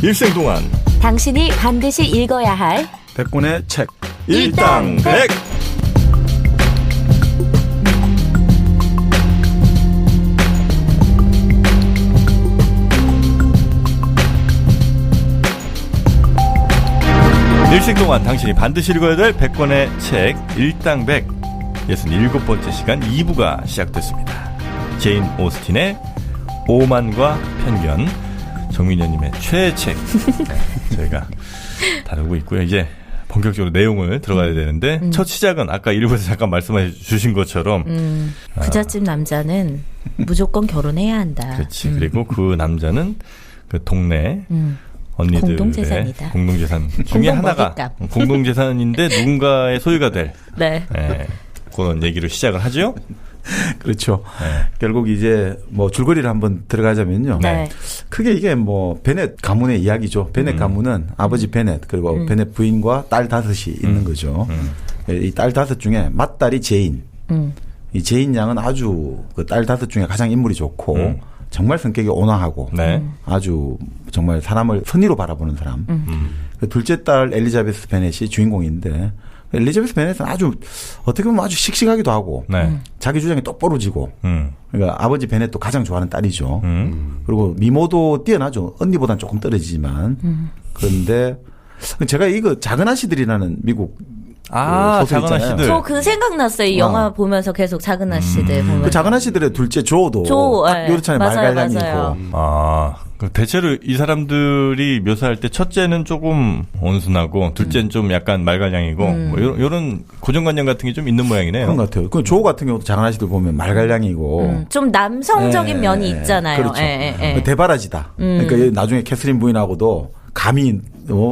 일생 동안 당신이 반드시 읽어야 할 100권의 책 일당백. 일생 동안 당신이 반드시 읽어야 될 100권의 책 일당백 67번째 시간 2부가 시작됐습니다. 제인 오스틴의 오만과 편견, 정민현님의 최애 책 저희가 다루고 있고요. 이제 본격적으로 내용을 들어가야 되는데 첫 시작은 아까 1부에서 잠깐 말씀해 주신 것처럼 부잣집 남자는 무조건 결혼해야 한다. 그렇지. 그리고 그 남자는 그 동네 언니들의 공동재산이다. 공동재산 중에 하나가 먹잇감. 공동재산인데 누군가의 소유가 될 네. 그런 얘기를 시작을 하죠. 그렇죠. 네. 결국 이제 뭐 줄거리를 한번 들어가자면요. 네. 크게 이게 뭐 베넷 가문의 이야기죠. 베넷 가문은 아버지 베넷 그리고 베넷 부인과 딸 5이 있는 거죠. 이 딸 5 중에 맏딸이 제인. 이 제인 양은 아주 그 딸 5 중에 가장 인물이 좋고 정말 성격이 온화하고 네. 아주 정말 사람을 선의로 바라보는 사람. 그 둘째 딸 엘리자베스 베넷이 주인공인데 엘리자베스 베넷은 아주 어떻게 보면 아주 씩씩하기도 하고 네. 자기 주장이 똑부러지고 그러니까 아버지 베넷도 가장 좋아하는 딸이죠. 그리고 미모도 뛰어나죠. 언니보다는 조금 떨어지지만 그런데 제가 이거 작은 아씨들이라는 미국 소설 작은 있잖아요. 아씨들. 저 그 생각났어요. 이 영화 보면서 계속 작은 아씨들 보면서. 그 작은 아씨들의 둘째 조도 딱 요르찬의 말갈량이고. 그 대체로 이 사람들이 묘사할 때 첫째는 조금 온순하고 둘째는 좀 약간 말갈량이고 뭐 요런 고정관념 같은 게 좀 있는 모양이네요. 그런 것 같아요. 그 조 같은 경우도 작은 아씨들 보면 말갈량이고. 좀 남성적인 면이 있잖아요. 그렇죠. 대바라지다. 그러니까 나중에 캐서린 부인하고도 감히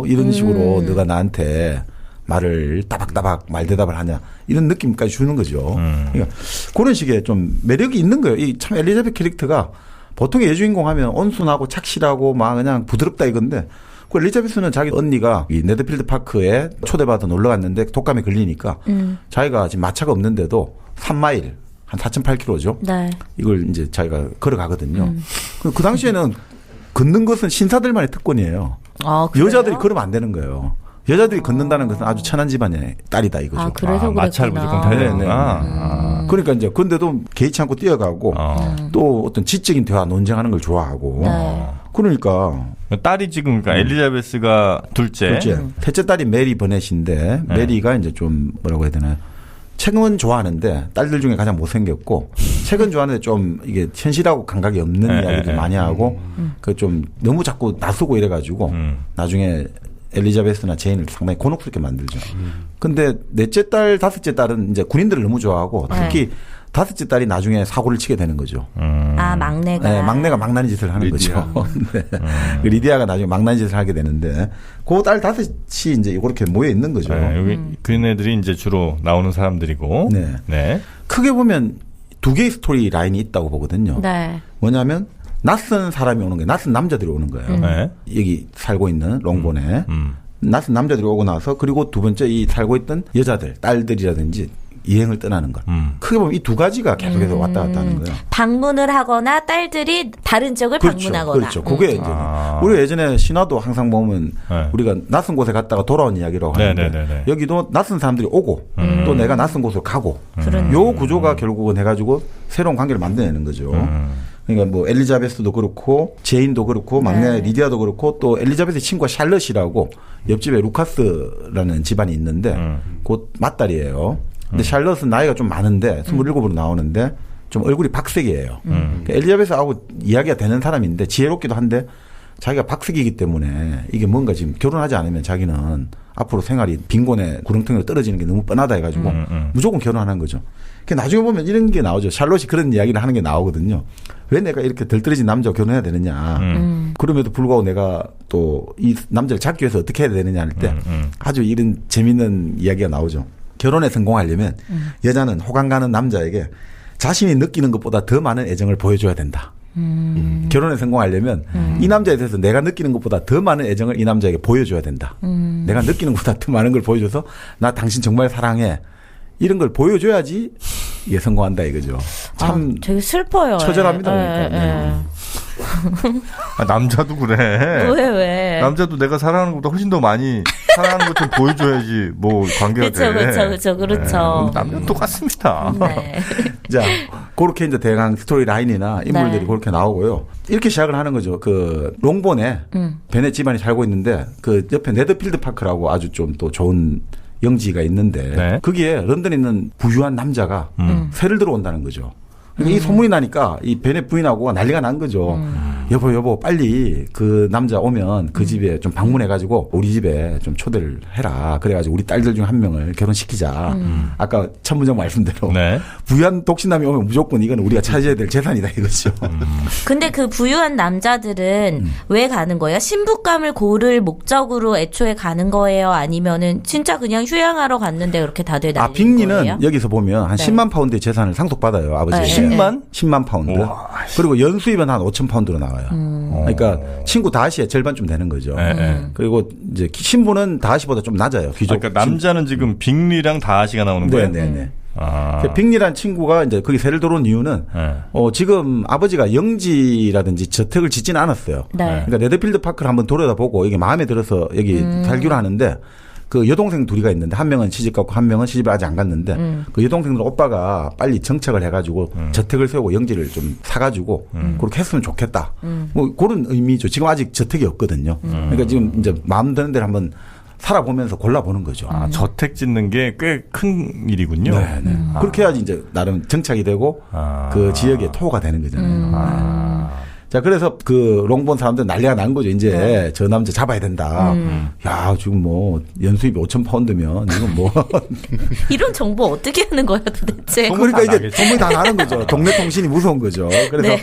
이런 식으로 너가 나한테 말을 따박따박 말대답을 하냐 이런 느낌까지 주는 거죠. 그러니까 그런 식의 좀 매력이 있는 거예요. 이 참 엘리자베스 캐릭터가 보통 여주인공 하면 온순하고 착실하고 막 그냥 부드럽다 이건데 그 엘리자베스는 자기 언니가 이 네더필드 파크에 초대받아 놀러 갔는데 독감에 걸리니까 자기가 지금 마차가 없는데도 3마일 한 4.8km죠. 네. 이걸 이제 자기가 걸어가거든요. 그 당시에는 걷는 것은 신사들만의 특권이에요. 여자들이 걸으면 안 되는 거예요. 여자들이 걷는다는 것은 아주 천한 집안의 딸이다 이거죠. 그래서 마차를 무조건 타야 되는구나. 그러니까 이제 근데도 개의치 않고 뛰어가고 또 어떤 지적인 대화 논쟁하는 걸 좋아하고. 그러니까 딸이 지금 그러니까 엘리자베스가 둘째. 셋째 딸이 메리 버넷인데 메리가 이제 좀 뭐라고 해야 되나요? 책은 좋아하는데 딸들 중에 가장 못생겼고 책은 좋아하는데 좀 이게 현실하고 감각이 없는 이야기를 많이 하고 그 좀 너무 자꾸 나서고 이래가지고 나중에 엘리자베스나 제인을 상당히 곤혹스럽게 만들죠. 근데 넷째 딸, 다섯째 딸은 이제 군인들을 너무 좋아하고 특히 다섯째 딸이 나중에 사고를 치게 되는 거죠. 막내가. 네, 막내가 망나니 짓을 하는 리디아. 거죠. 네. 리디아가 나중에 망나니 짓을 하게 되는데 그 딸 5이 이제 이렇게 모여 있는 거죠. 여기 그네들이 이제 주로 나오는 사람들이고. 네. 크게 보면 두 개의 스토리 라인이 있다고 보거든요. 네. 뭐냐면 낯선 사람이 오는 거예요. 낯선 남자들이 오는 거예요. 여기 살고 있는 롱본에. 낯선 남자들이 오고 나서 그리고 두 번째 이 살고 있던 여자들, 딸들이라든지 여행을 떠나는 것. 크게 보면 이 두 가지가 계속해서 왔다 갔다 하는 거예요. 방문을 하거나 딸들이 다른 쪽을 방문하거나. 그렇죠. 그게 이제 우리가 예전에 신화도 항상 보면 우리가 낯선 곳에 갔다가 돌아온 이야기라고 하는데 여기도 낯선 사람들이 오고 또 내가 낯선 곳으로 가고 요 구조가 결국은 해가지고 새로운 관계를 만들어내는 거죠. 그러니까 뭐 엘리자베스도 그렇고 제인도 그렇고 막내 리디아도 그렇고 또 엘리자베스의 친구가 샬럿이라고 옆집에 루카스라는 집안이 있는데 곧 맏딸이에요. 근데 샬럿은 나이가 좀 많은데 27으로 나오는데 좀 얼굴이 박색이에요. 그러니까 엘리자베스하고 이야기가 되는 사람인데 지혜롭기도 한데 자기가 박색이기 때문에 이게 뭔가 지금 결혼하지 않으면 자기는 앞으로 생활이 빈곤의 구렁텅이로 떨어지는 게 너무 뻔하다 해가지고 무조건 결혼하는 거죠. 그러니까 나중에 보면 이런 게 나오죠. 샬롯이 그런 이야기를 하는 게 나오거든요. 왜 내가 이렇게 덜 떨어진 남자와 결혼해야 되느냐. 그럼에도 불구하고 내가 또 이 남자를 잡기 위해서 어떻게 해야 되느냐 할 때 아주 이런 재밌는 이야기가 나오죠. 결혼에 성공하려면 여자는 호감 가는 남자에게 자신이 느끼는 것보다 더 많은 애정을 보여줘야 된다. 결혼에 성공하려면 이 남자에 대해서 내가 느끼는 것보다 더 많은 애정을 이 남자에게 보여줘야 된다. 내가 느끼는 것보다 더 많은 걸 보여줘서 나 당신 정말 사랑해. 이런 걸 보여줘야지 이게 성공한다 이거죠. 참 되게 슬퍼요. 처절합니다. 그러니까. 남자도 그래. 왜? 남자도 내가 사랑하는 것보다 훨씬 더 많이 사랑하는 것 좀 보여줘야지 뭐 관계가 돼. 그렇죠. 남자는 똑같습니다. 네. 자, 그렇게 이제 대강 스토리 라인이나 인물들이 네. 그렇게 나오고요. 이렇게 시작을 하는 거죠. 그 롱본에 베넷 집안이 살고 있는데 그 옆에 네더필드 파크라고 아주 좀 또 좋은 영지가 있는데 네. 거기에 런던에 있는 부유한 남자가 새를 들어온다는 거죠. 그러니까 이 소문이 나니까 이 베넷 부인하고 난리가 난 거죠. 여보 빨리 그 남자 오면 그 집에 좀 방문해가지고 우리 집에 좀 초대를 해라. 그래가지고 우리 딸들 중 한 명을 결혼시키자. 아까 첫 문장 말씀대로 네. 부유한 독신남이 오면 무조건 이건 우리가 차지해야 될 재산이다 이거죠. 근데 그 부유한 남자들은 왜 가는 거예요? 신부감을 고를 목적으로 애초에 가는 거예요? 아니면은 진짜 그냥 휴양하러 갔는데 그렇게 다들 난리인 빅리는 거예요? 여기서 보면 한 네. 10만 파운드의 재산을 상속받아요. 아버지에게. 네. 10만? 10만 파운드. 우와. 그리고 연수입은 한 5천 파운드로 나와요. 그러니까 친구 다시의 절반쯤 되는 거죠. 네. 그리고 이제 신부는 다시보다 좀 낮아요. 귀족. 그러니까 남자는 지금 빅리랑 다하시가 나오는 거예요? 네네네. 아. 빅리란 친구가 이제 거기 새를 들어온 이유는 지금 아버지가 영지라든지 저택을 짓지는 않았어요. 네. 그러니까 네더필드 파크를 한번 돌아다보고 이게 마음에 들어서 여기 살기로 하는데 그 여동생 둘이가 있는데 한 명은 시집 갔고 한 명은 시집을 아직 안 갔는데 그 여동생들 오빠가 빨리 정착을 해가지고 저택을 세우고 영지를 좀 사가지고 그렇게 했으면 좋겠다. 뭐 그런 의미죠. 지금 아직 저택이 없거든요. 그러니까 지금 이제 마음 드는 데를 한번 살아보면서 골라보는 거죠. 아, 저택 짓는 게 꽤 큰 일이군요. 네. 그렇게 해야지 이제 나름 정착이 되고 그 지역의 토가 되는 거잖아요. 자, 그래서 그 롱본 사람들 난리가 난 거죠. 이제 저 남자 잡아야 된다. 야, 지금 뭐 연수입이 5천 파운드면 이건 뭐. 이런 정보 어떻게 하는 거예요 도대체? 그러니까 이게 소문이 다 나는 거죠. 동네 통신이 무서운 거죠. 그래서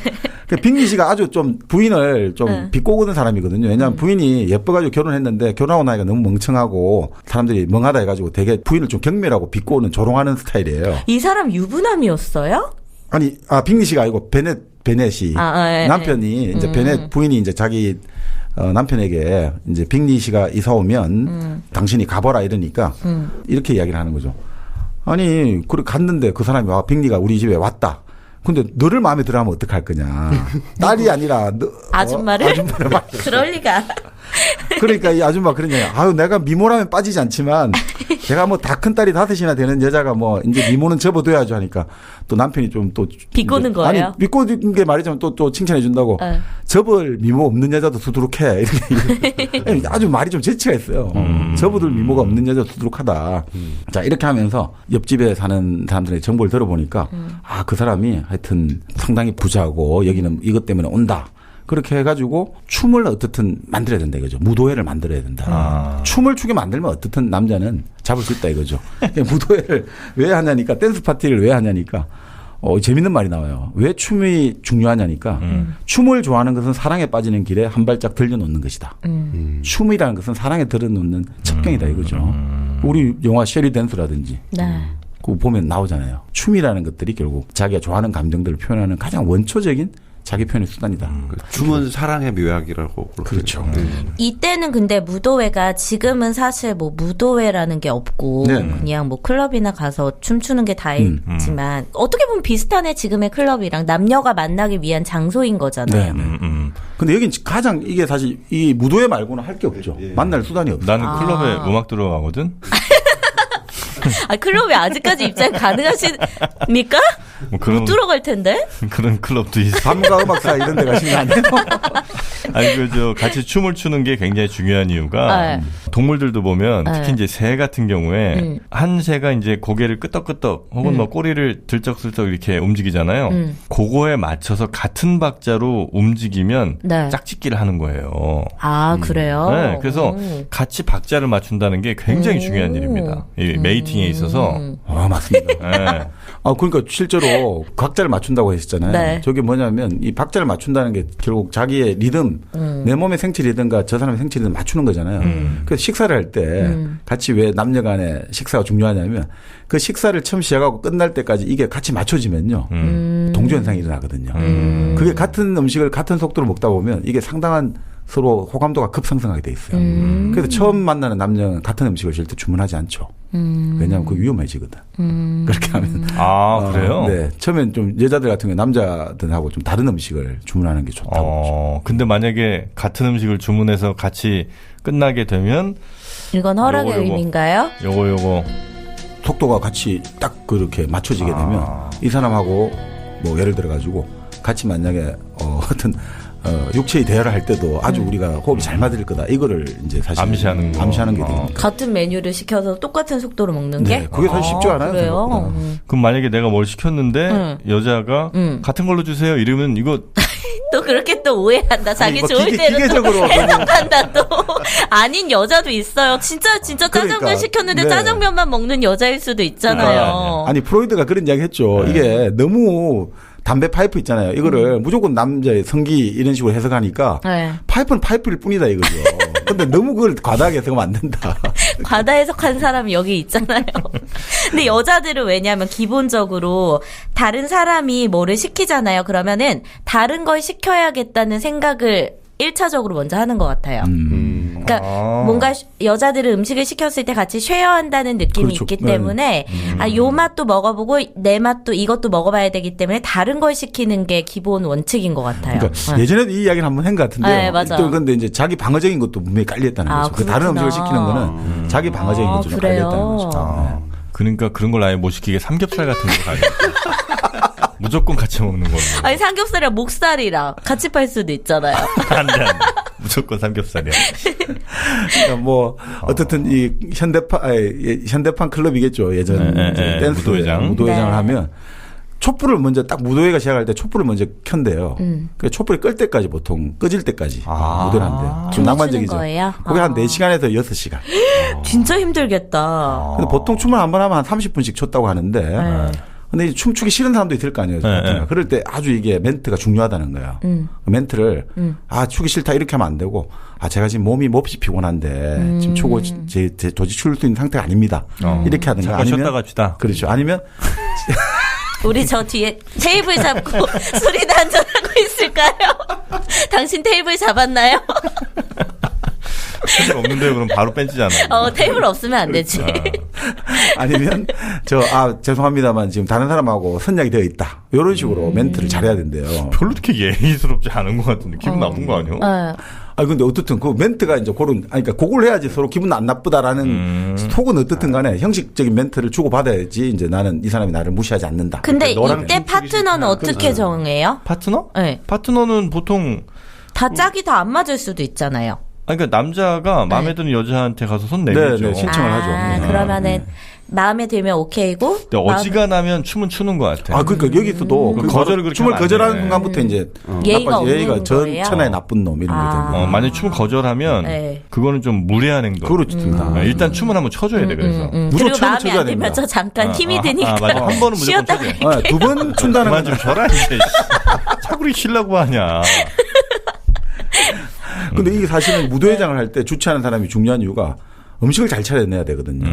빅리 씨가 아주 좀 부인을 좀 비꼬고는 사람이거든요. 왜냐하면 부인이 예뻐가지고 결혼했는데 결혼하고 나니까 너무 멍청하고 사람들이 멍하다 해가지고 되게 부인을 좀 경멸하고 비꼬는 조롱하는 스타일이에요. 이 사람 유부남이었어요? 아니, 빅리 씨가 아니고 베넷이 남편이 이제 베넷 부인이 이제 자기 남편에게 이제 빅리 씨가 이사 오면 당신이 가봐라 이러니까 이렇게 이야기를 하는 거죠. 아니, 그래 갔는데 그 사람이 빅리가 우리 집에 왔다. 근데 너를 마음에 들어하면 어떡할 거냐. 딸이 아니라 아줌마를? 아줌마를 그럴 리가. 그러니까 이 아줌마 그러냐. 아유, 내가 미모라면 빠지지 않지만 제가 뭐 다 큰 딸이 5이나 되는 여자가 뭐 이제 미모는 접어둬야죠 하니까 또 남편이 좀 또 비꼬는 거예요? 아니, 비꼬는 게 말이자면 또 칭찬해 준다고. 접을 미모 없는 여자도 두드룩해. 이렇게 아주 말이 좀 재치가 있어요. 접어둘 미모가 없는 여자 두드룩하다. 자, 이렇게 하면서 옆집에 사는 사람들의 정보를 들어보니까 그 사람이 하여튼 상당히 부자고 여기는 이것 때문에 온다. 그렇게 해가지고 춤을 어떻든 만들어야 된다 이거죠. 무도회를 만들어야 된다. 춤을 추게 만들면 어떻든 남자는 잡을 수 있다 이거죠. 무도회를 왜 하냐니까 댄스 파티를 왜 하냐니까 재밌는 말이 나와요. 왜 춤이 중요하냐니까 춤을 좋아하는 것은 사랑에 빠지는 길에 한 발짝 들려놓는 것이다. 춤이라는 것은 사랑에 들어놓는 첩경이다 이거죠. 우리 영화 쉐리 댄스라든지 그거 보면 나오잖아요. 춤이라는 것들이 결국 자기가 좋아하는 감정들을 표현하는 가장 원초적인 자기 표현의 수단이다. 춤은 사랑의 묘약이라고. 그렇죠. 이때는 근데 무도회가 지금은 사실 뭐 무도회라는 게 없고 그냥 뭐 클럽이나 가서 춤추는 게 다있지만 어떻게 보면 비슷하네 지금의 클럽이랑 남녀가 만나기 위한 장소인 거잖아요. 근데 여긴 가장 이게 사실 이 무도회 말고는 할 게 없죠. 만날 수단이 없어. 나는 클럽에 음악 들어가거든. 클럽에 아직까지 입장 가능하십니까? 뭐 그런, 못 들어갈 텐데? 그런 클럽도 있어. 밤과 음악사 이런 데 가시면 안 돼요? 아니, 같이 춤을 추는 게 굉장히 중요한 이유가 동물들도 보면 특히 이제 새 같은 경우에 한 새가 이제 고개를 끄덕끄덕 혹은 뭐 꼬리를 들쩍들쩍 이렇게 움직이잖아요. 그거에 맞춰서 같은 박자로 움직이면 짝짓기를 하는 거예요. 아, 그래요? 네. 그래서 같이 박자를 맞춘다는 게 굉장히 중요한 일입니다. 이 메이팅에 있어서. 맞습니다. 네. 그러니까 실제로 박자를 맞춘다고 했었잖아요. 저게 뭐냐면 이 박자를 맞춘다는 게 결국 자기의 리듬, 내 몸의 생체 리듬과 저 사람의 생체 리듬 맞추는 거잖아요. 그래서 식사를 할 때 같이 왜 남녀 간의 식사가 중요하냐면 그 식사를 처음 시작하고 끝날 때까지 이게 같이 맞춰지면요. 동조현상이 일어나거든요. 그게 같은 음식을 같은 속도로 먹다 보면 이게 상당한 서로 호감도가 급상승하게 돼 있어요. 그래서 처음 만나는 남녀는 같은 음식을 절대 주문하지 않죠. 왜냐하면 그거 위험해지거든. 그렇게 하면. 아, 그래요? 네. 처음엔 좀 여자들 같은 경우 남자들하고 좀 다른 음식을 주문하는 게 좋다고. 근데 만약에 같은 음식을 주문해서 같이 끝나게 되면 이건 허락의 의미인가요? 요거. 속도가 같이 딱 그렇게 맞춰지게 되면 이 사람하고 뭐 예를 들어 가지고 같이 만약에 어떤 육체의 대화를 할 때도 아주 우리가 호흡이 잘 맞을 거다. 이거를 이제 사실 암시하는 게 되니까. 같은 메뉴를 시켜서 똑같은 속도로 먹는 게? 네, 그게 사실 쉽지 않아요. 그래요? 그럼 만약에 내가 뭘 시켰는데 여자가 같은 걸로 주세요. 이러면 이거 또 그렇게 또 오해한다. 자기 뭐 좋을 대로 기계적으로 해석한다 또. 아닌 여자도 있어요. 진짜 짜장면 그러니까, 시켰는데 네. 짜장면만 먹는 여자일 수도 있잖아요. 아니 프로이드가 그런 이야기 했죠. 네. 이게 너무 담배 파이프 있잖아요. 이거를 무조건 남자의 성기 이런 식으로 해석하니까 네. 파이프는 파이프일 뿐이다 이거죠. 근데 너무 그걸 과다하게 해석하면 안 된다. 과다 해석한 사람이 여기 있잖아요. 근데 여자들은 왜냐하면 기본적으로 다른 사람이 뭐를 시키잖아요. 그러면은 다른 걸 시켜야겠다는 생각을 1차적으로 먼저 하는 것 같아요. 그러니까 뭔가 여자들은 음식을 시켰을 때 같이 쉐어한다는 느낌이 그렇죠. 있기 때문에 요 맛도 먹어보고 내 맛도 이것도 먹어봐야 되기 때문에 다른 걸 시키는 게 기본 원칙인 것 같아요. 그러니까 예전에도 이 이야기를 한번 한 것 같은데요. 네, 맞아. 또 근데 이제 자기 방어적인 것도 분명히 깔려있다는 거죠. 그 다른 음식을 시키는 거는 자기 방어적인 것도 좀 깔려있다는 거죠. 그러니까 그런 걸 아예 못 시키게 삼겹살 같은 거 가요. 무조건 같이 먹는 걸로. 아니 삼겹살이랑 목살이랑 같이 팔 수도 있잖아요. 안 돼. 무조건 삼겹살이야. 그러니까 뭐 어떻든 이 현대판 클럽이겠죠. 예전 댄스 무도회장을 하면 촛불을 먼저 딱 무도회가 시작할 때 촛불을 먼저 켠대요. 그 촛불이 끌 때까지 보통 꺼질 때까지 무도를 한대요. 좀 낭만적이죠. 거예요? 그게 한 4시간에서 6시간. 진짜 힘들겠다. 근데 보통 춤을 한 번 하면 한 30분씩 췄다고 하는데 근데 이제 춤추기 싫은 사람도 있을 거 아니에요. 그럴 때 아주 이게 멘트가 중요하다는 거예요. 그 멘트를 추기 싫다 이렇게 하면 안 되고 제가 지금 몸이 몹시 피곤한데 지금 추고 도저히 출 수 있는 상태가 아닙니다. 이렇게 하든가 잠깐 쉬었다 갑시다. 그렇죠. 아니면 우리 저 뒤에 테이블 잡고 술이나 한잔하고 있을까요? 당신 테이블 잡았나요? 테이블 없는데 그럼 바로 뺀지잖아요. 테이블 없으면 안 되지. 아니면 죄송합니다만 지금 다른 사람하고 선약이 되어 있다. 이런 식으로 멘트를 잘해야 된대요. 별로 그렇게 예의스럽지 않은 것 같은데 기분 나쁜 거 아니에요? 근데 어떻든 그 멘트가 이제 그러니까 그걸 해야지 서로 기분 안 나쁘다라는 속은 어떻든 간에 형식적인 멘트를 주고받아야지 이제 나는 이 사람이 나를 무시하지 않는다. 근데 이때 파트너는 어떻게 정해요? 파트너? 네. 파트너는 보통 다 짝이 다 안 맞을 수도 있잖아요. 그러니까 남자가 마음에 드는 여자한테 가서 손 내밀죠. 네, 신청을 하죠. 그러면은 마음에 들면 오케이고. 어지간하면 춤은 추는 것 같아. 그러니까 여기서도 거절을 그렇게 춤을 거절하는 순간부터 이제 예의가 천하의 나쁜 놈 이런 거 되고. 만약 춤을 거절하면 그거는 좀 무례한 행동. 그렇습니다. 일단 춤을 한번 쳐줘야 돼. 그래서 그리고 마음에 안 들면 저 잠깐 힘이 드니까 맞아. 한 번은 무조건 쳐줘. 두 번 춘다는 건 좀 줘라 이제. 차구리 쉬려고 하냐. 근데 이게 사실은 무도회장을 할 때 주최하는 사람이 중요한 이유가 음식을 잘 차려내야 되거든요.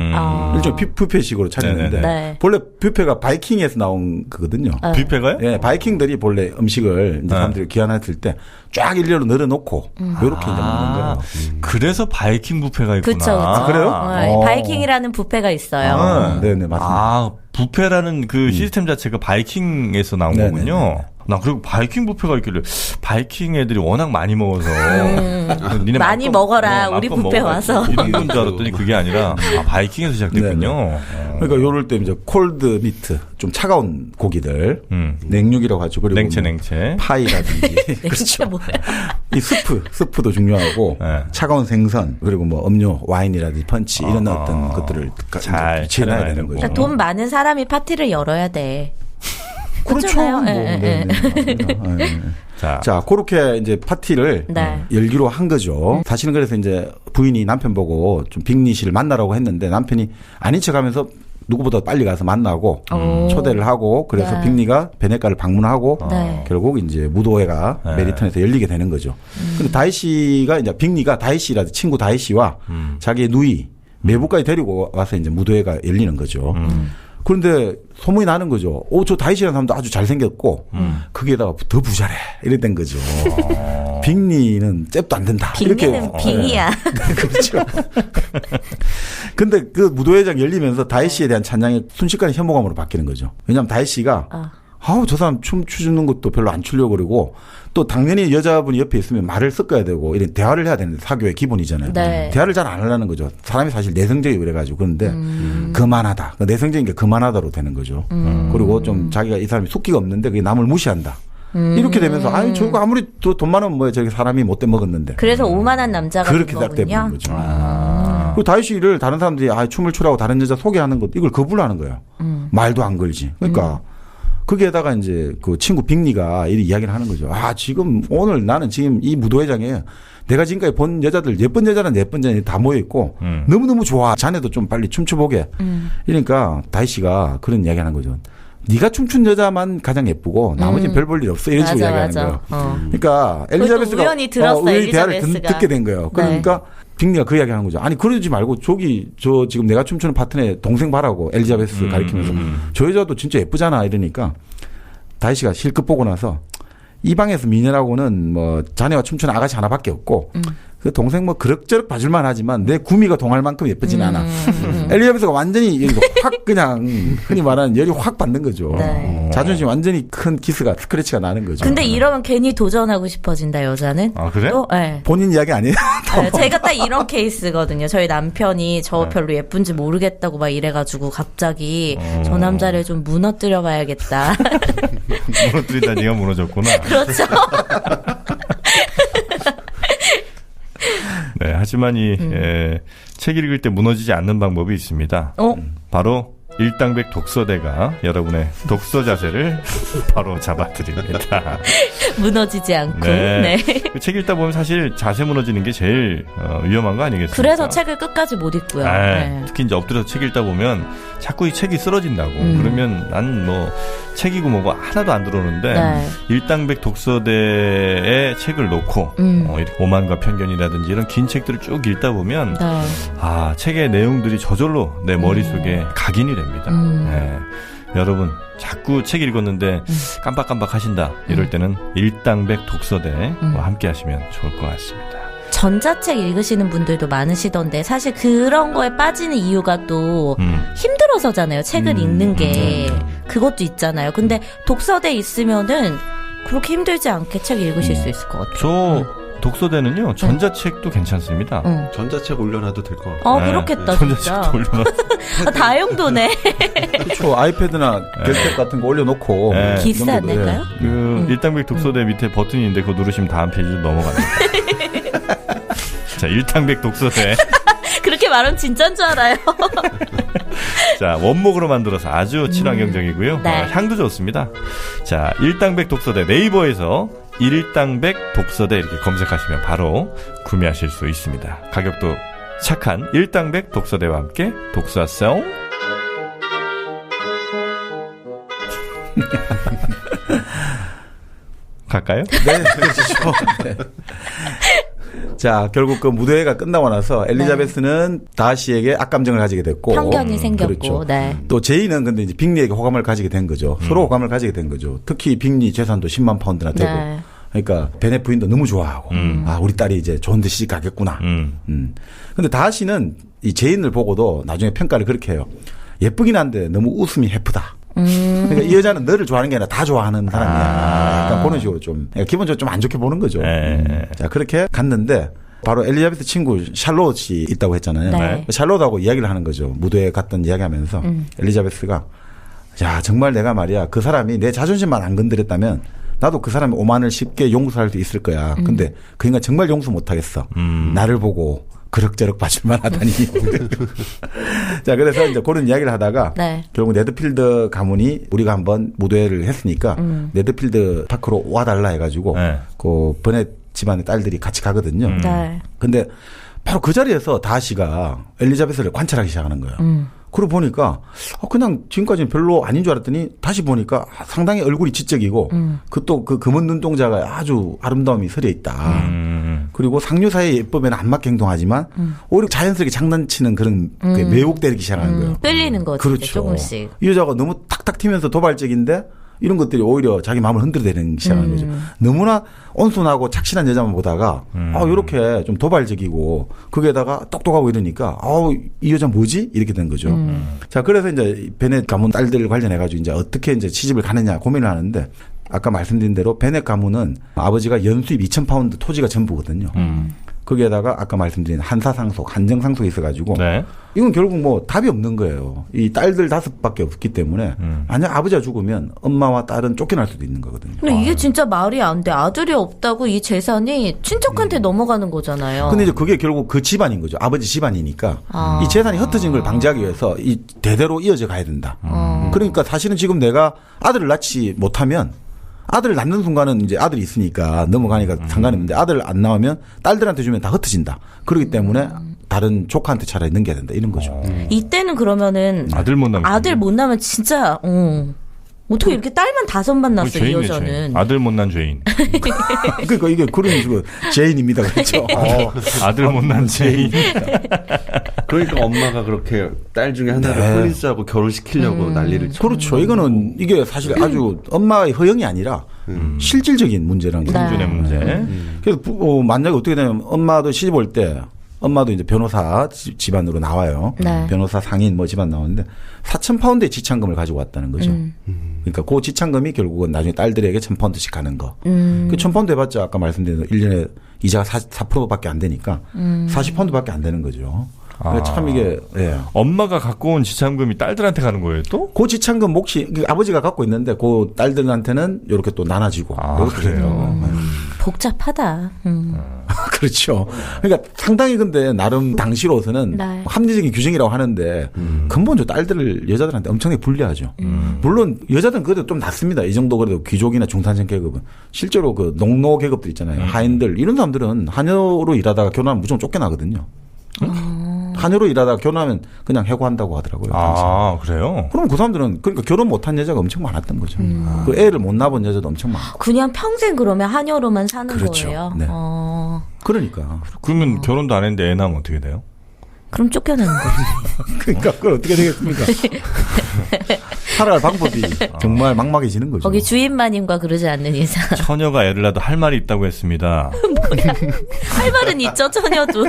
일종의 뷔페식으로 차리는데 본래 뷔페가 바이킹에서 나온 거거든요. 뷔페가요? 네, 바이킹들이 본래 음식을 이제 사람들이 귀환했을 때 쫙 일렬로 늘어놓고 이렇게 이제 먹는 거예요. 그래서 바이킹 뷔페가 있구나. 그쵸. 그래요? 바이킹이라는 뷔페가 있어요. 네네 맞습니다. 뷔페라는 그 시스템 자체가 바이킹에서 나온 거군요. 나 그리고 바이킹 뷔페가 있길래 바이킹 애들이 워낙 많이 먹어서 니네 많이 먹어라 우리 뷔페 와서 이런 건 줄 알았더니 그게 아니라 바이킹에서 시작됐군요. 그러니까 요럴 때 이제 콜드 미트 좀 차가운 고기들 냉육이라고 하죠. 그리고 냉채 파이라든지 그렇죠. 뭐야? 이 스프도 중요하고 차가운 생선 그리고 뭐 음료 와인이라든지 펀치 이런 어떤 것들을 잘 차려야 되는 거죠. 그러니까 돈 많은 사람이 파티를 열어야 돼. 그렇죠. 자, 그렇게 이제 파티를 열기로 한 거죠. 사실은 그래서 이제 부인이 남편 보고 좀 빅리 씨를 만나라고 했는데 남편이 아닌 척하면서 누구보다 빨리 가서 만나고 초대를 하고 그래서 빅리가 베네가를 방문하고 결국 이제 무도회가 메리턴에서 열리게 되는 거죠. 근데 다희 씨가 이제 빅리가 다희 씨라든지 친구 다희 씨와 자기의 누이 매부까지 데리고 와서 이제 무도회가 열리는 거죠. 그런데 소문이 나는 거죠. 저 다이씨라는 사람도 아주 잘생겼고 거기에다가 더 부자래. 이랬던 거죠. 빅리는 잽도 안 된다. 빅리는 빅이야. 그렇죠. 근데 그 무도회장 열리면서 다이씨에 대한 찬양이 순식간에 혐오감으로 바뀌는 거죠. 왜냐하면 다이씨가 저 사람 춤추는 것도 별로 안 추려고 그러고 또 당연히 여자분이 옆에 있으면 말을 섞어야 되고 이런 대화를 해야 되는데 사교의 기본이잖아요. 네. 대화를 잘 안 하려는 거죠. 사람이 사실 내성적이고 그래가지고 그런데 그만하다. 내성적인 게 그만하다로 되는 거죠. 그리고 좀 자기가 이 사람이 숙기가 없는데 그게 남을 무시한다. 이렇게 되면서 저거 아무리 돈 많으면 뭐야 저기 사람이 못돼 먹었는데. 그래서 오만한 남자가 그렇게 시작되는 거죠. 그리고 다이씨를 다른 사람들이 춤을 추라고 다른 여자 소개하는 것 이걸 거부를 하는 거예요. 말도 안 걸지. 그러니까 거기에다가 이제 그 친구 빅리가 이 이야기를 하는 거죠. 지금 오늘 나는 지금 이 무도회장에 내가 지금까지 본 여자들 예쁜 여자는 예쁜 여자 다 모여 있고 너무너무 좋아. 자네도 좀 빨리 춤춰보게. 이러니까 다이씨가 그런 이야기 하는 거죠. 네가 춤춘 여자만 가장 예쁘고 나머지는 별 볼 일 없어. 이런 식으로 이야기하는 거예요. 그러니까 엘리자베스가 우연히 들었어. 우연히 대화를 듣게 된 거예요. 그러니까 빅리가 그 이야기 하는 거죠. 아니 그러지 말고 저 지금 내가 춤추는 파트너의 동생 봐라고 엘리자베스 가리키면서 저 여자도 진짜 예쁘잖아 이러니까 다이씨가 실컷 보고 나서 이 방에서 미녀라고는 뭐 자네와 춤추는 아가씨 하나밖에 없고 그 동생 뭐 그럭저럭 봐줄만 하지만 내 구미가 동할 만큼 예쁘진 않아. 엘리자베스가 완전히 확 그냥 흔히 말하는 열이 확 받는 거죠. 네. 자존심 완전히 큰 기스가 스크래치가 나는 거죠. 근데 이러면 괜히 도전하고 싶어진다 여자는. 그래? 또, 네. 본인 이야기 아니에요? 네, 제가 딱 이런 케이스거든요. 저희 남편이 저 별로 예쁜지 모르겠다고 막 이래가지고 갑자기 저 남자를 좀 무너뜨려 봐야겠다. 무너뜨리다 네가 무너졌구나. 그렇죠. 네, 하지만 책 읽을 때 무너지지 않는 방법이 있습니다. 바로 일당백 독서대가 여러분의 독서 자세를 바로 잡아드립니다. 무너지지 않고. 네. 그 책 읽다 보면 사실 자세 무너지는 게 제일 위험한 거 아니겠습니까? 그래서 책을 끝까지 못 읽고요. 네. 특히 이제 엎드려서 책 읽다 보면 자꾸 이 책이 쓰러진다고. 그러면 난 뭐 책이고 뭐고 하나도 안 들어오는데 일당백 독서대에 책을 놓고 오만과 편견이라든지 이런 긴 책들을 쭉 읽다 보면 책의 내용들이 저절로 내 머릿속에 각인이 됩니다. 네. 여러분 자꾸 책 읽었는데 깜빡깜빡 하신다 이럴 때는 일당백 독서대와 함께 하시면 좋을 것 같습니다. 전자책 읽으시는 분들도 많으시던데 사실 그런 거에 빠지는 이유가 또 힘들어서잖아요. 책을 읽는 게 그것도 있잖아요. 근데 독서대 있으면은 그렇게 힘들지 않게 책 읽으실 수 있을 것 같아요. 독서대는요 전자책도 괜찮습니다. 전자책 올려놔도 될 것 같아요. 그렇겠다. 전자책도 올려놔도 다용도네. 그렇죠. 아이패드나 갤탭 같은 거 올려놓고 기스 안 낼까요? 일당백 독서대 밑에 버튼이 있는데 그거 누르시면 다음 페이지로 넘어갑니다. 자, 일당백 독서대. 그렇게 말하면 진짜인 줄 알아요. 자, 원목으로 만들어서 아주 친환경적이고요. 향도 좋습니다. 자, 일당백 독서대 네이버에서 일당백 독서대 이렇게 검색하시면 바로 구매하실 수 있습니다. 가격도 착한 일당백 독서대와 함께 독서송. 갈까요? 네, 그렇죠. 네. 자, 결국 그 무도회가 끝나고 나서 엘리자베스는 다시에게 악감정을 가지게 됐고 편견이 생겼고, 그렇죠. 또 제이는 근데 이제 빅리에게 호감을 가지게 된 거죠. 서로 호감을 가지게 된 거죠. 특히 빅리 재산도 10만 파운드나 되고, 그러니까 베넷 부인도 너무 좋아하고, 우리 딸이 이제 좋은 데 시집 가겠구나. 근데 다시는 이 제인을 보고도 나중에 평가를 그렇게 해요. 예쁘긴 한데 너무 웃음이 해프다. 그러니까 이 여자는 너를 좋아하는 게 아니라 다 좋아하는 사람이야. 약간 그런 식으로 좀 기본적으로 좀 안 좋게 보는 거죠. 자, 그렇게 갔는데 바로 엘리자베스 친구 샬롯이 있다고 했잖아요. 샬롯하고 이야기를 하는 거죠. 무도에 갔던 이야기하면서 엘리자베스가 야, 정말 내가 말이야 그 사람이 내 자존심만 안 건드렸다면 나도 그 사람의 오만을 쉽게 용서할 수 있을 거야. 근데 그 인간 정말 용서 못하겠어. 나를 보고 그럭저럭 봐줄만 하다니. 자, 그래서 이제 그런 이야기를 하다가 결국 네드필드 가문이 우리가 한번 무도회를 했으니까 네드필드 파크로 와달라 해가지고 그 버넷 집안의 딸들이 같이 가거든요. 근데 바로 그 자리에서 다시가 엘리자베스를 관찰하기 시작하는 거예요. 그러고 보니까 그냥 지금까지는 별로 아닌 줄 알았더니 다시 보니까 상당히 얼굴이 지적이고 그 또 그 검은 눈동자가 아주 아름다움이 서려 있다. 그리고 상류사의 예법에는 안 맞게 행동하지만 오히려 자연스럽게 장난치는 그런 매혹 때리기 시작하는 거예요. 끌리는 거죠. 그렇죠. 조금씩. 이 여자가 너무 탁탁 튀면서 도발적인데 이런 것들이 오히려 자기 마음을 흔들어대는 시작하는 거죠. 너무나 온순하고 착실한 여자만 보다가 이렇게 좀 도발적이고 거기에다가 똑똑하고 이러니까 이 여자 뭐지? 이렇게 된 거죠. 자, 그래서 이제 베넷 가문 딸들 관련해 가지고 이제 어떻게 이제 시집을 가느냐 고민을 하는데 아까 말씀드린 대로 베넷 가문은 아버지가 연수입 2,000파운드 토지가 전부거든요. 거기에다가 아까 말씀드린 한사상속, 한정상속이 있어가지고 네. 이건 결국 뭐 답이 없는 거예요. 이 딸들 5밖에 없기 때문에 만약 아버지가 죽으면 엄마와 딸은 쫓겨날 수도 있는 거거든요. 근데 이게 진짜 말이 안 돼. 아들이 없다고 이 재산이 친척한테 넘어가는 거잖아요. 근데 이제 그게 결국 그 집안인 거죠. 아버지 집안이니까 이 재산이 흩어진 걸 방지하기 위해서 이 대대로 이어져 가야 된다. 그러니까 사실은 지금 내가 아들을 낳지 못하면 아들을 낳는 순간은 이제 아들이 있으니까 넘어가니까 상관없는데 아들 안 나오면 딸들한테 주면 다 흩어진다. 그렇기 때문에 다른 조카한테 차라리 넘겨야 된다. 이런 거죠. 이때는 그러면은 아들 못 낳으면 진짜 어떻게 이렇게 딸만 5만 낳았어요, 이 여자는. 죄인. 아들 못난 죄인. 그러니까 이게 그런 식으로 죄인입니다. 그렇죠. 아들 못난 죄인. 그러니까 엄마가 그렇게 딸 중에 하나를 홀리자고 결혼시키려고 난리를 쳐. 그렇죠. 이거는 이게 사실 아주 엄마의 허영이 아니라 실질적인 문제라는 거죠. 생존의 문제. 그래서 만약에 어떻게 되냐면 엄마도 시집 올 때 엄마도 이제 변호사 집안으로 나와요. 네. 변호사 상인 뭐 집안 나오는데 4,000파운드의 지참금을 가지고 왔다는 거죠. 그러니까 그 지참금이 결국은 나중에 딸들에게 1,000파운드씩 가는 거. 그 1,000파운드 해봤자 아까 말씀드린 1년에 이자가 4%밖에 안 되니까 40파운드밖에 안 되는 거죠. 참 이게 엄마가 갖고 온 지참금이 딸들한테 가는 거예요 또? 그 지참금 몫이 아버지가 갖고 있는데 그 딸들한테는 이렇게 또 나눠지고. 그래요. 복잡하다. 그렇죠. 그러니까 상당히 근데 나름 당시로서는 합리적인 규정이라고 하는데 근본적으로 딸들을 여자들한테 엄청나게 불리하죠. 물론 여자들은 그래도 좀 낫습니다. 이 정도 그래도 귀족이나 중산층 계급은 실제로 그 농노 계급들 있잖아요. 하인들 이런 사람들은 하녀로 일하다가 결혼하면 무조건 쫓겨나거든요. 하녀로 일하다가 결혼하면 그냥 해고한다고 하더라고요. 그래요? 그럼 그 사람들은 그러니까 결혼 못한 여자가 엄청 많았던 거죠. 그 애를 못 낳은 여자도 엄청 많고. 그냥 평생 그러면 하녀로만 사는 그렇죠. 거예요? 네. 그러니까. 그러면 결혼도 안 했는데 애 낳으면 어떻게 돼요? 그럼 쫓겨나는 거지. 그러니까 그걸 어떻게 되겠습니까? 살아갈 방법이 정말 막막해지는 거죠. 거기 주인마님과 그러지 않는 이상. 처녀가 애를 낳아도 할 말이 있다고 했습니다. 뭐야. 할 말은 있죠, 처녀도.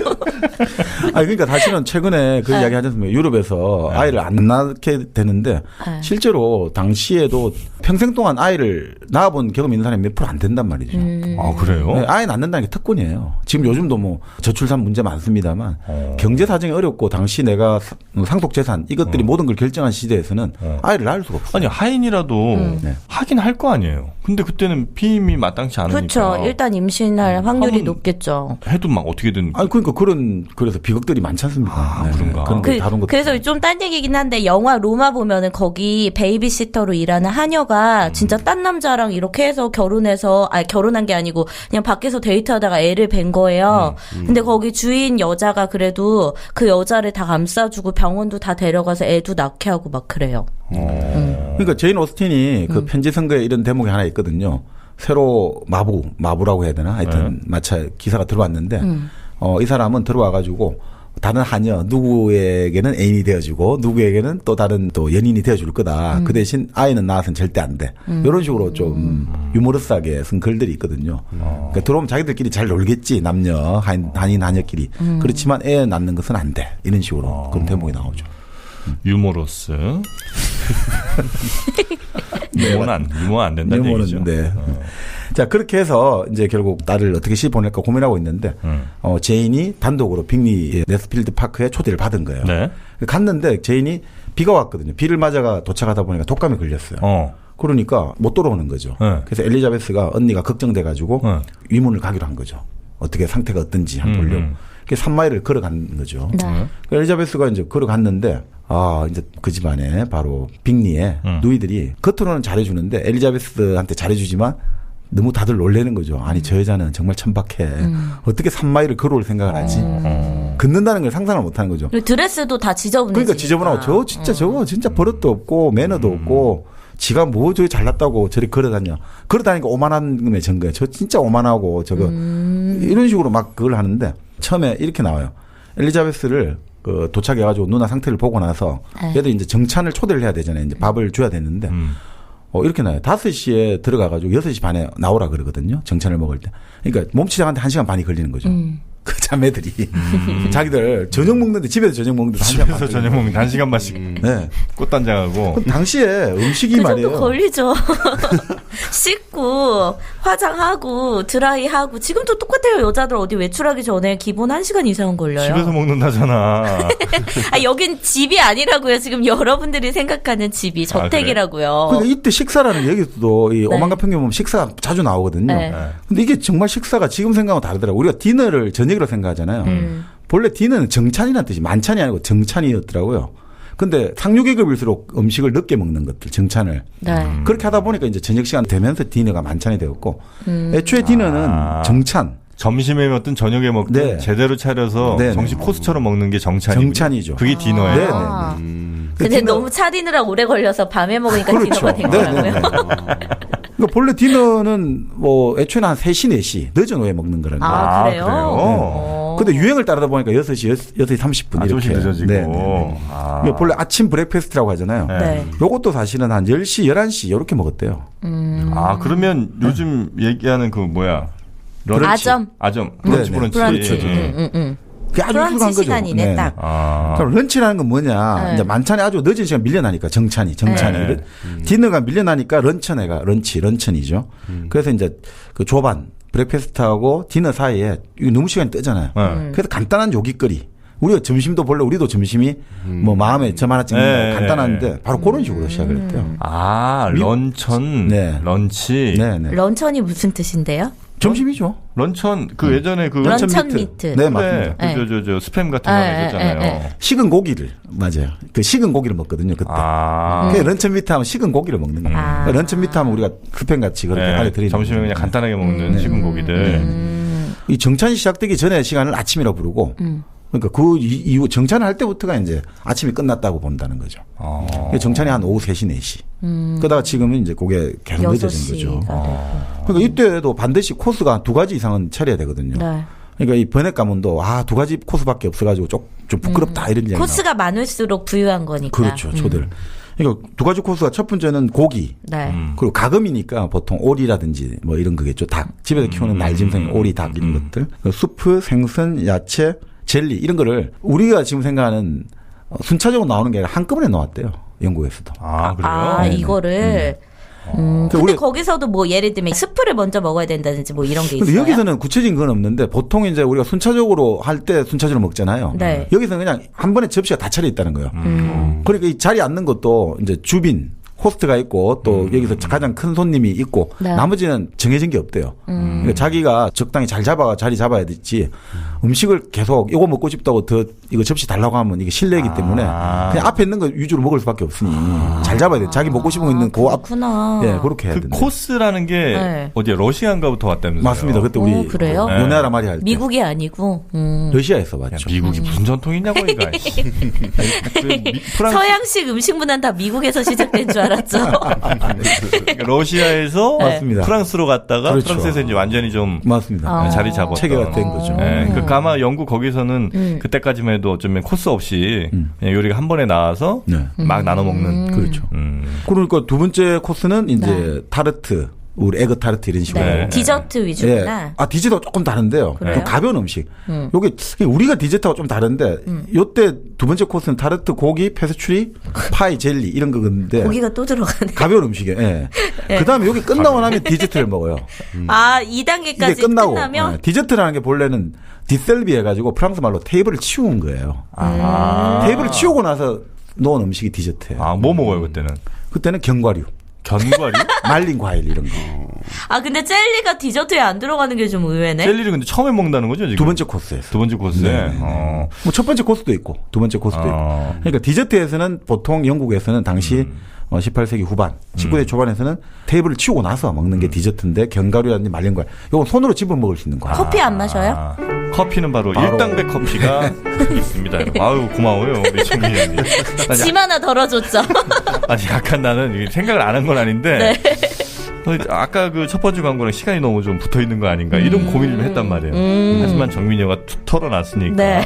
그러니까 사실은 최근에 그 이야기 하지 않습니까? 유럽에서 아이를 안 낳게 되는데 실제로 당시에도 평생 동안 아이를 낳아본 경험이 있는 사람이 몇 프로 안 된단 말이죠. 그래요? 네, 아이 낳는다는 게 특권이에요. 지금 요즘도 뭐 저출산 문제 많습니다만 경제 사정이 어렵고 당시 내가 상속 재산 이것들이 모든 걸 결정한 시대에서는 아이를 낳을 수가 없어요. 아니 하인이라도 하긴 할 거 아니에요. 근데 그때는 피임이 마땅치 않으니까. 그렇죠. 일단 임신할 확률이 높겠죠. 해도 막 어떻게든. 그러니까 그래서 비극들이 많지 않습니까? 그런가. 다른 것도 그래서 좀 딴 얘기긴 한데 영화 로마 보면은 거기 베이비시터로 일하는 하녀가 진짜 딴 남자랑 이렇게 해서 결혼한 게 아니고 그냥 밖에서 데이트하다가 애를 뵌 거예요. 근데 거기 주인 여자가 그래도 그 여자를 다 감싸주고 병원도 다 데려가서 애도 낳게 하고 막 그래요. 그러니까 제인 오스틴이 그 편지 선거에 이런 대목이 하나 있거든요. 새로 마부라고 해야 되나? 하여튼 마차 기사가 들어왔는데 이 사람은 들어와가지고 다른 하녀 누구에게는 애인이 되어주고 누구에게는 또 다른 또 연인이 되어줄 거다. 그 대신 아이는 낳아서는 절대 안 돼. 이런 식으로 좀 유머러스하게 쓴 글들이 있거든요. 그러니까 들어오면 자기들끼리 잘 놀겠지. 남녀 한인 하녀끼리. 그렇지만 애 낳는 것은 안 돼. 이런 식으로 그런 대목이 나오죠. 유머러스. 유머 안 된다는 얘기죠. 네. 자, 그렇게 해서 이제 결국 딸을 어떻게 시집 보낼까 고민하고 있는데 제인이 단독으로 빅리 네스필드 파크에 초대를 받은 거예요. 네. 갔는데 제인이 비가 왔거든요. 비를 맞아가 도착하다 보니까 독감에 걸렸어요. 그러니까 못 돌아오는 거죠. 그래서 엘리자베스가 언니가 걱정돼가지고 위문을 가기로 한 거죠. 어떻게 상태가 어떤지 한번 보려고. 그래서 3마일을 걸어간 거죠. 엘리자베스가 이제 걸어갔는데 이제 그 집안에 바로 빅리에 누이들이 겉으로는 잘해주는데 엘리자베스한테 잘해주지만 너무 다들 놀래는 거죠. 아니 저 여자는 정말 천박해. 어떻게 3마일을 걸어올 생각을 하지? 걷는다는 걸 상상을 못하는 거죠. 드레스도 다 지저분해. 그러니까 지저분하고 저거 진짜 버릇도 없고 매너도 없고 지가 뭐 저기 잘났다고 저리 걸어다녀. 걸어다니까 오만함에 전 거예요. 저 진짜 오만하고 저거 이런 식으로 막 그걸 하는데 처음에 이렇게 나와요. 엘리자베스를 그 도착해가지고 누나 상태를 보고 나서 얘도 이제 정찬을 초대를 해야 되잖아요. 이제 밥을 줘야 되는데 이렇게 나와요. 5시에 들어가가지고 6시 반에 나오라 그러거든요. 정찬을 먹을 때. 그러니까 몸치장한테 1시간 반이 걸리는 거죠. 그 자매들이 자기들 저녁 먹는데 집에서 저녁 먹는데 집에서 저녁 먹는데 1시간 반씩 네. 꽃단장하고 당시에 음식이 그 말이에요. 정도 걸리죠. 씻고 화장하고 드라이하고 지금도 똑같아요. 여자들 어디 외출하기 전에 기본 1시간 이상은 걸려요. 집에서 먹는다잖아. 아, 여긴 집이 아니라고요. 지금 여러분들이 생각하는 집이 저택이라고요. 그러니까 이때 식사라는 얘기도 이 오만과 편견 보면 식사가 자주 나오거든요. 네. 근데 이게 정말 식사가 지금 생각하고 다르더라고요. 우리가 디너를 저녁이라고 생각하잖아요. 본래 디너는 정찬이라는 뜻이 만찬이 아니고 정찬이었더라고요. 근데 상류계급일수록 음식을 늦게 먹는 것들, 정찬을. 네. 그렇게 하다 보니까 이제 저녁 시간 되면서 디너가 만찬이 되었고, 애초에 디너는 정찬. 점심에 먹든 저녁에 먹든 네. 제대로 차려서 네네. 정식 코스처럼 먹는 게 정찬이죠. 그게 디너예요. 근데 디너. 너무 차리느라 오래 걸려서 밤에 먹으니까 그렇죠. 디너가 된 거라고요. 그러니까 본래 디너는 뭐 애초에는 한 3시, 4시 늦은 후에 먹는 거라는 거예요. 아, 그래요? 근데 유행을 따르다 보니까 6시 30분 이렇게. 늦어지고. 본래 아침 브렉패스트라고 하잖아요. 네. 요것도 사실은 한 10시, 11시 이렇게 먹었대요. 그러면 요즘 얘기하는 그 뭐야. 아점. 브런치. 그게 아주 훌륭한 거죠. 시간이네, 네. 딱. 그럼 런치라는 건 뭐냐. 네. 이제 만찬이 아주 늦은 시간 밀려나니까 정찬이. 네. 디너가 밀려나니까 런천이죠. 그래서 이제 그 조반, 브렉패스트하고 디너 사이에 너무 시간이 뜨잖아요. 그래서 간단한 요깃거리. 우리가 점심도 본래 우리도 점심이 뭐 마음에 점 하나 찍는 거 간단한데 바로 그런 식으로 시작을 했대요. 런천, 네. 런치. 네네. 런천이 무슨 뜻인데요? 점심이죠. 런천 예전에 그 런천 미트. 네, 맞습니다. 네. 저 스팸 같은 거 했었잖아요. 식은 고기를 맞아요. 그 식은 고기를 먹거든요 그때. 그 런천 미트 하면 식은 고기를 먹는 거예요. 그러니까 런천 미트 하면 우리가 스팸 같이 그렇게 안에 들이는. 점심에 그냥 간단하게 먹는 식은 고기들. 이 정찬이 시작되기 전에 시간을 아침이라고 부르고. 그러니까 그 이후 정찬을 할 때부터가 이제 아침이 끝났다고 본다는 거죠. 정찬이 한 오후 3시, 4시. 그러다가 지금은 이제 그게 계속 늦어진 거죠. 그러니까 이때도 반드시 코스가 2가지 이상은 차려야 되거든요. 네. 그러니까 이 번역 가문도 2가지 코스밖에 없어가지고 좀 부끄럽다 이런 얘기. 코스가 많을수록 부유한 거니까. 그렇죠. 초들. 그러니까 2가지 코스가 첫 번째는 고기. 네. 그리고 가금이니까 보통 오리라든지 뭐 이런 거겠죠. 닭. 집에서 키우는 날짐승, 오리, 닭 이런 것들. 수프, 생선, 야채, 젤리 이런 거를 우리가 지금 생각하는 순차적으로 나오는 게 아니라 한꺼번에 나왔대요. 영국에서도. 그래요? 이거를. 근데 거기서도 뭐 예를 들면 스프를 먼저 먹어야 된다든지 뭐 이런 게 있어요. 근데 여기서는 구체적인 건 없는데 보통 이제 우리가 순차적으로 할 때 순차적으로 먹잖아요. 네. 여기서는 그냥 한 번에 접시가 다 차려 있다는 거예요. 그러니까 이 자리에 앉는 것도 이제 주빈 호스트가 있고 또 여기서 가장 큰 손님이 있고 네. 나머지는 정해진 게 없대요. 그러니까 자기가 적당히 잘 자리 잡아야 되지 음식을 계속 이거 먹고 싶다고 더 이거 접시 달라고 하면 이게 실례이기 때문에 그냥 앞에 있는 거 위주로 먹을 수밖에 없으니 잘 잡아야 돼. 자기 먹고 싶은 거 있는 그 앞. 예, 그렇게 해야 돼. 코스라는 게 네. 어디에 러시아인가부터 왔다면서요? 맞습니다. 그때 우리 그래요? 요나라 말이 할 때. 미국이 아니고 러시아에서 왔죠. 미국이 무슨 전통이냐고 이거. 서양식 음식 문화는 다 미국에서 시작된 줄 알았죠. 러시아에서 맞습니다. 프랑스로 갔다가 그렇죠. 프랑스에서 이제 완전히 좀 맞습니다. 자리 잡았던 체계가 된 거죠. 네. 그러니까 아마 영국 거기서는 그때까지만 해도 어쩌면 코스 없이 요리가 한 번에 나와서 막 나눠 먹는 그렇죠. 그러니까 두 번째 코스는 이제 타르트. 우리 에그 타르트 이런 식으로. 네. 디저트 위주구나. 네. 디저트가 조금 다른데요. 좀 가벼운 음식. 요게 우리가 디저트하고 좀 다른데 요때 두 번째 코스는 타르트, 고기, 페스츄리, 파이, 젤리 이런 거건데. 고기가 또 들어가네. 가벼운 음식에. 네. 네. 그다음에 여기 끝나고 나면 디저트를 먹어요. 2단계까지 끝나면 디저트라는 게 본래는 디셀비 해가지고 프랑스 말로 테이블을 치운 거예요. 테이블을 치우고 나서 놓은 음식이 디저트예요. 뭐 먹어요 그때는? 그때는 견과류. 말린 과일 이런 거. 근데 젤리가 디저트에 안 들어가는 게 좀 의외네. 젤리를 근데 처음에 먹는다는 거죠, 지금? 두 번째 코스에서. 두 번째 코스에. 네. 뭐 첫 번째 코스도 있고, 두 번째 코스도 있고. 그러니까 디저트에서는 보통 영국에서는 당시 18세기 후반, 19세기 초반에서는 테이블을 치우고 나서 먹는 게 디저트인데 견과류라든지 말린 과일. 이건 손으로 집어 먹을 수 있는 거예요. 커피 안 마셔요? 커피는 바로 일당백 커피가 있습니다. 아유 고마워요 우리 정민 형님. 짐 하나 덜어줬죠. 아니 약간 나는 생각을 안 한 건 아닌데 네. 아까 그 첫 번째 광고랑 시간이 너무 좀 붙어 있는 거 아닌가 이런 고민을 좀 했단 말이에요. 하지만 정민이 형가 털어놨으니까. 네.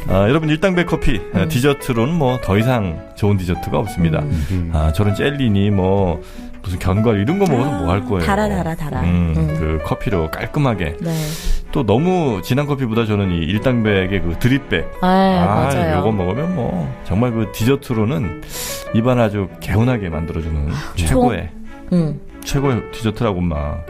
여러분 일당백 커피 디저트로는 뭐 더 이상 좋은 디저트가 없습니다. 저런 젤리니 뭐 무슨 견과류 이런 거 먹어서 뭐 할 거예요. 달아. 그 커피로 깔끔하게. 네. 또 너무 진한 커피보다 저는 이 일당백의 그 드립백. 맞아요. 요거 먹으면 뭐 정말 그 디저트로는 입안 아주 개운하게 만들어주는 최고의. 최고의 디저트라고 막.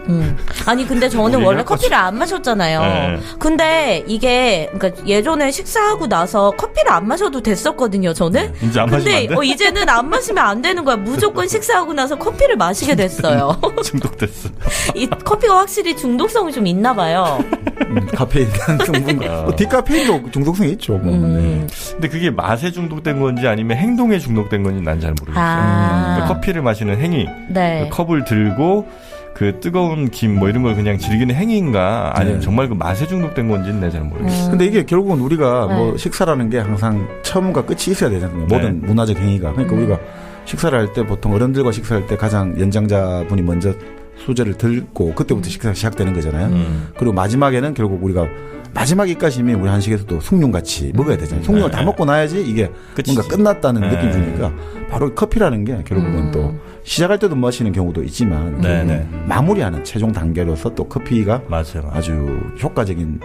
아니 근데 저는 원래 커피를 안 마셨잖아요. 네. 근데 이게 그러니까 예전에 식사하고 나서 커피를 안 마셔도 됐었거든요. 저는. 네. 이제 안 마시면 안 돼? 근데 이제는 안 마시면 안 되는 거야. 무조건 식사하고 나서 커피를 마시게 됐어요. 중독됐어. 이 커피가 확실히 중독성이 좀 있나 봐요. 카페인 성분. 디카페인도 중독성이 있죠. 뭐. 네. 근데 그게 맛에 중독된 건지 아니면 행동에 중독된 건지 난 잘 모르겠어요. 그러니까 커피를 마시는 행위. 네. 그 컵을 들고 그 뜨거운 김 뭐 이런 걸 그냥 즐기는 행위인가 아니면 정말 그 맛에 중독된 건지는 내 잘 모르겠어요. 근데 이게 결국은 우리가 뭐 식사라는 게 항상 처음과 끝이 있어야 되잖아요. 모든 문화적 행위가. 그러니까 우리가 식사를 할 때 보통 어른들과 식사할 때 가장 연장자분이 먼저 수저를 들고 그때부터 식사가 시작되는 거잖아요. 그리고 마지막에는 결국 우리가 마지막 입가심이 우리 한식에서도 숭늉같이 먹어야 되잖아요. 숭늉을 다 먹고 나야지 이게 그치지. 뭔가 끝났다는 느낌이 주니까 바로 커피라는 게 결국은 또 시작할 때도 마시는 경우도 있지만 마무리하는 최종 단계로서 또 커피가 맞아요. 아주 효과적인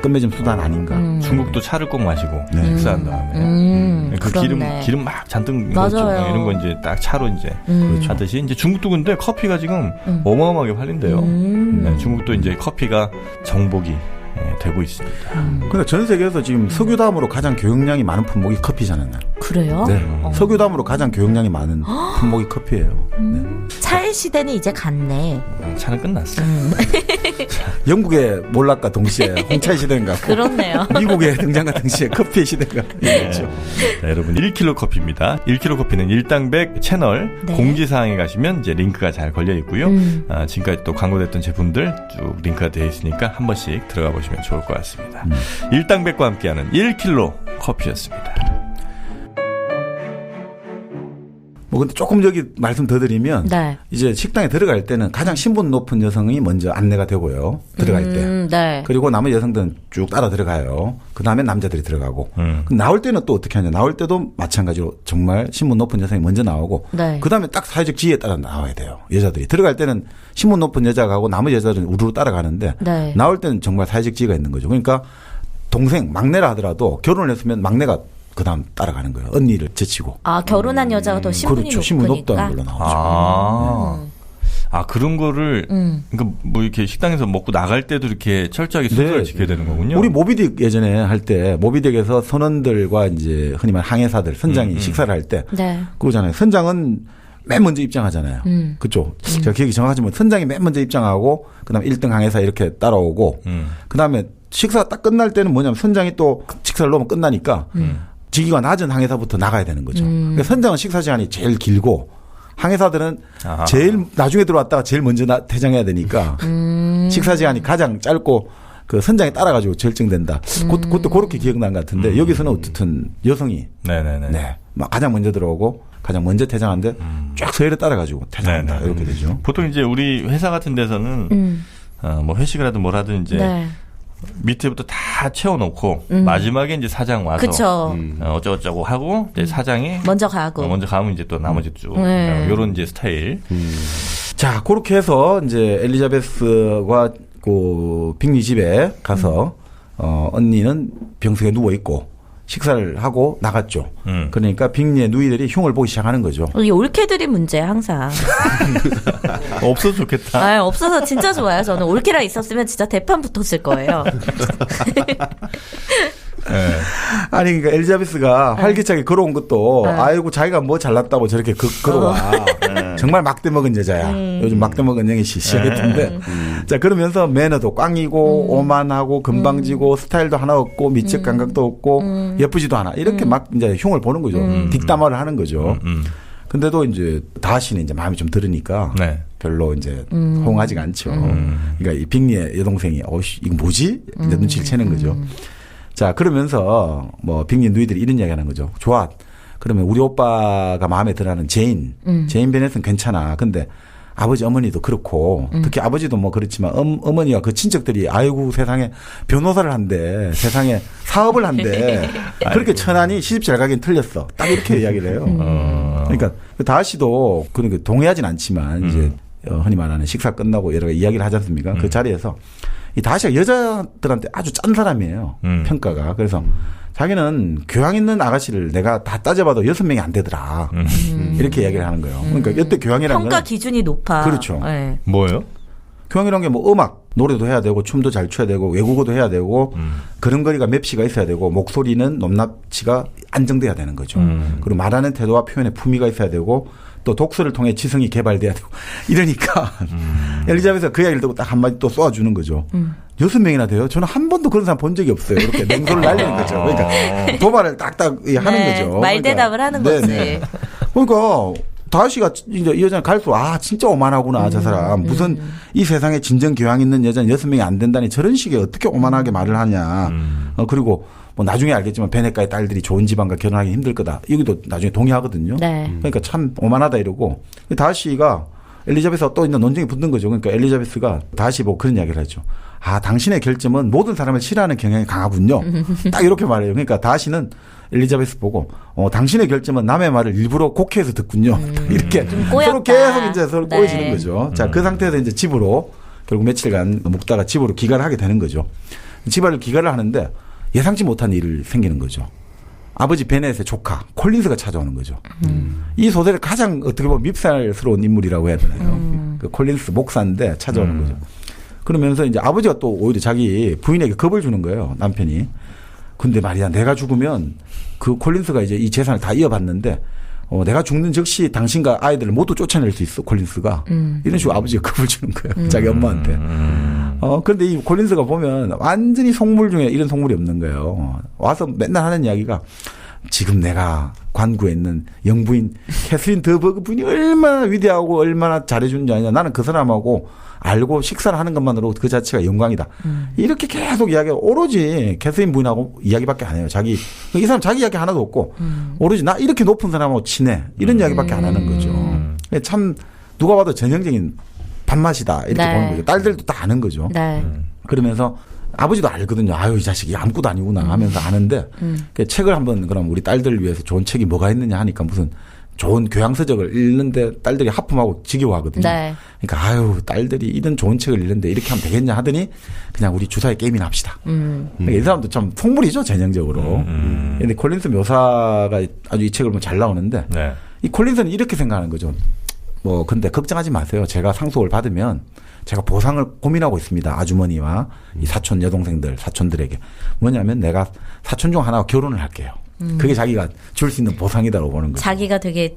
끝맺음 수단 아닌가. 중국도 차를 꼭 마시고 식사한 다음에 그 기름 막 잔뜩 이런 거 이제 딱 차로 이제 하듯이 이제 중국도 근데 커피가 지금 어마어마하게 팔린대요. 중국도 이제 커피가 정복이 되고 있습니다. 근데 전 세계에서 지금 석유 다음으로 가장 교역량이 많은 품목이 커피잖아요. 그래요? 네. 석유 다음으로 가장 교역량이 많은 품목이 커피예요. 네. 차의 시대는 이제 갔네. 차는 끝났어. 영국의 몰락과 동시에 홍차의 시대인가. 그렇네요. 미국의 등장과 동시에 커피의 시대가 있죠. 네, 여러분 1kg 커피입니다. 1kg 커피는 일당백 채널 공지사항에 가시면 이제 링크가 잘 걸려 있고요. 지금까지 또 광고됐던 제품들 쭉 링크가 되어 있으니까 한 번씩 들어가 보시면 좋을 것 같습니다. 일당백과 함께하는 1kg 커피였습니다. 뭐 근데 조금 저기 말씀 더 드리면 이제 식당에 들어갈 때는 가장 신분 높은 여성이 먼저 안내가 되고요. 들어갈 때. 그리고 나머지 여성들은 쭉 따라 들어가요. 그다음에 남자들이 들어가고. 나올 때는 또 어떻게 하냐. 나올 때도 마찬가지로 정말 신분 높은 여성이 먼저 나오고 그다음에 딱 사회적 지위에 따라 나와야 돼요. 여자들이. 들어갈 때는 신분 높은 여자가 하고 나머지 여자들은 우르르 따라가는데 나올 때는 정말 사회적 지위가 있는 거죠. 그러니까 동생 막내라 하더라도 결혼을 했으면 막내가 그다음 따라가는 거예요. 언니를 제치고. 결혼한 여자가 더 신분이 그렇죠. 신분이 높다는 걸로 나오죠. 그런 거를 그러니까 뭐 이렇게 식당에서 먹고 나갈 때도 이렇게 철저하게 순서를 지켜야 되는 거군요. 우리 모비딕 예전에 할 때 모비딕에서 선원들과 이제 흔히 말하는 항해사들 선장이 식사를 할 때 그러잖아요. 선장은 맨 먼저 입장하잖아요. 그렇죠. 제가 기억이 정확하지만 선장이 맨 먼저 입장하고 그다음에 1등 항해사 이렇게 따라오고 그다음에 식사 딱 끝날 때는 뭐냐면 선장이 또 식사를 놓으면 끝나니까 직위가 낮은 항해사부터 나가야 되는 거죠. 그러니까 선장은 식사 시간이 제일 길고 항해사들은 제일 나중에 들어왔다가 제일 먼저 퇴장해야 되니까 식사 시간이 가장 짧고 그 선장이 따라가지고 결정된다. 그것도 그렇게 기억난 것 같은데 여기서는 어쨌든 여성이 가장 먼저 들어오고 가장 먼저 퇴장하는데 쫙 서열에 따라가지고 퇴장한다. 이렇게 되죠. 보통 이제 우리 회사 같은 데서는 뭐 회식을 하든 뭘 하든 이제 밑에부터 다 채워놓고 마지막에 이제 사장 와서 어쩌고저쩌고 하고 이제 사장이 먼저 가면 이제 또 나머지 쭉 이런 이제 스타일. 자 그렇게 해서 이제 엘리자베스와 그 빅리 집에 가서 언니는 병석에 누워 있고 식사를 하고 나갔죠. 그러니까 빅리의 누이들이 흉을 보기 시작하는 거죠. 이 올케들이 문제 항상. 없어서 좋겠다. 없어서 진짜 좋아요. 저는 올케라 있었으면 진짜 대판 붙었을 거예요. 아니 그러니까 엘리자베스가 활기차게 걸어온 것도 아이고 자기가 뭐 잘났다고 저렇게 걸어와. 정말 막대 먹은 여자야. 요즘 막대 먹은 영희 씨 시작했던데. 자 그러면서 매너도 꽝이고 오만하고 금방지고 스타일도 하나 없고 미적 감각도 없고 예쁘지도 않아. 이렇게 막 이제 흉을 보는 거죠. 뒷담화를 하는 거죠. 근데도 이제 다하씨는 이제 마음이 좀 들으니까 네. 별로 이제 호응하지가 않죠. 그러니까 이 빅리의 여동생이 이거 뭐지? 이제 눈치를 채는 거죠. 자, 그러면서 뭐 빅리 누이들이 이런 이야기 하는 거죠. 좋아. 그러면 우리 오빠가 마음에 들어하는 제인 베넷은 괜찮아. 근데 아버지 어머니도 그렇고 특히 아버지도 뭐 그렇지만 어머니와 그 친척들이 아이고 세상에 변호사를 한대. 세상에 사업을 한대. 그렇게 천안이 시집 잘 가긴 틀렸어. 딱 이렇게 이야기를 해요. 그러니까 다하씨도 그러니까 동의하진 않지만 이제 흔히 말하는 식사 끝나고 여러 가지 이야기를 하지 않습니까? 그 자리에서 이 다하씨가 여자들한테 아주 짠 사람이에요. 평가가. 그래서 자기는 교양 있는 아가씨를 내가 다 따져봐도 6명이 안 되더라. 이렇게 이야기를 하는 거예요. 그러니까 이때 교양이라는 평가 기준이 높아. 그렇죠. 네. 뭐예요? 교양이라는 게 뭐 음악, 노래도 해야 되고 춤도 잘 춰야 되고 외국어도 해야 되고 걸음걸이가 맵시가 있어야 되고 목소리는 높낮이가 안정돼야 되는 거죠. 그리고 말하는 태도와 표현의 품위가 있어야 되고 또 독서를 통해 지성이 개발돼야 되고 이러니까 엘리자베스가 그 이야기를 듣고 딱 한마디 또 쏘아주는 거죠. 6명이나 돼요? 저는 한 번도 그런 사람 본 적이 없어요. 이렇게 맹소를 날리는 거죠. 그러니까 도발을 딱딱 하는 네, 거죠. 말대답을 그러니까. 하는 거지. 네네. 그러니까 다하씨가 이제 이 여자는 갈수록 진짜 오만하구나 저 사람. 무슨 이 세상에 진정 교양 있는 여자는 6명이 안 된다니 저런 식의 어떻게 오만하게 말을 하냐. 그리고 뭐 나중에 알겠지만 베네가의 딸들이 좋은 집안과 결혼하기 힘들 거다. 여기도 나중에 동의하거든요. 네. 그러니까 참 오만하다 이러고 다하씨가 엘리자베스와 또 있는 논쟁이 붙는 거죠. 그러니까 엘리자베스가 다하씨 보고 그런 이야기를 하죠. 당신의 결점은 모든 사람을 싫어하는 경향이 강하군요. 딱 이렇게 말해요. 그러니까 다하씨는 엘리자베스 보고 당신의 결점은 남의 말을 일부러 곡해서 듣군요. 이렇게 서로 계속 이제 서로 꼬여지는 네. 거죠. 자, 그 상태에서 이제 집으로 결국 며칠간 묵다가 집으로 귀가를 하게 되는 거죠. 집안을 귀가를 하는데 예상치 못한 일이 생기는 거죠. 아버지 베넷의 조카 콜린스가 찾아오는 거죠. 이 소설의 가장 어떻게 보면 밉살스러운 인물이라고 해야 되나요? 그 콜린스 목사인데 찾아오는 거죠. 그러면서 이제 아버지가 또 오히려 자기 부인에게 겁을 주는 거예요. 남편이. 근데 말이야 내가 죽으면 그 콜린스가 이제 이 재산을 다 이어받는데 내가 죽는 즉시 당신과 아이들을 모두 쫓아낼 수 있어 콜린스가. 이런 식으로 아버지가 겁을 주는 거예요. 자기 엄마한테. 그런데 이 콜린스가 보면 완전히 속물 중에 이런 속물이 없는 거예요. 와서 맨날 하는 이야기가 지금 내가 관구에 있는 영부인 캐서린 더버그 부인이 얼마나 위대하고 얼마나 잘해주는지 아냐. 나는 그 사람하고 알고 식사를 하는 것만으로 그 자체가 영광이다. 이렇게 계속 이야기하고 오로지 캐서린 부인하고 이야기밖에 안 해요. 이 사람 자기 이야기 하나도 없고 오로지 나 이렇게 높은 사람하고 친해. 이런 이야기밖에 안 하는 거죠. 참 누가 봐도 전형적인 밥맛이다. 이렇게 네. 보는 거죠. 딸들도 다 아는 거죠. 네. 그러면서 아버지도 알거든요. 아유, 이 자식이 아무것도 아니구나 하면서 아는데 책을 한번 그럼 우리 딸들을 위해서 좋은 책이 뭐가 있느냐 하니까 무슨 좋은 교양서적을 읽는데 딸들이 하품하고 지겨워하거든요. 네. 그러니까 아유 딸들이 이런 좋은 책을 읽는데 이렇게 하면 되겠냐 하더니 그냥 우리 주사위 게임이나 합시다. 그러니까 이 사람도 참 속물이죠 전형적으로. 그런데 콜린스 묘사가 아주 이 책을 보면 잘 나오는데 네. 이 콜린스는 이렇게 생각하는 거죠. 뭐 근데 걱정하지 마세요. 제가 상속을 받으면 제가 보상을 고민하고 있습니다. 아주머니와 이 사촌 여동생들, 사촌들에게. 뭐냐면 내가 사촌 중 하나와 결혼을 할게요. 그게 자기가 줄 수 있는 보상이다라고 보는 거죠. 자기가 되게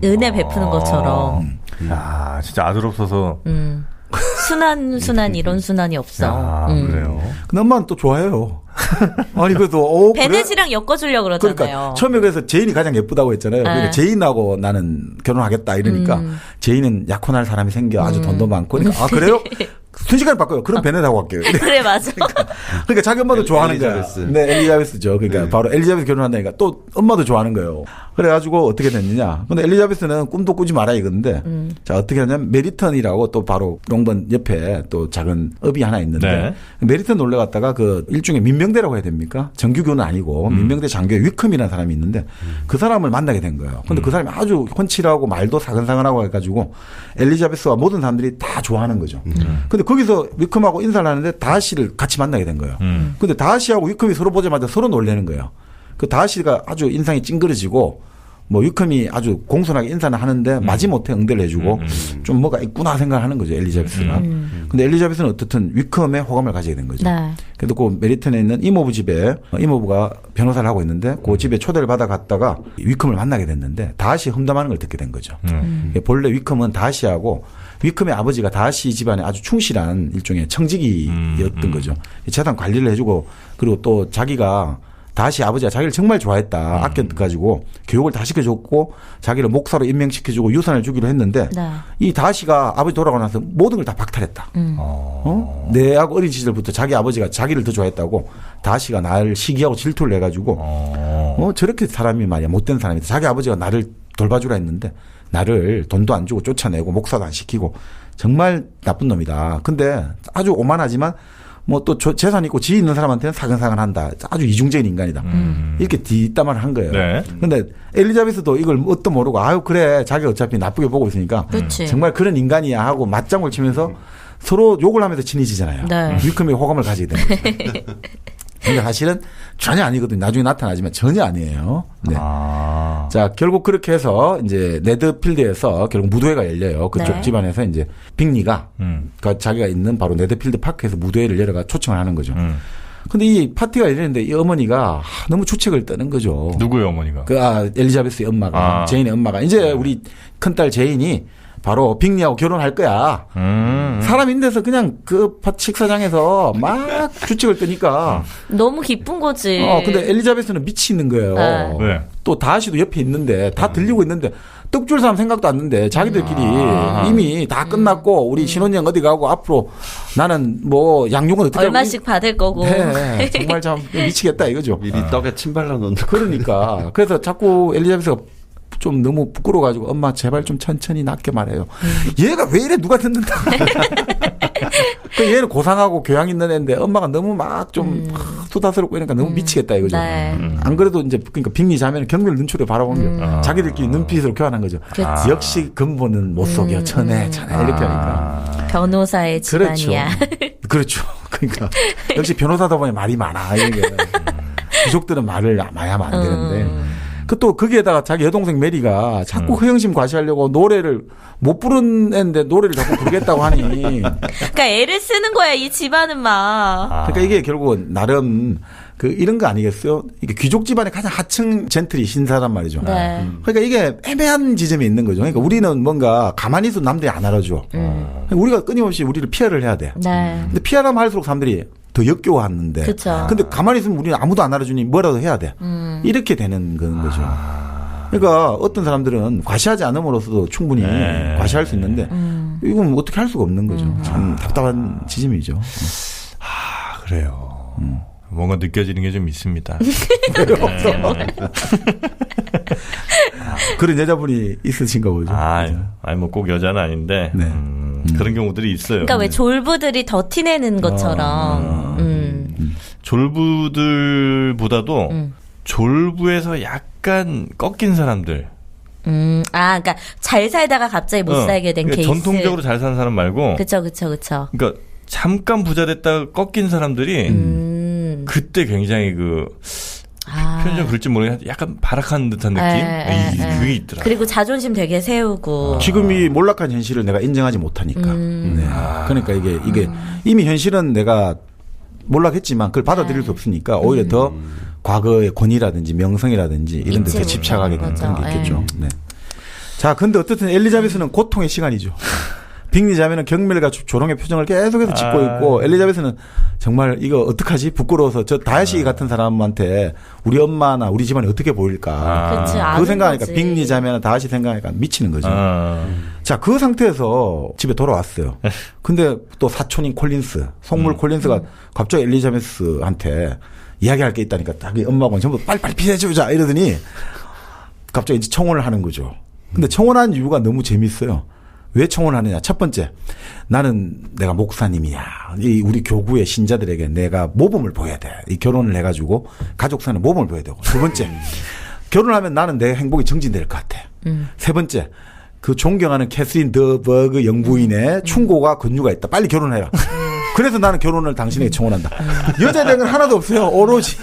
은혜 베푸는 것처럼. 야, 진짜 아들 없어서. 순한 이런 순환이 없어. 그래요. 근데 엄마는 또 좋아해요. 아니 그래도 베넷이랑 엮어주려고 그러잖아요. 그러니까 처음에 그래서 제인이 가장 예쁘다고 했잖아요. 그러니까 제인하고 나는 결혼하겠다 이러니까 제인은 약혼할 사람이 생겨 아주 돈도 많고 그러니까 그래요? 순식간에 바꿔요. 그럼 베넷하고 할게요. 그래 맞아. 그러니까 자기 엄마도 좋아하는 거야. 네, 엘리자베스죠. 그러니까 바로 엘리자베스 결혼한다니까 또 엄마도 좋아하는 거예요. 그래가지고 어떻게 됐느냐. 근데 엘리자베스는 꿈도 꾸지 마라 이건데 자 어떻게 하냐면 메리턴이라고 또 바로 롱번 옆에 또 작은 업이 하나 있는데 메리턴 놀러 갔다가 그 일종의 민병대라고 해야 됩니까? 정규교는 아니고 민병대 장교의 위컴이라는 사람이 있는데 그 사람을 만나게 된 거예요. 근데 그 사람이 아주 훤칠하고 말도 사근사근하고 해가지고 엘리자베스와 모든 사람들이 다 좋아하는 거죠. 근데 거기서 위컴하고 인사를 하는데 다하씨를 같이 만나게 된 거예요. 근데 다하씨하고 위컴이 서로 보자마자 서로 놀라는 거예요. 그 다하씨가 아주 인상이 찡그러지고 뭐 위컴이 아주 공손하게 인사는 하는데 마지못해 응대를 해주고 좀 뭐가 있구나 생각하는 거죠 엘리자베스가. 근데 엘리자베스는 어떻든 위컴에 호감을 가지게 된 거죠. 네. 그래도 그 메리턴에 있는 이모부 집에 이모부가 변호사를 하고 있는데 그 집에 초대를 받아 갔다가 위컴을 만나게 됐는데 다하씨 험담하는 걸 듣게 된 거죠. 본래 위컴은 다하씨하고 위컴의 아버지가 다하씨 집안에 아주 충실한 일종의 청지기였던 거죠. 재산 관리를 해주고 그리고 또 자기가 다시 아버지가 자기를 정말 좋아했다. 아껴가지고 교육을 다 시켜줬고 자기를 목사로 임명시켜주고 유산을 주기로 했는데 네. 이 다시가 아버지 돌아가고 나서 모든 걸 다 박탈했다. 내하고 어린 시절부터 자기 아버지가 자기를 더 좋아했다고 다시가 나를 시기하고 질투를 해가지고 저렇게 사람이 말이야 못된 사람이다. 자기 아버지가 나를 돌봐주라 했는데 나를 돈도 안 주고 쫓아내고 목사도 안 시키고 정말 나쁜 놈이다. 근데 아주 오만하지만 뭐 또 재산 있고 지위 있는 사람한테는 사근사근한다. 아주 이중적인 인간이다. 이렇게 뒷담화를 한 거예요. 그런데 네. 엘리자베스도 이걸 뭣도 모르고 아유 그래 자기가 어차피 나쁘게 보고 있으니까 정말 그런 인간이야 하고 맞장구를 치면서 서로 욕을 하면서 친해지잖아요. 네. 윌컴의 호감을 가지게 되는 거예요. 근데 사실은 전혀 아니거든요. 나중에 나타나지만 전혀 아니에요. 네. 자, 결국 그렇게 해서 이제 네더필드에서 결국 무도회가 열려요. 그쪽 네. 집안에서 이제 빅리가 그러니까 자기가 있는 바로 네더필드 파크에서 무도회를 열어가 초청을 하는 거죠. 근데 이 파티가 열리는데 이 어머니가 너무 주책을 떠는 거죠. 누구의 어머니가? 엘리자베스의 엄마가, 제인의 엄마가. 이제 우리 큰딸 제인이 바로 빅리하고 결혼할 거야. 사람 있는 데서 그냥 그 식사장에서 막 주책을 뜨니까. 너무 기쁜 거지. 근데 엘리자베스는 미치는 거예요. 네. 또 다시도 옆에 있는데 다 들리고 있는데 떡 줄 사람 생각도 안 나는데 자기들끼리 이미 다 끝났고 우리 신혼여행 어디 가고 앞으로 나는 뭐 양육은 어떻게 얼마씩 받을 거고. 네. 정말 참 미치겠다 이거죠. 미리 떡에 침 발라 놓는. 그러니까. 그래서 자꾸 엘리자베스가 좀 너무 부끄러워가지고 엄마 제발 좀 천천히 낮게 말해요. 얘가 왜 이래 누가 듣는다. 얘는 고상하고 교양 있는 애인데 엄마가 너무 막 좀 수다스럽고 이러니까 너무 미치겠다 이거죠. 네. 안 그래도 이제 그러니까 빅리 자매는 경멸 눈초리에 바라보는 게 자기들끼리 눈빛으로 교환한 거죠. 역시 근본은 못 속여 천에 이렇게 하니까. 변호사의 집안이야. 그렇죠. 그러니까 역시 변호사다 보니 말이 많아. 이게 귀족들은 말을 많이 하면 안 되는데. 또 거기에다가 자기 여동생 메리가 자꾸 허영심 과시하려고 노래를 못 부른 애인데 노래를 자꾸 부르겠다고 하니. 그러니까 애를 쓰는 거야 이 집안은 막. 그러니까 이게 결국은 나름 이런 거 아니겠어요? 이게 귀족 집안의 가장 하층 젠틀이 신사란 말이죠. 네. 그러니까 이게 애매한 지점이 있는 거죠. 그러니까 우리는 뭔가 가만히 있어도 남들이 안 알아줘. 그러니까 우리가 끊임없이 우리를 피해를 해야 돼. 네. 근데 피하라면 할수록 사람들이 더 역겨워하는데. 그쵸. 근데 가만히 있으면 우리는 아무도 안 알아주니 뭐라도 해야 돼. 이렇게 되는 거죠. 그러니까 어떤 사람들은 과시하지 않음으로써도 충분히 과시할 수 있는데 이건 어떻게 할 수가 없는 거죠. 참 답답한 지점이죠. 그래요. 뭔가 느껴지는 게 좀 있습니다. 그런 여자분이 있으신가 보죠. 아니 뭐 꼭 여자는 아닌데 네. 그런 경우들이 있어요. 그러니까 왜 졸부들이 더 티내는 것처럼. 졸부들보다도 졸부에서 약간 꺾인 사람들. 그러니까 잘 살다가 갑자기 못 살게 된 그러니까 케이스. 전통적으로 잘 사는 사람 말고. 그쵸. 그러니까 잠깐 부자 됐다가 꺾인 사람들이 그때 굉장히 표현 좀 그럴지 모르겠는데 약간 발악하는 듯한 느낌? 그게 있더라. 그리고 자존심 되게 세우고. 지금 이 몰락한 현실을 내가 인정하지 못하니까. 네. 그러니까 이게 이미 현실은 내가 몰락했지만 그걸 받아들일 수 없으니까 오히려 더 과거의 권위라든지 명성이라든지 이런 데 더 집착하게 되는 그런 게 있겠죠. 네. 자, 근데 어쨌든 엘리자베스는 고통의 시간이죠. 빅리 자매는 경멸과 조롱의 표정을 계속해서 짓고 있고 엘리자베스는 정말 이거 어떡하지? 부끄러워서 저 다시 같은 사람한테 우리 엄마나 우리 집안이 어떻게 보일까? 그거 생각하니까 빅리 자매나 다시 생각하니까 미치는 거죠. 자, 그 상태에서 집에 돌아왔어요. 근데 또 사촌인 콜린스, 속물 콜린스가 갑자기 엘리자베스한테 이야기할 게 있다니까 딱 엄마하고 전부 빨리빨리 피해주자 이러더니 갑자기 이제 청혼을 하는 거죠. 근데 청혼한 이유가 너무 재밌어요. 왜 청혼하느냐? 첫 번째, 내가 목사님이야. 우리 교구의 신자들에게 내가 모범을 보여야 돼. 이 결혼을 해가지고 가족사는 모범을 보여야 되고. 두 번째, 결혼하면 나는 내 행복이 정진될 것 같아. 세 번째, 그 존경하는 캐스린 더 버그 영부인의 충고가 권유가 있다. 빨리 결혼해라. 그래서 나는 결혼을 당신에게 청혼한다. 여자들은 하나도 없어요. 오로지.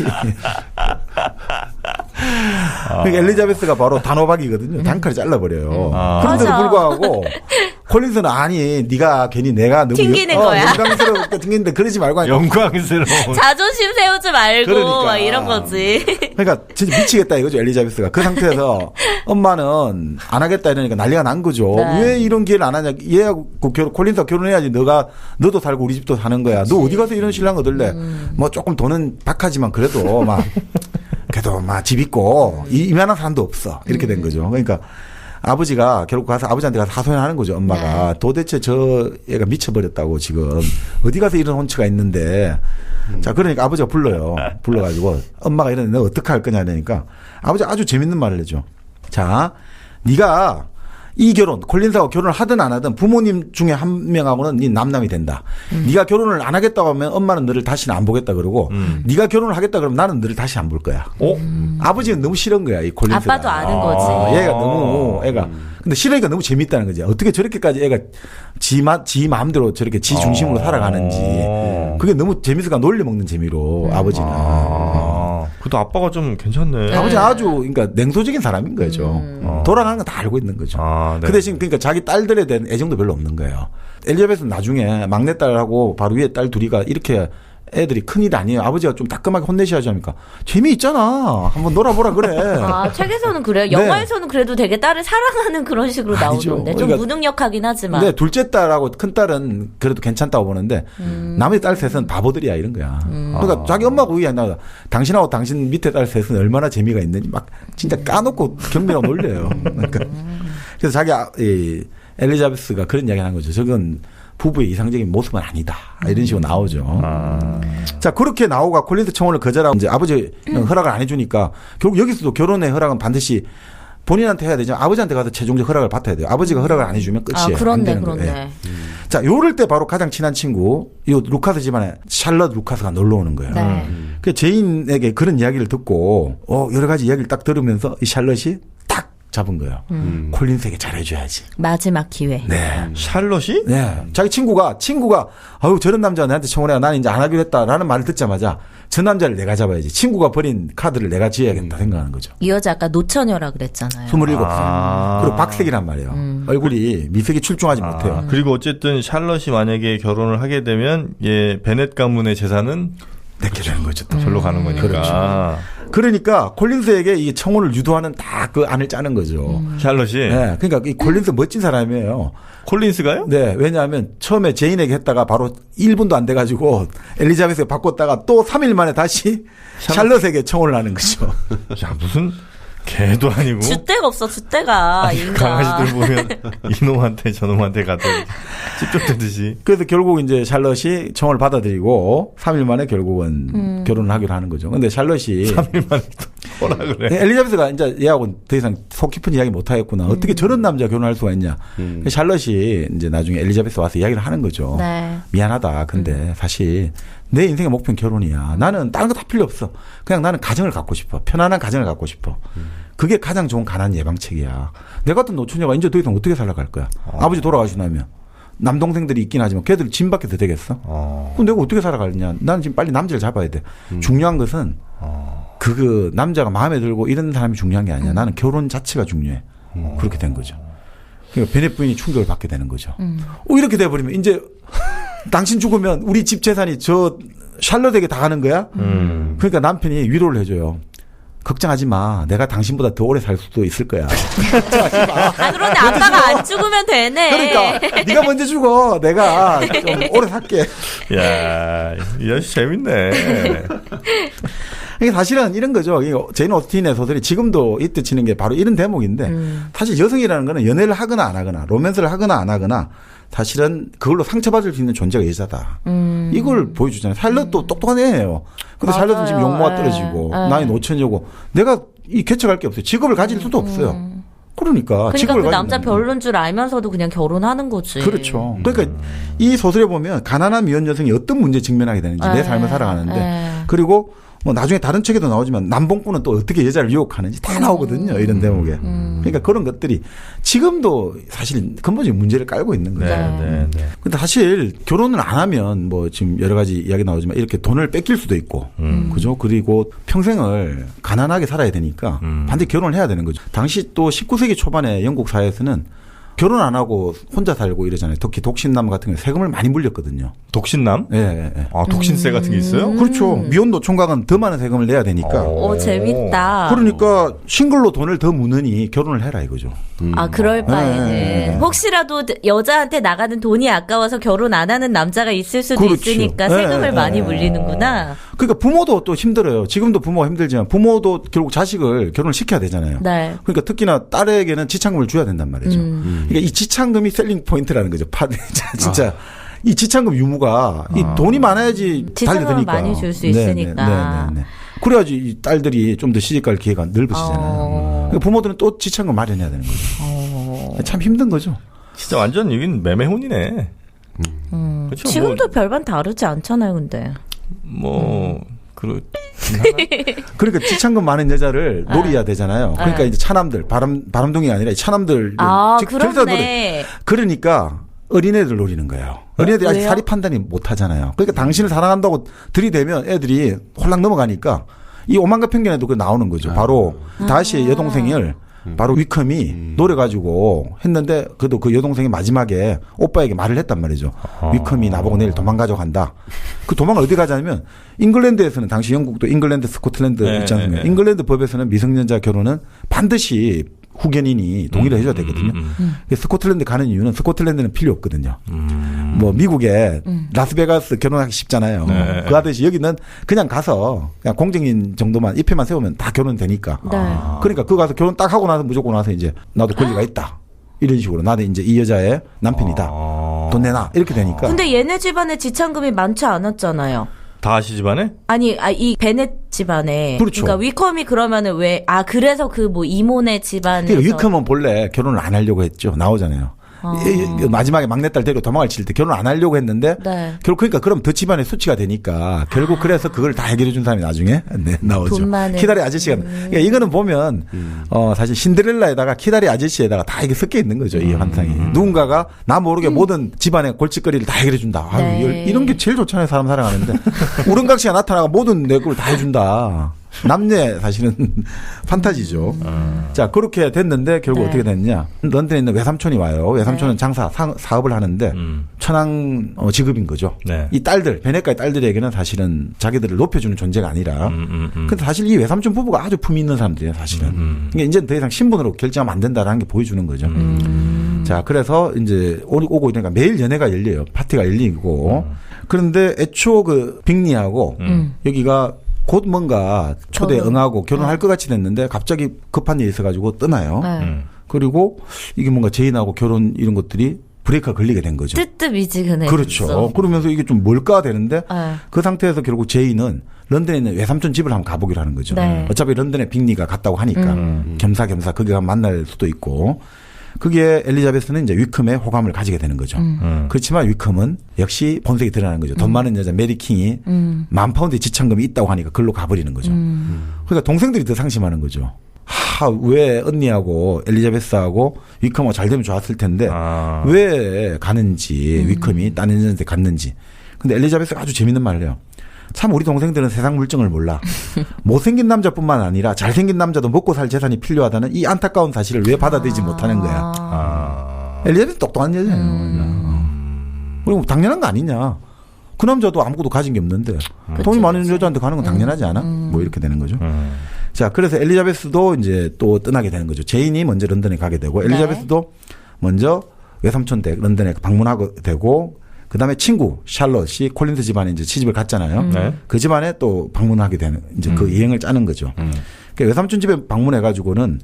그러니까 엘리자베스가 바로 단호박이거든요. 단칼에 잘라버려요. 그런데도 불구하고 콜린스는 아니 네가 괜히 내가 너무 튕기는 거야. 영광스럽게 튕기는데 그러지 말고 영광스러워. 자존심 세우지 말고 그러니까. 막 이런 거지. 그러니까 진짜 미치겠다 이거죠. 엘리자베스가 그 상태에서 엄마는 안 하겠다 이러니까 난리가 난 거죠. 네. 왜 이런 기회를 안 하냐. 얘하고 콜린스가 결혼해야지. 너도 살고 우리 집도 사는 거야. 그치. 너 어디 가서 이런 신랑 얻을래. 뭐 조금 돈은 박하지만 그래도 막 그래도 막 집 있고 이만한 사람도 없어. 이렇게 된 거죠. 그러니까 아버지가 결국 가서 아버지한테 가서 하소연하는 거죠. 엄마가 도대체 저 애가 미쳐버렸다고 지금 어디 가서 이런 혼처가 있는데 자 그러니까 아버지가 불러가지고 엄마가 이러는데 너 어떻게 할 거냐 하니까 아버지가 아주 재밌는 말을 해줘. 자 네가 이 결혼 콜린스하고 결혼을 하든 안 하든 부모님 중에 한 명하고는 네 남남이 된다. 네가 결혼을 안 하겠다고 하면 엄마는 너를 다시는 안 보겠다 그러고 네가 결혼을 하겠다 그러면 나는 너를 다시 안 볼 거야. 아버지는 너무 싫은 거야 이 콜린스가. 아빠도 아는 거지. 얘가 너무 애가 근데 싫으니까 너무 재밌다는 거지. 어떻게 저렇게까지 애가 지 마음대로 저렇게 지 중심으로 살아가는지 그게 너무 재밌으니까 놀려먹는 재미로 아버지는. 그래도 아빠가 좀 괜찮네. 아버지는 아주 그러니까 냉소적인 사람인 거죠. 돌아가는 건 다 알고 있는 거죠. 네. 그 대신 그러니까 자기 딸들에 대한 애정도 별로 없는 거예요. 엘리자베스는 나중에 막내딸하고 바로 위에 딸 둘이가 이렇게 애들이 큰일 아니에요. 아버지가 좀 따끔하게 혼내셔야지 하니까 재미있잖아. 한번 놀아보라 그래. 아, 책에서는 그래요? 영화에서는 그래도 되게 딸을 사랑하는 그런 식으로 나오던데. 좀 그러니까 무능력하긴 하지만. 네, 둘째 딸하고 큰 딸은 그래도 괜찮다고 보는데 나머지 딸 셋은 바보들이야 이런 거야. 그러니까 자기 엄마가 우기 아니라 당신하고 당신 밑에 딸 셋은 얼마나 재미가 있는지 막 진짜 까놓고 경비라고 놀려요. 그러니까 그래서 자기 엘리자베스가 그런 이야기 하는 거죠. 저건 부부의 이상적인 모습은 아니다. 이런 식으로 나오죠. 자, 그렇게 나오가 콜린스 청혼을 거절하고 이제 아버지 허락을 안 해주니까 결국 여기서도 결혼의 허락은 반드시 본인한테 해야 되죠. 아버지한테 가서 최종적 허락을 받아야 돼요. 아버지가 허락을 안 해주면 끝이에요. 아, 그렇네. 자, 요럴 때 바로 가장 친한 친구, 이 루카스 집안에 샬럿 루카스가 놀러 오는 거예요. 네. 그 제인에게 그런 이야기를 듣고, 여러 가지 이야기를 딱 들으면서 이 샬럿이 딱 잡은 거예요. 콜린스에게 잘해줘야지. 마지막 기회. 네. 샬럿이? 네. 자기 친구가 아유 저런 남자가 나한테 청혼해 나는 이제 안 하기로 했다라는 말을 듣자마자 저 남자를 내가 잡아야지. 친구가 버린 카드를 내가 쥐어야겠다 생각하는 거죠. 이 여자 아까 노처녀라 그랬잖아요. 27살. 그리고 박색이란 말이에요. 얼굴이 미색이 출중하지 못해요. 그리고 어쨌든 샬럿이 만약에 결혼을 하게 되면 베넷 가문의 재산은 내게 되는 거죠. 또. 절로 가는 거니까. 그렇죠. 그러니까 콜린스에게 이 청혼을 유도하는 다 그 안을 짜는 거죠. 샬럿이. 네. 그러니까 이 콜린스 멋진 사람이에요. 콜린스가요? 네. 왜냐하면 처음에 제인에게 했다가 바로 1분도 안 돼가지고 엘리자베스가 바꿨다가 또 3일 만에 다시 샬럿에게 청혼을 하는 거죠. 야, 무슨 개도 아니고. 줏대가 없어, 줏대가. 강아지들 보면 이놈한테 저놈한테 가도 찝쩍대듯이. 그래서 결국 이제 샬럿이 청혼을 받아들이고 3일 만에 결국은 결혼을 하기로 하는 거죠. 근데 샬럿이 3일 만에 또 뭐라 그래. 엘리자베스가 이제 얘하고 더 이상 속 깊은 이야기 못 하겠구나. 어떻게 저런 남자 결혼할 수가 있냐. 샬럿이 이제 나중에 엘리자베스 와서 이야기를 하는 거죠. 네. 미안하다. 근데 사실 내 인생의 목표는 결혼이야. 나는 다른 거 다 필요 없어. 그냥 나는 가정을 갖고 싶어. 편안한 가정을 갖고 싶어. 그게 가장 좋은 가난 예방책이야. 내 같은 노처녀가 이제 더 이상 어떻게 살아갈 거야. 아버지 돌아가시고 나면. 남동생들이 있긴 하지만 걔들 짐밖에 더 되겠어? 그럼 내가 어떻게 살아가느냐. 나는 지금 빨리 남자를 잡아야 돼. 중요한 것은 그 남자가 마음에 들고 이런 사람이 중요한 게 아니야. 나는 결혼 자체가 중요해. 그렇게 된 거죠. 그러니까 베넷 부인이 충격을 받게 되는 거죠. 이렇게 돼버리면 이제 당신 죽으면 우리 집 재산이 저 샬럿에게 다 가는 거야? 그러니까 남편이 위로를 해줘요. 걱정하지 마. 내가 당신보다 더 오래 살 수도 있을 거야. 걱정하지 마. 아, 그런데 아빠가 안 죽으면 되네. 그러니까 네가 먼저 죽어. 내가 좀 오래 살게. 야, 이 아저씨 재밌네. 이게 사실은 이런 거죠. 제인 오스틴의 소설이 지금도 이때 치는 게 바로 이런 대목인데 사실 여성이라는 거는 연애를 하거나 안 하거나 로맨스를 하거나 안 하거나 사실은 그걸로 상처받을 수 있는 존재가 여자다. 이걸 보여주잖아요. 샬럿도 똑똑한 애예요. 근데 샬럿은 지금 용모가 떨어지고 나이 노처녀고 내가 이 개척할 게 없어요. 직업을 가질 수도 없어요. 그러니까 그 남자 별론 줄 알면서도 그냥 결혼하는 거지. 그렇죠. 그러니까 이 소설에 보면 가난한 미혼 여성이 어떤 문제에 직면하게 되는지 내 삶을 살아가는데 그리고 뭐 나중에 다른 책에도 나오지만 남봉꾼은 또 어떻게 여자를 유혹하는지 다 나오거든요. 이런 대목에. 그러니까 그런 것들이 지금도 사실 근본적인 문제를 깔고 있는 거죠. 근데 사실 결혼을 안 하면 뭐 지금 여러 가지 이야기 나오지만 이렇게 돈을 뺏길 수도 있고 그죠? 그리고 평생을 가난하게 살아야 되니까 반드시 결혼을 해야 되는 거죠. 당시 또 19세기 초반에 영국 사회에서는 결혼 안 하고 혼자 살고 이러잖아요. 특히 독신남 같은 경우 세금을 많이 물렸거든요. 독신남? 예. 아, 독신세 같은 게 있어요? 그렇죠. 미혼도 총각은 더 많은 세금을 내야 되니까. 오, 재밌다. 그러니까 싱글로 돈을 더 무느니 결혼을 해라 이거죠. 아, 그럴 바에는. 혹시라도 여자한테 나가는 돈이 아까워서 결혼 안 하는 남자가 있을 수도 그렇죠. 있으니까 세금을 많이 물리는구나. 그러니까 부모도 또 힘들어요. 지금도 부모가 힘들지만 부모도 결국 자식을 결혼을 시켜야 되잖아요. 네. 그러니까 특히나 딸에게는 지참금을 줘야 된단 말이죠. 그러니까 이 지참금이 셀링 포인트라는 거죠. 진짜. 이 지참금 유무가 이 돈이 많아야지 달려드니까. 많이 줄 수 있으니까. 네. 그래야지 이 딸들이 좀 더 시집갈 기회가 넓어지잖아요. 그러니까 부모들은 또 지참금 마련해야 되는 거죠. 참 힘든 거죠. 진짜 완전 여긴 매매혼이네. 그렇죠? 지금도 별반 다르지 않잖아요, 근데. 그러니까 지참금 많은 여자를 노려야 되잖아요. 그러니까 이제 차남들, 바람둥이가 아니라 차남들. 그렇네. 그러니까 어린애들 노리는 거예요. 어린애들이 아직 사리 판단이 못 하잖아요. 그러니까 당신을 사랑한다고 들이대면 애들이 홀랑 넘어가니까 이 오만과 편견에도 그 나오는 거죠. 바로 다시의 여동생을 바로 위컴이 노려가지고 했는데 그래도 그 여동생이 마지막에 오빠에게 말을 했단 말이죠. 위컴이 나보고 내일 도망가자고 한다. 그 도망을 어디 가자면 잉글랜드에서는 당시 영국도 잉글랜드, 스코틀랜드 있지 않습니까? 잉글랜드 법에서는 미성년자 결혼은 반드시 후견인이 동의를 해줘야 되거든요. 스코틀랜드 가는 이유는 스코틀랜드는 필요 없거든요. 뭐 미국에 라스베가스 결혼하기 쉽잖아요. 그 하듯이 여기는 그냥 가서 그냥 공증인 정도만 입회만 세우면 다 결혼되니까. 그러니까 그거 가서 결혼 딱 하고 나서 무조건 와서 이제 나도 권리가 있다. 이런 식으로 나는 이제 이 여자의 남편이다. 돈 내놔. 이렇게 되니까. 근데 얘네 집안에 지참금이 많지 않았잖아요. 다하시 집안에? 아니, 이 베넷 집안에. 그렇죠. 그러니까 위컴이 그러면은 왜, 그래서 그 뭐 이모네 집안에서. 그러니까 위컴은 본래 결혼을 안 하려고 했죠. 나오잖아요. 마지막에 막내딸 데리고 도망을 칠 때 결혼 안 하려고 했는데 결국 그러니까 그럼 더 집안의 수치가 되니까 결국 그래서 그걸 다 해결해 준 사람이 나중에 나오죠. 키다리 아저씨가 그러니까 이거는 보면 사실 신데렐라에다가 키다리 아저씨에다가 다 이게 섞여 있는 거죠. 이 환상이. 누군가가 나 모르게 모든 집안의 골칫거리를 다 해결해 준다. 이런 게 제일 좋잖아요. 사람 사랑하는데 우렁각시가 나타나가 모든 내 걸 다 해준다. 남녀 사실은 판타지죠. 자 그렇게 됐는데 결국 어떻게 됐냐. 런던에 있는 외삼촌이 와요. 외삼촌은 사업을 하는데 천황 직업인 거죠. 이 딸들 베네카의 딸들에게는 사실은 자기들을 높여주는 존재가 아니라 근데 사실 이 외삼촌 부부가 아주 품이 있는 사람들이에요. 사실은. 그러니까 이제 더 이상 신분으로 결정하면 안 된다는 게 보여주는 거죠. 자 그래서 이제 오고 이러니까 매일 연애가 열려요. 파티가 열리고 그런데 애초 그 빅리하고 여기가 곧 뭔가 초대에 응하고 결혼할 것 같이 됐는데 갑자기 급한 일이 있어가지고 떠나요. 그리고 이게 뭔가 제인하고 결혼 이런 것들이 브레이크가 걸리게 된 거죠. 뜨뜻미지근해. 그렇죠. 그러면서 이게 좀 뭘까 되는데 그 상태에서 결국 제인은 런던에 있는 외삼촌 집을 한번 가보기로 하는 거죠. 어차피 런던에 빅리가 갔다고 하니까 겸사겸사 거기 가면 만날 수도 있고 그게 엘리자베스는 이제 위컴의 호감을 가지게 되는 거죠. 그렇지만 위컴은 역시 본색이 드러나는 거죠. 돈 많은 여자 메리 킹이 10,000파운드의 지참금이 있다고 하니까 글로 가버리는 거죠. 그러니까 동생들이 더 상심하는 거죠. 왜 언니하고 엘리자베스하고 위컴하고 잘 되면 좋았을 텐데 왜 가는지 위컴이 다른 여자한테 갔는지. 근데 엘리자베스가 아주 재밌는 말을 해요. 참 우리 동생들은 세상 물정을 몰라. 못생긴 남자뿐만 아니라 잘생긴 남자도 먹고 살 재산이 필요하다는 이 안타까운 사실을 왜 받아들이지 못하는 거야. 엘리자베스 똑똑한 여자예요. 그리고 당연한 거 아니냐. 그 남자도 아무것도 가진 게 없는데 돈이 많은 여자한테 가는 건 당연하지 않아? 뭐 이렇게 되는 거죠. 자, 그래서 엘리자베스도 이제 또 떠나게 되는 거죠. 제인이 먼저 런던에 가게 되고 엘리자베스도 먼저 외삼촌 댁 런던에 방문하게 되고 그 다음에 친구 샬롯이 콜린스 집안에 이제 시집을 갔잖아요. 그 집안에 또 방문하게 되는 이제 그 여행을 짜는 거죠. 그러니까 외삼촌 집에 방문해가지고는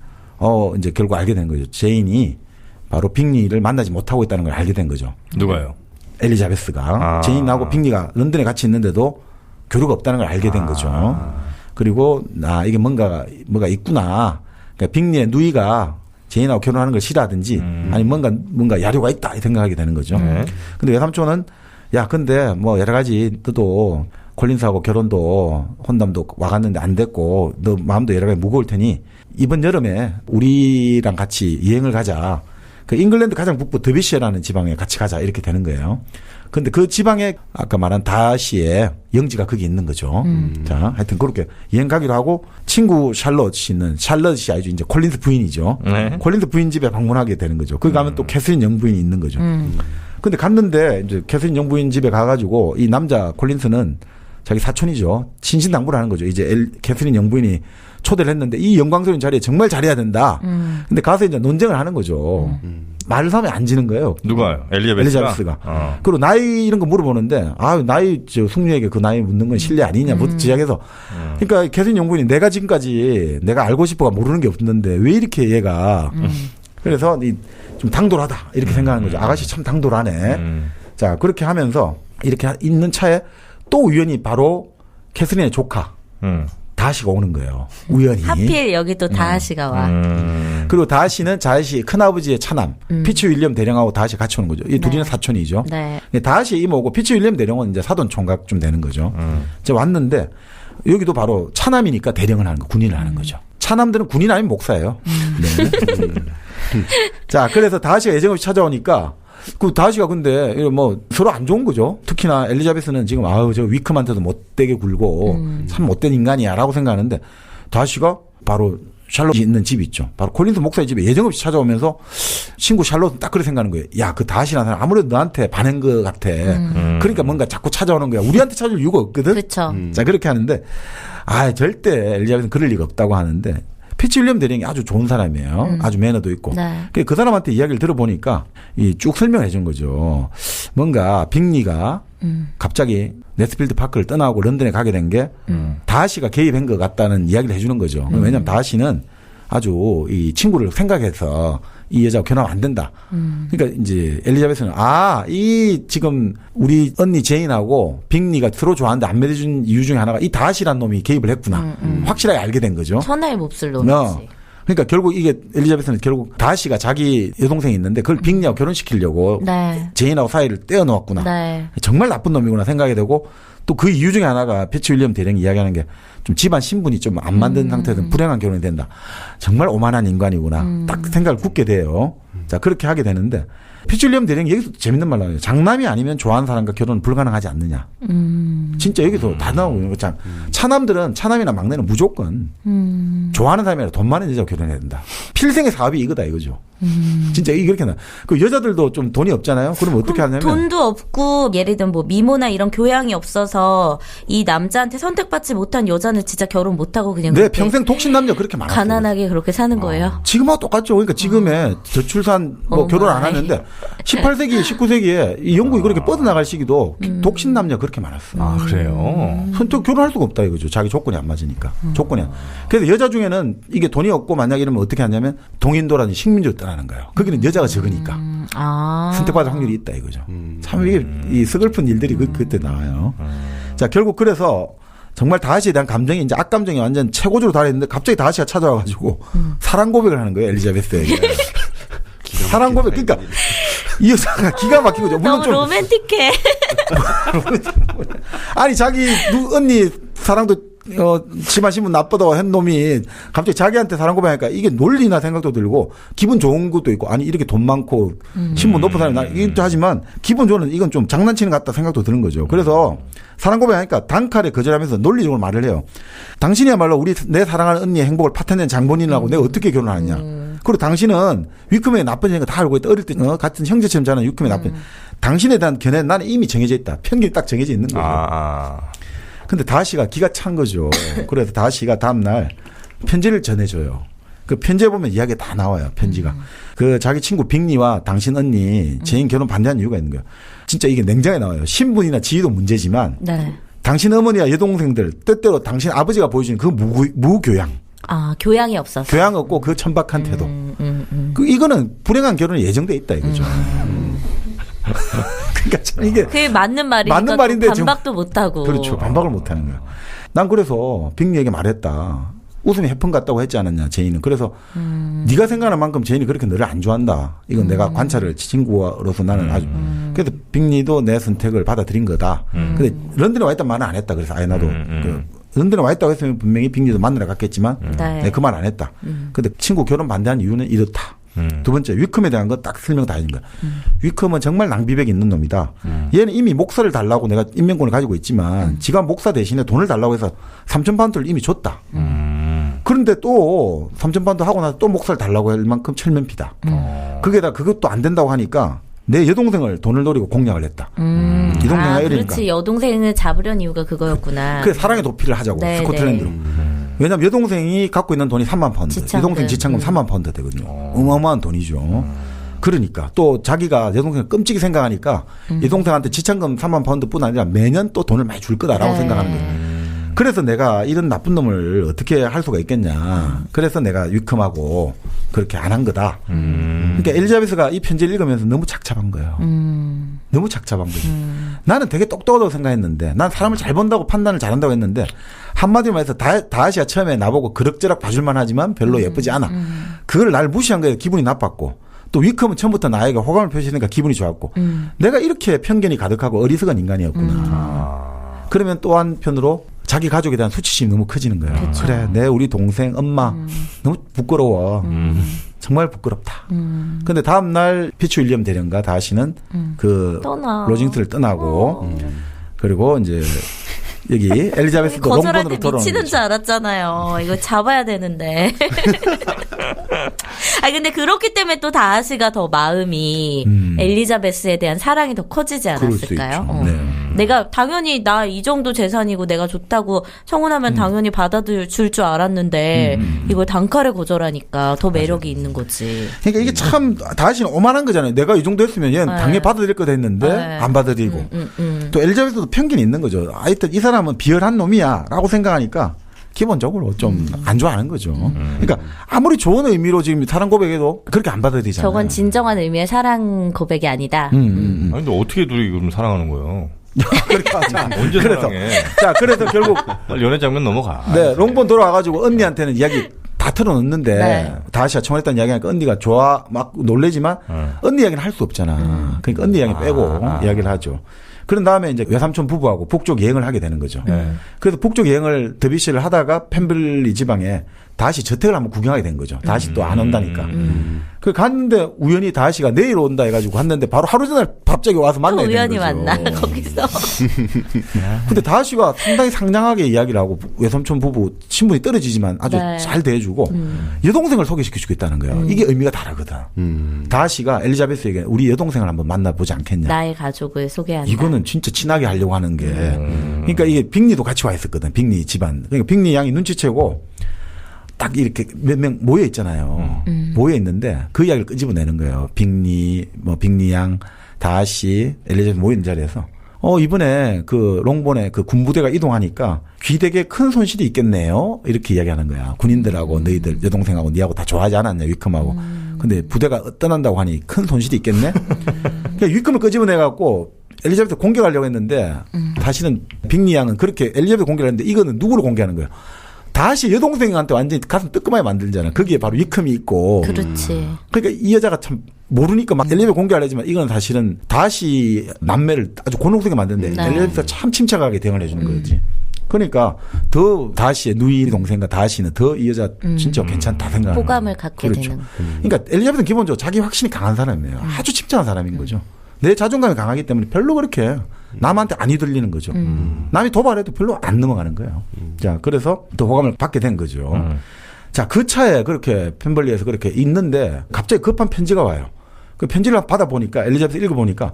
이제 결국 알게 된 거죠. 제인이 바로 빅리를 만나지 못하고 있다는 걸 알게 된 거죠. 누가요? 엘리자베스가 제인하고 빅리가 런던에 같이 있는데도 교류가 없다는 걸 알게 된 거죠. 그리고 이게 뭐가 있구나. 그러니까 빅리의 누이가 제인하고 결혼하는 걸 싫어하든지 아니 뭔가 야료가 있다 생각하게 되는 거죠. 근데 외삼촌은 근데 뭐 여러 가지 너도 콜린스하고 결혼도 혼담도 와갔는데 안 됐고 너 마음도 여러 가지 무거울 테니 이번 여름에 우리랑 같이 여행을 가자. 그 잉글랜드 가장 북부 더비시라는 지방에 같이 가자 이렇게 되는 거예요. 근데 그 지방에 아까 말한 다시의 영지가 거기 있는 거죠. 자, 하여튼 그렇게 여행 가기로 하고 친구 샬롯이 아주 이제 콜린스 부인이죠. 콜린스 부인 집에 방문하게 되는 거죠. 거기 가면 또 캐슬린 영부인이 있는 거죠. 근데 갔는데 이제 캐서린 영부인 집에 가가지고 이 남자 콜린스는 자기 사촌이죠. 신신당부를 하는 거죠. 이제 캐서린 영부인이 초대를 했는데 이 영광스러운 자리에 정말 잘해야 된다. 근데 가서 이제 논쟁을 하는 거죠. 말을 하면 안 지는 거예요. 누가요? 엘리자베스가. 그리고 나이 이런 거 물어보는데 나이 숙녀에게 그 나이 묻는 건 실례 아니냐 뭐 지적해서. 그러니까 캐서린 영부인이 내가 지금까지 내가 알고 싶어가 모르는 게 없는데 왜 이렇게 얘가 그래서 좀 당돌하다 이렇게 생각하는 거죠. 아가씨 참 당돌하네. 자 그렇게 하면서 이렇게 있는 차에 또 우연히 바로 캐서린의 조카 다하시가 오는 거예요. 우연히. 하필 여기 또 다하시가 와. 그리고 다하시는 자하시 큰아버지의 차남 피츠 윌리엄 대령하고 다하시 같이 오는 거죠. 이 둘이는 사촌이죠. 네. 다하시 이모고 피츠 윌리엄 대령은 이제 사돈 총각 좀 되는 거죠. 이제 왔는데 여기도 바로 차남이니까 대령을 하는 거, 군인을 하는 거죠. 차남들은 군인 아니면 목사예요. 네. 자, 그래서 다하시가 예정없이 찾아오니까 그 다하시가 근데 뭐 서로 안 좋은 거죠. 특히나 엘리자베스는 지금 저 위컴한테도 못되게 굴고 참 못된 인간이야라고 생각하는데 다하시가 바로 샬롯이 있는 집이 있죠. 바로 콜린스 목사의 집에 예정없이 찾아오면서 친구 샬롯은 딱 그렇게 생각하는 거예요. 야, 그 다하시라는 사람 아무래도 너한테 반한 것 같아. 그러니까 뭔가 자꾸 찾아오는 거야. 우리한테 찾을 이유가 없거든. 그렇죠. 자, 그렇게 하는데 절대 엘리자베스는 그럴 리가 없다고 하는데 피츠 윌리엄 대령이 아주 좋은 사람이에요. 아주 매너도 있고. 네. 그 사람한테 이야기를 들어보니까 쭉 설명해 준 거죠. 뭔가 빅리가 갑자기 네스필드 파크를 떠나고 런던에 가게 된 게 다하시가 개입한 것 같다는 이야기를 해 주는 거죠. 왜냐하면 다하시는 아주 이 친구를 생각해서 이 여자와 결혼하면 안 된다. 그러니까 이제 엘리자베스는 이 지금 우리 언니 제인하고 빅리가 서로 좋아하는데 안 맺어준 이유 중에 하나가 이 다하시라는 놈이 개입을 했구나. 확실하게 알게 된 거죠. 천하의 몹쓸 놈이지. 그러니까 결국 이게 엘리자베스는 결국 다하시가 자기 여동생이 있는데 그걸 빅리하고 결혼시키려고 네. 제인하고 사이를 떼어놓았구나. 네. 정말 나쁜 놈이구나 생각이 되고 또 그 이유 중에 하나가 피츠 윌리엄 대령이 이야기하는 게 좀 집안 신분이 좀 안 만든 상태에서 불행한 결혼이 된다. 정말 오만한 인간이구나. 딱 생각을 굳게 돼요. 자, 그렇게 하게 되는데 피츠 윌리엄 대령이 여기서 재밌는 말 나와요. 장남이 아니면 좋아하는 사람과 결혼은 불가능하지 않느냐. 진짜 여기서 다 나오고 있는 거죠. 차남들은 차남이나 막내는 무조건 좋아하는 사람이라 돈 많은 여자와 결혼해야 된다. 필생의 사업이 이거다 이거죠. 진짜 이게 그렇게 나. 그 여자들도 좀 돈이 없잖아요. 그러면 어떻게 하냐면 돈도 없고 예를 들면 뭐 미모나 이런 교양이 없어서 이 남자한테 선택받지 못한 여자는 진짜 결혼 못하고 그냥 평생 독신 남녀 그렇게 많았어요. 가난하게 그렇게 사는 거예요. 지금하고 똑같죠. 그러니까 지금의 저출산 결혼 안 하는데 18세기, 19세기에 이 영국이 그렇게 뻗어나갈 시기도 독신 남녀 그렇게 많았어요. 아, 그래요? 선뜻 결혼할 수가 없다 이거죠. 자기 조건이 안 맞으니까. 조건이. 그래서 여자 중에는 이게 돈이 없고 만약 이러면 어떻게 하냐면 동인도라든지 식민지로 떠나는 거예요. 거기는 여자가 적으니까. 선택받을 확률이 있다 이거죠. 참 이게 이 서글픈 일들이 그때 나와요. 자, 결국 그래서 정말 다하시에 대한 감정이 이제 악감정이 완전 최고조로 달했는데 갑자기 다하시가 찾아와가지고 사랑 고백을 하는 거예요. 엘리자베스에게. 사랑 고백. 그러니까 이 여자가 기가 막힌 거죠. 물론 너무 좀 로맨틱해. 아니 자기 언니 사랑도 집안 신분 나쁘다고 한 놈이 갑자기 자기한테 사랑 고백하니까 이게 논리나 생각도 들고 기분 좋은 것도 있고 아니 이렇게 돈 많고 신분 높은 사람이 나 이것도 하지만 기분 좋은 이건 좀 장난치는 것 같다 생각도 드는 거죠. 그래서 사랑 고백하니까 단칼에 거절하면서 논리적으로 말을 해요. 당신이야말로 내 사랑하는 언니의 행복을 파탄낸 장본인하고 내가 어떻게 결혼하느냐. 그리고 당신은 위컴의 나쁜 점인 거 다 알고 있다. 어릴 때 같은 형제처럼 자는 위컴의 나쁜 당신에 대한 견해는 나는 이미 정해져 있다. 편견이 딱 정해져 있는 거죠. 근데 다하시가 기가 찬 거죠. 그래서 다하시가 다음날 편지를 전해줘요. 그 편지에 보면 이야기가 다 나와요. 편지가. 그 자기 친구 빅리와 당신 언니 제인 결혼 반대하는 이유가 있는 거예요. 진짜 이게 냉장에 나와요. 신분이나 지위도 문제지만 네. 당신 어머니와 여동생들 뜻대로 당신 아버지가 보여주는 그 무교양. 교양이 없어서. 교양 없고 그 천박한 태도. 이거는 불행한 결혼이 예정돼 있다 이거죠. 그러니까 참 이게 그게 맞는 말인데 반박도 못하고. 그렇죠. 반박을 못하는 거야. 난 그래서 빅리에게 말했다. 웃음이 해픈 같다고 했지 않았냐 제인은. 그래서 네가 생각하는 만큼 제인이 그렇게 너를 안 좋아한다. 이건 내가 관찰을 친구로서 나는 아주. 그래서 빅리도 내 선택을 받아들인 거다. 근데 런던에 와 있다는 말은 안 했다. 그래서 나도 런던에 와 있다고 했으면 분명히 빅리도 만나러 갔겠지만 내가 그 말 안 했다. 근데 친구 결혼 반대한 이유는 이렇다. 두 번째 위컴에 대한 거 딱 설명 다 해준 거야. 위컴은 정말 낭비백이 있는 놈이다. 얘는 이미 목사를 달라고 내가 인명권을 가지고 있지만 지가 목사 대신에 돈을 달라고 해서 3,000파운드를 이미 줬다. 그런데 또 3,000파운드 하고 나서 또 목사를 달라고 할 만큼 철면피다. 그게다 그것도 안 된다고 하니까 내 여동생을 돈을 노리고 공략을 했다. 이 동생이 이러니까. 그렇지. 여동생을 잡으려는 이유가 그거였구나. 그래 사랑의 도피를 하자고 네, 스코틀랜드로. 왜냐하면 여동생이 갖고 있는 돈이 3만 펀드. 여동생 지참금 3만 펀드되거든요. 어마어마한 돈이죠. 그러니까 또 자기가 여동생을 끔찍이 생각하니까 여동생한테 지참금 3만 펀드뿐 아니라 매년 또 돈을 많이 줄 거다라고 생각하는 거예요. 그래서 내가 이런 나쁜 놈을 어떻게 할 수가 있겠냐. 그래서 내가 위컴하고 그렇게 안 한 거다. 그러니까 엘리자베스가 이 편지를 읽으면서 너무 착잡한 거예요. 너무 착잡한 거죠. 나는 되게 똑똑하다고 생각했는데 난 사람을 잘 본다고 판단을 잘한다고 했는데 한마디로 말해서 다하시가 처음에 나보고 그럭저럭 봐줄만 하지만 별로 예쁘지 않아. 그걸 날 무시한 거에 기분이 나빴고 또 위컴은 처음부터 나에게 호감을 표시하니까 기분이 좋았고 내가 이렇게 편견이 가득하고 어리석은 인간이었구나. 그러면 또 한편으로 자기 가족에 대한 수치심이 너무 커지는 거예요. 그쵸. 그래, 우리 동생, 엄마 너무 부끄러워. 정말 부끄럽다. 근데 다음 날 피츠 윌리엄 대령과 다시는 그 로징스를 떠나고 그리고 이제 여기 엘리자베스도 롱본으로 돌아오는 미치는 줄 알았잖아요. 이거 잡아야 되는데. 아니 근데 그렇기 때문에 또 다하시가 더 마음이 엘리자베스에 대한 사랑이 더 커지지 않았을까요? 네. 내가 당연히 나 이 정도 재산이고 내가 좋다고 청혼하면 당연히 받아줄 줄 알았는데 이걸 단칼에 거절하니까 더 매력이 있는 거지. 그러니까 이게 참 다하시는 오만한 거잖아요. 내가 이 정도 했으면 얘는 당연히 받아들일 거다 했는데 안 받아들이고 또 엘리자베스도 편견이 있는 거죠. 하여튼 이 사람은 비열한 놈이야 라고 생각하니까 기본적으로 좀 안 좋아하는 거죠. 그러니까 아무리 좋은 의미로 지금 사랑 고백해도 그렇게 안 받아들이잖아요. 저건 진정한 의미의 사랑 고백이 아니다. 아니, 근데 어떻게 둘이 그럼 사랑하는 거예요? 그러니까 자, 언제 사랑해? 자, 그래서 결국 연애 장면 넘어가. 네, 롱본 돌아와가지고 언니한테는 이야기 다 털어놓는데 다시야 청혼했다는 이야기하니까 언니가 좋아 막 놀래지만 언니 이야기는 할 수 없잖아. 그러니까 언니 이야기 빼고 이야기를 하죠. 그런 다음에 이제 외삼촌 부부하고 북쪽 여행을 하게 되는 거죠. 그래서 북쪽 여행을 더비시를 하다가 펜블리 지방에 다시 저택을 한번 구경하게 된 거죠. 다시 또 안 온다니까. 그 갔는데 우연히 다시가 내일 온다 해가지고 갔는데 바로 하루 전에 갑자기 와서 만나게 된 거죠. 우연히 만나 거기서. 근데 다시가 상당히 상냥하게 이야기를 하고 외삼촌 부부 신분이 떨어지지만 아주 잘 대해주고 여동생을 소개시켜주고 있다는 거예요. 이게 의미가 다르거든. 다시가 엘리자베스에게 우리 여동생을 한번 만나보지 않겠냐. 나의 가족을 소개한다. 이거는 진짜 친하게 하려고 하는 게. 그러니까 이게 빅리도 같이 와 있었거든. 빅리 집안. 그러니까 빅리 양이 눈치채고 딱 이렇게 몇 명 모여 있잖아요. 모여 있는데 그 이야기를 끄집어내는 거예요. 빅리, 빅리 양, 다시, 엘리자베스 모여 있는 자리에서. 이번에 그 롱본에 그 군부대가 이동하니까 귀대에 큰 손실이 있겠네요. 이렇게 이야기하는 거야. 군인들하고 너희들 여동생하고 니하고 다 좋아하지 않았냐, 위컴하고. 근데 부대가 떠난다고 하니 큰 손실이 있겠네. 그러니까 위컴을 끄집어내갖고 엘리자베스 공격하려고 했는데 다시는 빅리 양은 그렇게 엘리자베스 공격을 했는데 이거는 누구를 공개하는 거예요? 다시 여동생한테 완전히 가슴 뜨끔하게 만들잖아. 거기에 바로 위컴이 있고. 그렇지. 그러니까 이 여자가 참 모르니까 막 엘리자베스 공개하려지만 이건 사실은 다시 남매를 아주 곤혹스럽게 만드는데 엘리자베스가 참 침착하게 대응을 해주는 거지. 그러니까 더 다시의 누이 동생과 다시는 더 이 여자 진짜 괜찮다 생각하는 호감을 갖게 그렇죠. 되는. 그러니까 엘리자베스는 기본적으로 자기 확신이 강한 사람이에요. 아주 침착한 사람인 거죠. 내 자존감이 강하기 때문에 별로 그렇게 남한테 안 휘둘리는 거죠. 남이 도발해도 별로 안 넘어가는 거예요. 자, 그래서 또 호감을 받게 된 거죠. 자, 그 차에 그렇게 펜벌리에서 그렇게 있는데 갑자기 급한 편지가 와요. 그 편지를 받아보니까 엘리자베스 읽어보니까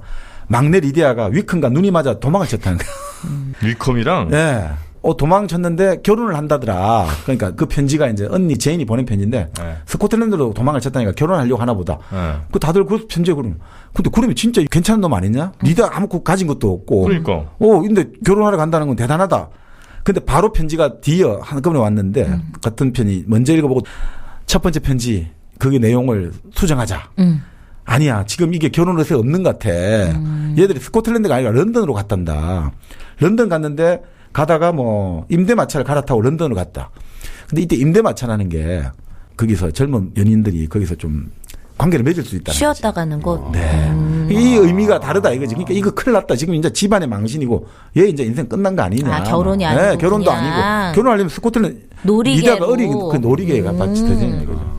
막내 리디아가 위컴과 눈이 맞아 도망을 쳤다는 거예요. 위컴이랑? 네. 도망쳤는데 결혼을 한다더라. 그러니까 그 편지가 이제 언니 제인이 보낸 편지인데 스코틀랜드로 도망을 쳤다니까 결혼하려고 하나 보다. 그 다들 그 편지에 그러면 근데 그러면 진짜 괜찮은 놈 아니냐? 리디아 아무것도 가진 것도 없고. 그러니까. 근데 결혼하러 간다는 건 대단하다. 근데 바로 편지가 뒤에 한꺼번에 왔는데 같은 편이 먼저 읽어보고 첫 번째 편지 거기 내용을 수정하자. 아니야. 지금 이게 결혼 의사가 없는 것 같아. 얘들이 스코틀랜드가 아니라 런던으로 갔단다. 런던 갔는데 가다가 임대마차를 갈아타고 런던으로 갔다. 근데 이때 임대마차라는 게 거기서 젊은 연인들이 거기서 좀 관계를 맺을 수 있다. 쉬었다 가는 곳. 네. 이 의미가 다르다 이거지. 그러니까 이거 큰일 났다. 지금 이제 집안의 망신이고 얘 이제 인생 끝난 거 아니냐. 결혼이 아니고. 네, 결혼도 아니고. 결혼하려면 스코틀랜드. 놀이개로. 리디아가 어리고 그 놀이개가 같이 되는 거죠.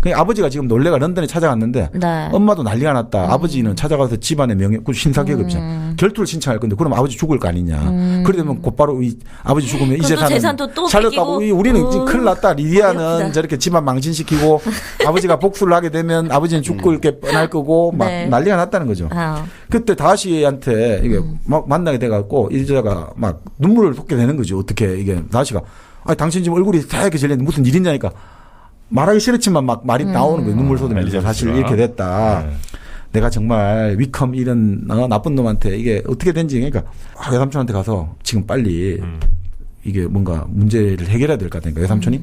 그러니까 아버지가 지금 놀래가 런던에 찾아갔는데 네. 엄마도 난리가 났다. 아버지는 찾아가서 집안의 명예, 신사계급이잖아. 결투를 신청할 건데 그럼 아버지 죽을 거 아니냐. 그러면 곧바로 아버지 죽으면 이 재산은 살렸다고 우리는 큰일 났다. 리디아는 저렇게 집안 망신시키고 아버지가 복수를 하게 되면 아버지는 죽을 게 뻔할 거고 막 네. 난리가 났다는 거죠. 그때 다시한테 이게 막 만나게 돼갖고 이 여자가 막 눈물을 쏟게 되는 거죠. 어떻게 이게 다시가 아니 당신 지금 얼굴이 새하얗게 질렸는데 무슨 일 있냐니까 말하기 싫었지만 막 말이 나오는 거예요. 눈물 쏟으면서 사실 이렇게 됐다. 내가 정말 위컴 이런 나쁜 놈한테 이게 어떻게 된지 그러니까 외삼촌한테 가서 지금 빨리 이게 뭔가 문제를 해결해야 될 것 같으니까 외삼촌이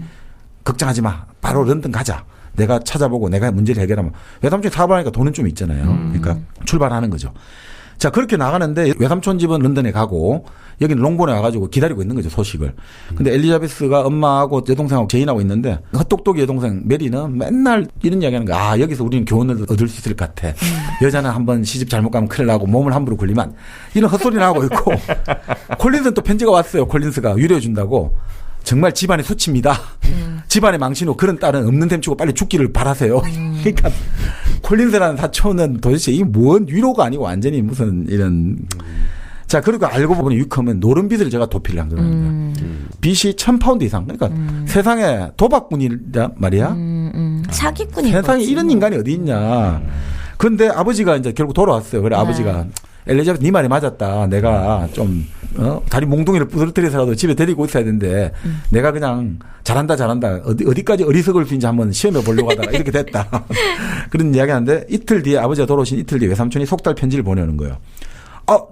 걱정하지 마. 바로 런던 가자. 내가 찾아보고 내가 문제를 해결하면 외삼촌이 사업을 하니까 돈은 좀 있잖아요. 그러니까 출발하는 거죠. 자, 그렇게 나가는데 외삼촌 집은 런던에 가고 여기는 롱본에 와가지고 기다리고 있는 거죠, 소식을. 근데 엘리자베스가 엄마하고 여동생하고 제인하고 있는데 헛똑똑이 여동생 메리는 맨날 이런 이야기 하는 거야. 아, 여기서 우리는 교훈을 얻을 수 있을 것 같아. 여자는 한번 시집 잘못 가면 큰일 나고 몸을 함부로 굴리면 이런 헛소리를 하고 있고 콜린스는 또 편지가 왔어요. 콜린스가 위로해준다고. 정말 집안의 수치입니다. 집안의 망신 후 그런 딸은 없는 셈 치고 빨리 죽기를 바라세요. 그러니까 콜린스라는 사촌은 도대체 이게 뭔 위로가 아니고 완전히 무슨 이런. 자, 그리고 알고 보니 위컴은 노른 빚을 제가 도피를 한 거예요. 빚이 1,000파운드 이상. 그러니까 세상에 도박꾼이란 말이야. 사기꾼이 세상에 이런 인간이 어디 있냐. 그런데 아버지가 이제 결국 돌아왔어요. 그래 아버지가 엘리자베스 네 말이 맞았다. 내가 좀 다리 몽둥이를 부서뜨려서라도 집에 데리고 있어야 되는데 내가 그냥 잘한다 어디까지 어리석을 수 있는지 한번 시험해 보려고 하다가 이렇게 됐다. 그런 이야기하는데 이틀 뒤에 아버지가 돌아오신 이틀 뒤에 외삼촌이 속달 편지를 보내오는 거예요.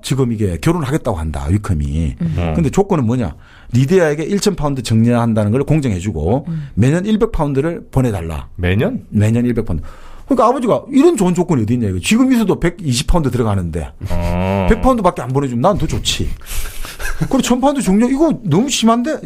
지금 이게 결혼을 하겠다고 한다, 위컴이. 근데 조건은 뭐냐. 리디아에게 1,000파운드 정리한다는 걸 공정해주고 매년 100파운드를 보내달라. 매년? 매년 100파운드. 그러니까 아버지가 이런 좋은 조건이 어디 있냐. 이거. 지금 있어도 120파운드 들어가는데 100파운드밖에 안 보내주면 난 더 좋지. 그리고 1,000파운드 종료 이거 너무 심한데?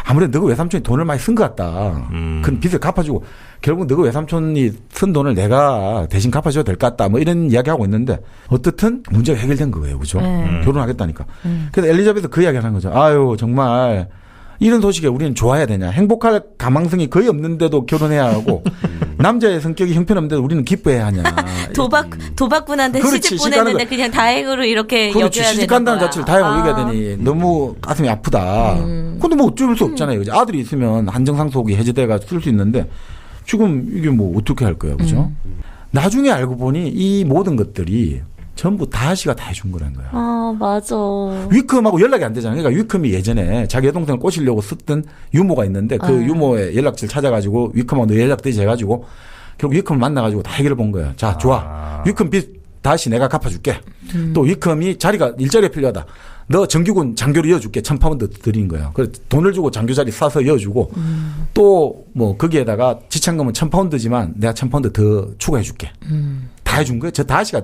아무래도 너가 외삼촌이 돈을 많이 쓴 것 같다. 그 빚을 갚아주고 결국 너가 외삼촌이 쓴 돈을 내가 대신 갚아줘도 될 것 같다. 뭐 이런 이야기하고 있는데 어떻든 문제가 해결된 거예요. 그죠? 결혼하겠다니까. 그래서 엘리자베스 그 이야기를 하는 거죠. 아유 정말 이런 소식에 우리는 좋아해야 되냐. 행복할 가망성이 거의 없는데도 결혼해야 하고 남자의 성격이 형편없는데도 우리는 기뻐해야 하냐. 도박꾼한테 시집 보냈는데 그냥 다행으로 이렇게 여겨야 되는 시집 간다는 자체를 다행으로 여겨야 되니 너무 가슴이 아프다. 근데 뭐 어쩔 수 없잖아요. 그죠? 아들이 있으면 한정상속이 해제돼가 쓸 수 있는데 지금 이게 뭐 어떻게 할 거예요. 그죠? 나중에 알고 보니 이 모든 것들이 전부 다시가 다 해준 거라는 거야. 맞아. 위컴하고 연락이 안 되잖아요. 그러니까 위컴이 예전에 자기 여동생을 꼬시려고 썼던 유모가 있는데 그 유모의 연락처를 찾아가지고 위컴하고 연락되지 해가지고 결국 위컴을 만나가지고 다 해결을 본 거예요. 자, 좋아. 위컴 빚 다시 내가 갚아줄게. 또 위컴이 자리가 일자리에 필요하다. 너 정규군 장교로 이어줄게. 1,000파운드 드린 거예요. 그래서 돈을 주고 장교 자리 싸서 이어주고 또 뭐 거기에다가 지참금은 1,000파운드지만 내가 1,000파운드 더 추가해줄게. 다 해준 거예요. 저 다시가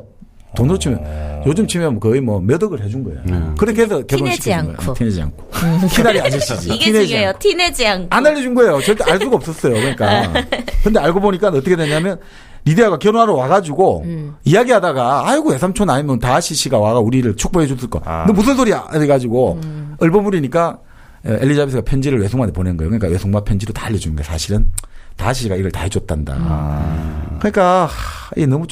돈으로 치면 요즘 치면 거의 뭐 몇 억을 해준 거예요. 그렇게 해서 결혼시킨 거예요. 티내지 않고. 티나리 아저씨지. 이게 중요해요. 티내지 않고. 안 알려준 거예요. 절대 알 수가 없었어요. 그러니까. 근데 알고 보니까 어떻게 됐냐면 리디아가 결혼하러 와가지고 이야기하다가 아이고 외삼촌 아니면 다하시 씨가 와가 우리를 축복해 줬을 거. 너 무슨 소리야? 그래가지고 얼버무리니까 엘리자베스가 편지를 외숙모한테 보낸 거예요. 그러니까 외숙모 편지로 다 알려준 거예요. 사실은. 다하시가 이걸 다 해줬단다. 그러니까 이게 너무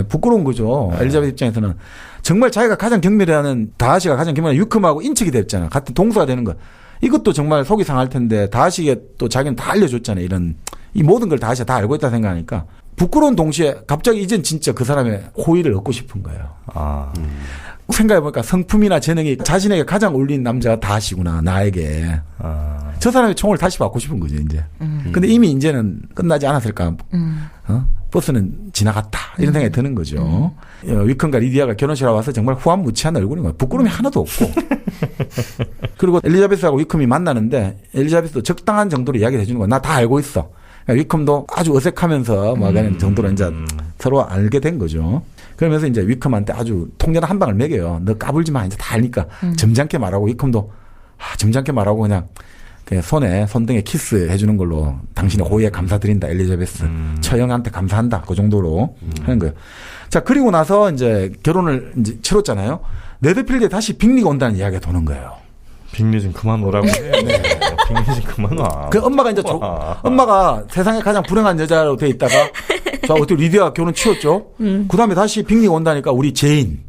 부끄러운 거죠. 엘리자베스 입장에서는 정말 자기가 가장 경멸하는 다하시가 가장 경멸하는 위컴하고 인척이 됐잖아. 같은 동서가 되는 거. 이것도 정말 속이 상할 텐데 다하시에게 또 자기는 다 알려줬잖아요. 이런 이 모든 걸 다하시가 다 알고 있다 생각하니까 부끄러운 동시에 갑자기 이젠 진짜 그 사람의 호의를 얻고 싶은 거예요. 생각해보니까 성품이나 재능이 자신에게 가장 어울리는 남자가 다하시구나. 나에게. 저 사람의 총을 다시 받고 싶은 거죠, 이제. 근데 이미 이제는 끝나지 않았을까. 버스는 지나갔다. 이런 생각이 드는 거죠. 위컴과 리디아가 결혼식에 와서 정말 후한무치한 얼굴인 거예요. 부끄러움이 하나도 없고. 그리고 엘리자베스하고 위컴이 만나는데 엘리자베스도 적당한 정도로 이야기를 해주는 거야. 나 다 알고 있어. 그러니까 위컴도 아주 어색하면서 뭐 하는 정도로 이제 서로 알게 된 거죠. 그러면서 이제 위컴한테 아주 통렬한 한 방을 먹여요. 너 까불지 마. 이제 다 알니까. 점잖게 말하고 위컴도 점잖게 말하고 그냥 손등에 키스 해주는 걸로 당신의 호의에 감사드린다. 엘리자베스. 처형한테 감사한다. 그 정도로 하는 거예요. 자, 그리고 나서 이제 결혼을 이제 치렀잖아요. 네더필드에 다시 빅리가 온다는 이야기가 도는 거예요. 빅리 좀 그만 오라고 해. 네. 빅리 그만 와. 그 엄마가 이제 엄마가 세상에 가장 불행한 여자로 돼 있다가 자 어떻게 리디아 결혼 치웠죠. 그 다음에 다시 빅리가 온다니까 우리 제인.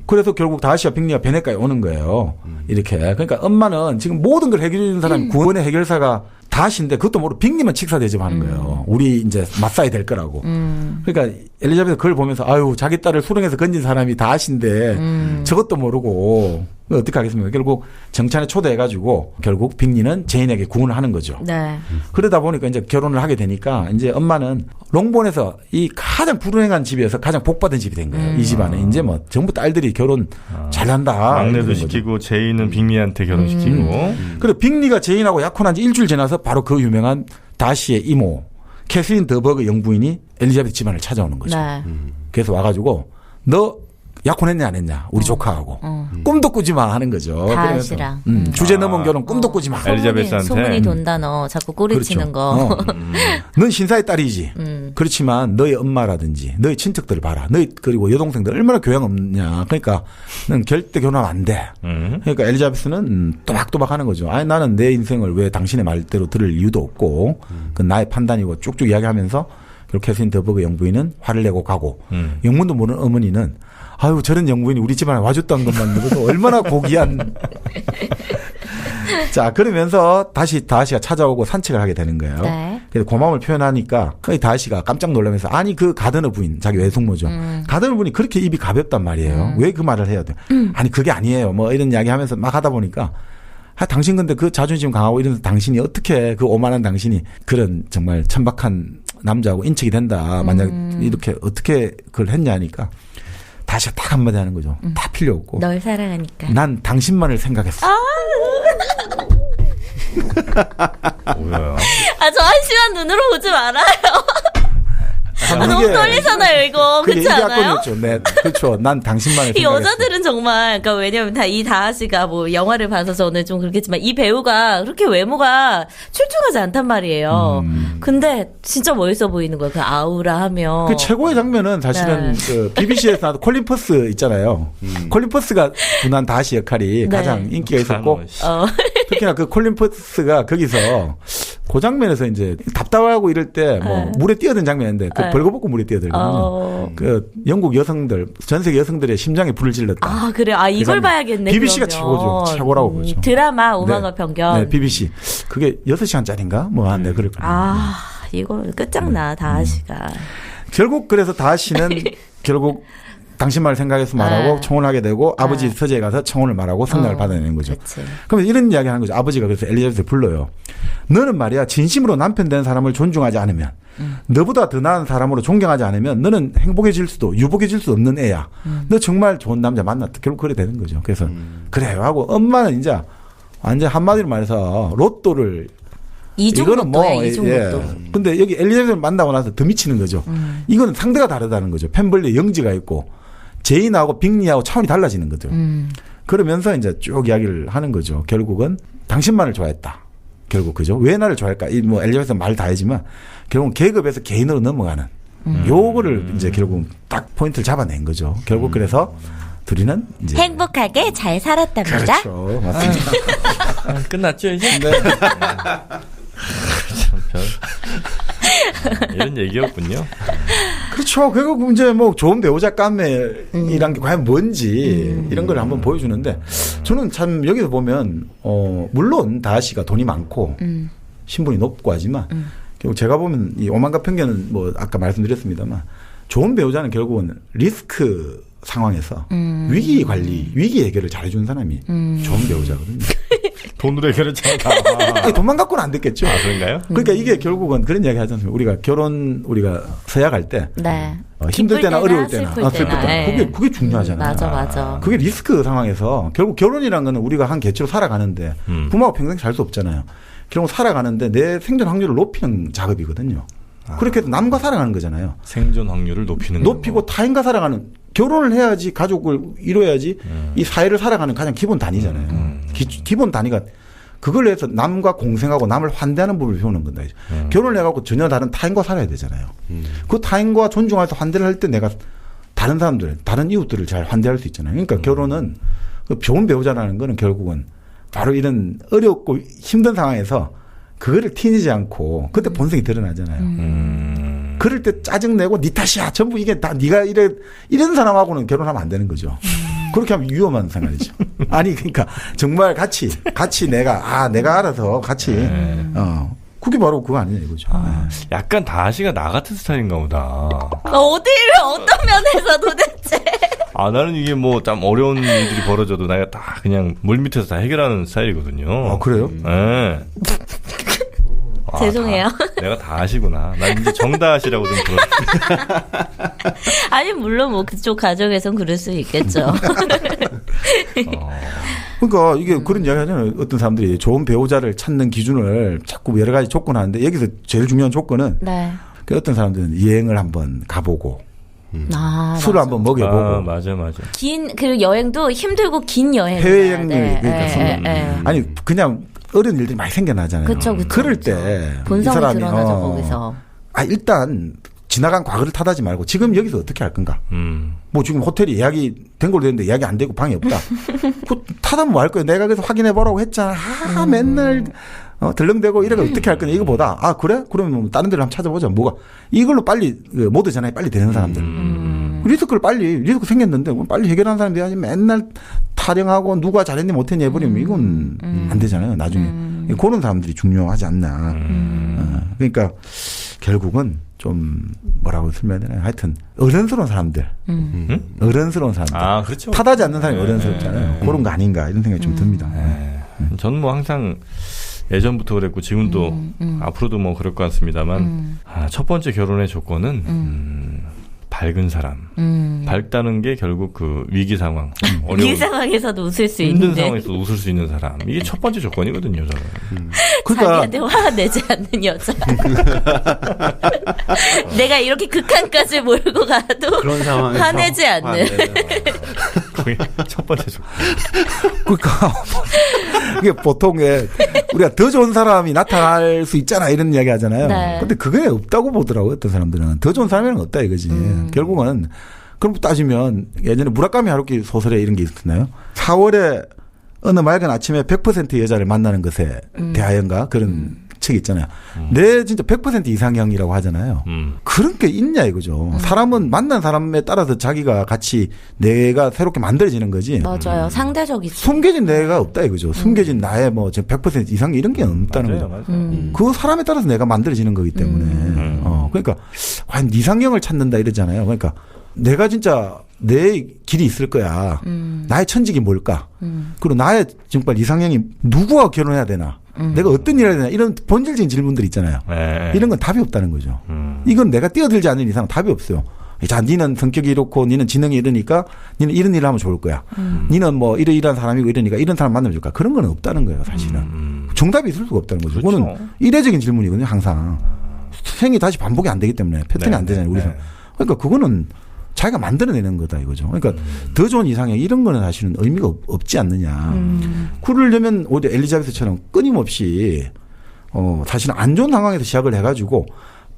그래서 결국 다시야 빅리가 베네가에 오는 거예요. 이렇게. 그러니까 엄마는 지금 모든 걸 해결해 주는 사람이 구원의 해결사가 다시인데 그것도 모르고 빅리만 칙사 대접하는 거예요. 우리 이제 맞서야 될 거라고. 그러니까 엘리자베스 그걸 보면서 아유 자기 딸을 수렁에서 건진 사람이 다시인데 저것도 모르고 어떻게 하겠습니까? 결국 정찬에 초대해가지고 결국 빅리는 제인에게 구원을 하는 거죠. 네. 그러다 보니까 이제 결혼을 하게 되니까 이제 엄마는 롱본에서 이 가장 불행한 집에서 가장 복받은 집이 된 거예요. 이 집안에 이제 뭐 전부 딸들이 결혼 잘한다. 막내도 시키고 제인은 빅리한테 결혼시키고. 그리고 빅리가 제인하고 약혼한 지 일주일 지나서 바로 그 유명한 다시의 이모 캐슬린 더버그 영부인이 엘리자베스 집안을 찾아오는 거죠. 네. 그래서 와가지고 너 약혼했냐 안 했냐 우리 조카하고 꿈도 꾸지 마 하는 거죠. 다시랑 주제 넘은 결혼 꿈도 꾸지 마. 엘리자베스한테 소문이 돈다 너 자꾸 꼬리치는 그렇죠. 거. 넌 신사의 딸이지. 그렇지만 너의 엄마라든지 너의 친척들을 봐라. 너희 그리고 여동생들 얼마나 교양 없냐. 그러니까 넌 절대 결혼하면 안 돼. 그러니까 엘리자베스는 또박또박 하는 거죠. 아니 나는 내 인생을 왜 당신의 말대로 들을 이유도 없고 그건 나의 판단이고 쭉쭉 이야기하면서 그렇게 캐슬린 더버그 영부인은 화를 내고 가고 영문도 모르는 어머니는 아유 저런 영부인이 우리 집안에 와줬다는 것만 들어도 얼마나 고귀한. 자 그러면서 다시가 찾아오고 산책을 하게 되는 거예요. 네. 그래서 고마움을 표현하니까 거의 다시가 깜짝 놀라면서 아니 그 가드너 부인 자기 외숙모죠. 가드너 부인이 그렇게 입이 가볍단 말이에요. 왜 그 말을 해야 돼? 아니 그게 아니에요. 뭐 이런 이야기하면서 막 하다 보니까 당신 근데 그 자존심 강하고 이런 당신이 어떻게 그 오만한 당신이 그런 정말 천박한 남자하고 인척이 된다. 만약 이렇게 어떻게 그걸 했냐니까. 다시 딱 한마디 하는 거죠. 다 필요 없고. 널 사랑하니까. 난 당신만을 생각했어. 뭐야? 저 한심한 눈으로 보지 말아요. 너무 떨리잖아요, 이거. 그렇지 않아요? 네, 그렇죠. 난 당신만을 이 생각했어. 여자들은 정말, 그러니까 왜냐면 이 다하씨가 뭐 영화를 봐서 저는 좀 그렇겠지만 이 배우가 그렇게 외모가 출중하지 않단 말이에요. 근데 진짜 멋있어 보이는 거예요. 그 아우라 하면. 그 최고의 장면은 사실은 그 BBC에서 나왔던 콜린 퍼스 있잖아요. 콜린 퍼스가 분한 다하씨 역할이 가장 인기가 있었고 특히나 그 콜린 퍼스가 거기서 그 장면에서 이제 답답하고 이럴 때 뭐 물에 뛰어든 장면인데 그 벌거벗고 물에 뛰어들거든요. 그 영국 여성들 전 세계 여성들의 심장에 불을 질렀다. 아 그래, 이걸 봐야겠네. BBC가 그러면. 최고죠. 최고라고 보죠. 드라마 오만과 편견. 네, BBC 그게 6시간짜리인가 뭐 한데 그럴 거예요. 이거 끝장나 다하씨가. 결국 그래서 다하씨는 결국 당신 말 생각해서 말하고 청혼을 하게 되고 아버지 서재에 가서 청혼을 말하고 성장을 받아내는 거죠. 그러면 이런 이야기 하는 거죠. 아버지가 그래서 엘리자베스를 불러요. 너는 말이야 진심으로 남편 된 사람을 존중하지 않으면 너보다 더 나은 사람으로 존경하지 않으면 너는 행복해질 수도 유복해질 수 없는 애야. 너 정말 좋은 남자 만났다. 결국 그래 되는 거죠. 그래서 그래요 하고 엄마는 이제 완전 한마디로 말해서 로또를 이거는 뭐 이중로또. 근데 여기 엘리자베스를 만나고 나서 더 미치는 거죠. 이거는 상대가 다르다는 거죠. 펜벌리의 영지가 있고 제인하고 빅리하고 차원이 달라지는 거죠. 그러면서 이제 쭉 이야기를 하는 거죠. 결국은 당신만을 좋아했다. 결국 그죠? 왜 나를 좋아할까? 뭐 엘리자베스 말 다 하지만 결국은 계급에서 개인으로 넘어가는 요거를 이제 결국 딱 포인트를 잡아낸 거죠. 결국 그래서 둘이는 이제 행복하게 잘 살았답니다. 그렇죠, 맞습니다. 끝났죠 이제? 네. 이런 얘기였군요. 그렇죠. 결국 이제 뭐 좋은 배우자 감매이란 게 과연 뭔지 이런 걸 한번 보여주는데 저는 참 여기서 보면 물론 다하씨가 돈이 많고 신분이 높고 하지만 결국 제가 보면 이 오만과 편견은 뭐 아까 말씀드렸습니다만 좋은 배우자는 결국은 리스크 상황에서 위기 관리, 위기 해결을 잘해주는 사람이 좋은 배우자거든요. 돈으로 해결했잖아. 돈만 갖고는 안 됐겠죠. 그런가요? 그러니까 이게 결국은 그런 이야기 하지 않습니까? 우리가 서약할 때 힘들 때나 어려울 때나 슬플 때나 그게 중요하잖아요. 맞아. 그게 리스크 상황에서 결국 결혼이라는 거는 우리가 한 개체로 살아가는데 부모하고 평생 살 수 없잖아요. 결국 살아가는데 내 생존 확률을 높이는 작업이거든요. 그렇게 해서 남과 살아가는 거잖아요. 생존 확률을 높이고 타인과 살아가는 결혼을 해야지 가족을 이뤄야지 이 사회를 살아가는 가장 기본 단위잖아요. 기본 단위가 그걸 해서 남과 공생하고 남을 환대하는 법을 배우는 건다. 결혼을 해갖고 전혀 다른 타인과 살아야 되잖아요. 그 타인과 존중해서 환대를 할 때 내가 다른 사람들, 다른 이웃들을 잘 환대할 수 있잖아요. 그러니까 결혼은 그 좋은 배우자라는 거는 결국은 바로 이런 어렵고 힘든 상황에서 그거를 티내지 않고 그때 본성이 드러나잖아요. 그럴 때 짜증내고 니 탓이야. 전부 이게 다 네가 이런 사람하고는 결혼하면 안 되는 거죠. 그렇게 하면 위험한 생활이죠. 아니 그러니까 정말 같이 내가 알아서 같이 그게 바로 그거 아니냐 이거죠. 약간 다하시가 나 같은 스타일인가 보다. 어디를 어떤 면에서 도대체? 나는 이게 뭐 좀 어려운 일들이 벌어져도 내가 다 그냥 물밑에서 다 해결하는 스타일이거든요. 그래요? 네. 죄송해요. 내가 다 아시구나. 난 이제 정다하시라고 좀 들었어요. 아니 물론 뭐 그쪽 가정에선 그럴 수 있겠죠. 그러니까 이게 그런 이야기 하잖아요. 어떤 사람들이 좋은 배우자를 찾는 기준을 자꾸 여러 가지 조건하는데 여기서 제일 중요한 조건은 어떤 사람들은 여행을 한번 가보고 술을 한번 먹여보고. 맞아. 그 여행도 힘들고 긴 여행. 해외여행을 그러니까 아니 그냥 어려운 일들이 많이 생겨나잖아요. 그쵸. 그럴 때 본성이 드러나죠 거기서. 일단 지나간 과거를 탓하지 말고 지금 여기서 어떻게 할 건가. 뭐 지금 호텔이 예약이 된 걸로 됐는데 예약이 안 되고 방이 없다. 그 탓하면 뭐 할 거야. 내가 그래서 확인해 보라고 했잖아. 맨날 덜렁대고 이래가 어떻게 할 거냐 이거보다 그래? 그러면 뭐 다른 데를 한번 찾아보자. 뭐가 이걸로 빨리 모두 전화에 빨리 되는 사람들. 리스크 생겼는데 빨리 해결하는 사람이 돼야지. 맨날 타령하고 누가 잘했니 못했니 해버리면 이건 안 되잖아요. 나중에 그런 사람들이 중요하지 않나. 그러니까 결국은 좀 뭐라고 설명해야 되나요? 하여튼 어른스러운 사람들. 어른스러운 사람들. 그렇죠. 탓하지 않는 사람이 어른스럽잖아요. 그런 거 아닌가 이런 생각이 좀 듭니다. 저는 뭐 항상 예전부터 그랬고 지금도 앞으로도 뭐 그럴 것 같습니다만 첫 번째 결혼의 조건은 밝은 사람. 밝다는 게 결국 그 위기 상황. 위기 상황에서도 웃을 수 있는. 힘든 상황에서 웃을 수 있는 사람. 이게 첫 번째 조건이거든요, 저는. 그러니까 자기한테 화내지 않는 여자. 내가 이렇게 극한까지 몰고 가도 그런 상황에서 화내지 않는. 그게 첫 번째 조건. 그러니까 이게 보통 우리가 더 좋은 사람이 나타날 수 있잖아 이런 이야기 하잖아요. 근데 그게 없다고 보더라고요. 어떤 사람들은. 더 좋은 사람이란 건 없다 이거지. 결국은 그럼 따지면 예전에 무라카미 하루키 소설에 이런 게 있었나요? 4월에 어느 맑은 아침에 100% 여자를 만나는 것에 대하여인가 그런 책이 있잖아요. 내 진짜 100% 이상형이라고 하잖아요. 그런 게 있냐 이거죠. 사람은 만난 사람에 따라서 자기가 같이 내가 새롭게 만들어지는 거지. 맞아요. 상대적이죠. 숨겨진 내가 없다 이거죠. 숨겨진 나의 뭐 100% 이상 이런 게 없다는 거죠. 맞아요. 그 사람에 따라서 내가 만들어지는 거기 때문에. 그러니까 과연 이상형을 찾는다 이러잖아요. 그러니까 내가 진짜 내 길이 있을 거야. 나의 천직이 뭘까? 그리고 나의 정말 이상형이 누구와 결혼해야 되나? 내가 어떤 일을 해야 되나? 이런 본질적인 질문들 있잖아요. 이런 건 답이 없다는 거죠. 이건 내가 뛰어들지 않는 이상 답이 없어요. 자, 니는 성격이 이렇고, 니는 지능이 이러니까, 니는 이런 일을 하면 좋을 거야. 니는 뭐 이러이러한 사람이고 이러니까 이런 사람 만나면 좋을까? 그런 건 없다는 거예요, 사실은. 정답이 있을 수가 없다는 거죠. 그렇죠. 그거는 이례적인 질문이거든요, 항상. 생이 다시 반복이 안 되기 때문에 패턴이 안 되잖아요, 우리 그러니까 그거는 자기가 만들어내는 거다 이거죠. 그러니까 더 좋은 이상형 이런 거는 사실은 의미가 없지 않느냐. 그러려면 오히려 엘리자베스처럼 끊임없이 사실은 안 좋은 상황에서 시작을 해가지고